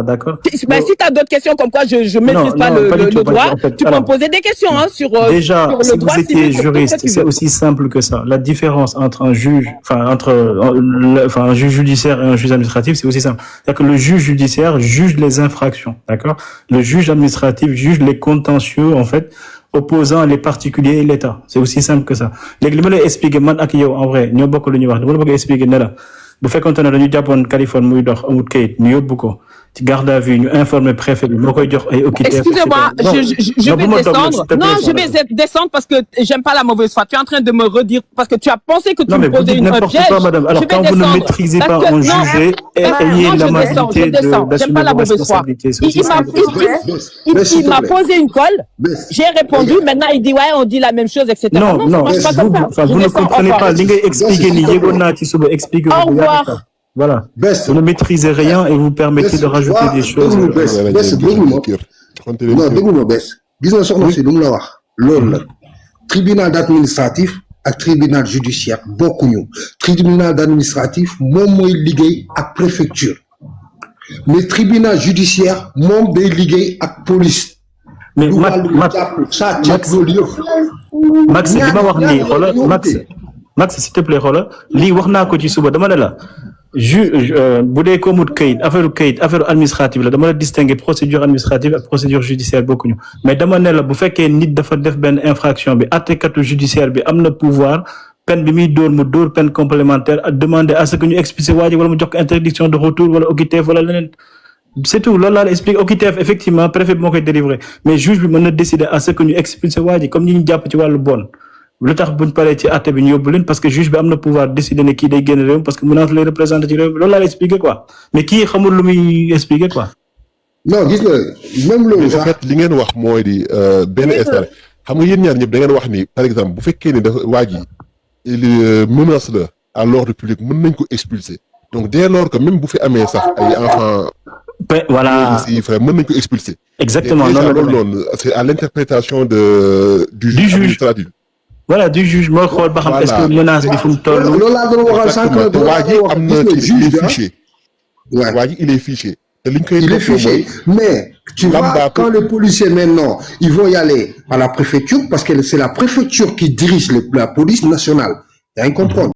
[SPEAKER 3] D'accord.
[SPEAKER 19] Ben, si tu as d'autres questions comme quoi je maîtrise pas le droit, tu peux me poser des questions sur
[SPEAKER 3] déjà,
[SPEAKER 19] sur le
[SPEAKER 3] si
[SPEAKER 19] droit
[SPEAKER 3] vous étiez juriste, c'est aussi simple que ça. La différence entre un juge, un juge judiciaire et un juge administratif, c'est aussi simple. C'est-à-dire que le juge judiciaire juge les infractions, d'accord? Le juge administratif juge les contentieux, en fait, opposant les particuliers et l'État. C'est aussi simple que ça. Léegi li ma lay expliquer man ak yow en vrai ñoo bokk lu ñuy wax dama la bëgg expliquer ne la bu fekkonte ne dañu jàppoon Californie muy dox amul kayit ñu yóbbu ko ci garde à vue ñu informer préfet bi moo koy jox ay OQTF.
[SPEAKER 19] Excusez-moi, je vais descendre. Non, je vais descendre parce que j'aime pas la mauvaise foi. Tu es en train de me redire parce que tu as pensé que tu me posais un piège.
[SPEAKER 3] Pas, madame. Alors quand vous ne maîtrisez pas en juger, ayez l'amabilité d'assumer vos responsabilités.
[SPEAKER 19] Il m'a posé une colle. J'ai répondu. Maintenant, il dit ouais, on dit la même chose, etc.
[SPEAKER 3] Non, vous ne comprenez pas. Li ngay expliquer ni yégoon naa ci suba expliquer.
[SPEAKER 19] Au revoir.
[SPEAKER 3] Voilà. Vous ne maîtrisez rien et vous permettez de rajouter des choses.
[SPEAKER 17] Non, déglu-moi Bess. Gis nga soxna si lu mu la wax loolu la tribunal administratif ak tribunal judiciaire bokkuñu. Tribunal administratif moom mooy liggéey ak préfecture mais tribunal judiciaire moom day liggéey ak police.
[SPEAKER 3] mais Max li ma wax nii xoolal Max s'il te plaît xoolal lii wax naa ko ci suba dama ne la bu dee ko mut affaire administrative la dama la distinguer procédure administrative ak procédure judiciaire bokkuñu mais dama ne la bu fekkee nit dafa def benn infraction bi àttekatu judiciaire bi am na pouvoir peine bi muy dóor mu dóor peine complémentaire ak demander à ce que ñu expulser waa ji wala mu jox ko interdiction de retour wala OQTF wala leneen c'est tout loolu laa la explique OQTF effectivement préfet bi moo koy délivrer mais juge bi mën na décider à ce que ñu expulser waa ji comme ñi ñu jàpp ci wàllu bon lu tax buñ paree ci àtte bi ñu yóbbu leen parce que juge bi am na pouvoir décider ne kii day génn réew parce que menace lay représenter ci réew loolu laa la expliquer quoi mais kii xamul lu muy expliquer quoi.
[SPEAKER 17] non gis nga même loolu
[SPEAKER 6] sax en fait li ngeen wax mooy di benn instant xam nga yéen ñaar ñëpp da ngeen wax ni par exemple bu fekkee ni dafa waa ji menace la à l'ordre public mën nañ ko expulser donc dès lors que même bu fi amee sax ay enfants
[SPEAKER 3] Voilà.
[SPEAKER 6] Frère, mën nañ ko expulser.
[SPEAKER 3] Exactement.
[SPEAKER 6] Et déjà,
[SPEAKER 3] Non,
[SPEAKER 6] loolu c'est à l'interprétation du juge administratif.
[SPEAKER 3] Voilà, du juge moo xool ba xam est-ce que menace bi fu mu toll.
[SPEAKER 17] loolu laa doon waxal sànq
[SPEAKER 6] waa ji am na il est fiché. waa ji il est fiché. te liñ koy
[SPEAKER 17] il est fiché mais tu vois quand les policiers maintenant ils vont y aller à la préfecture parce que c'est la préfecture qui dirige la police nationale yaa ngi comprendre.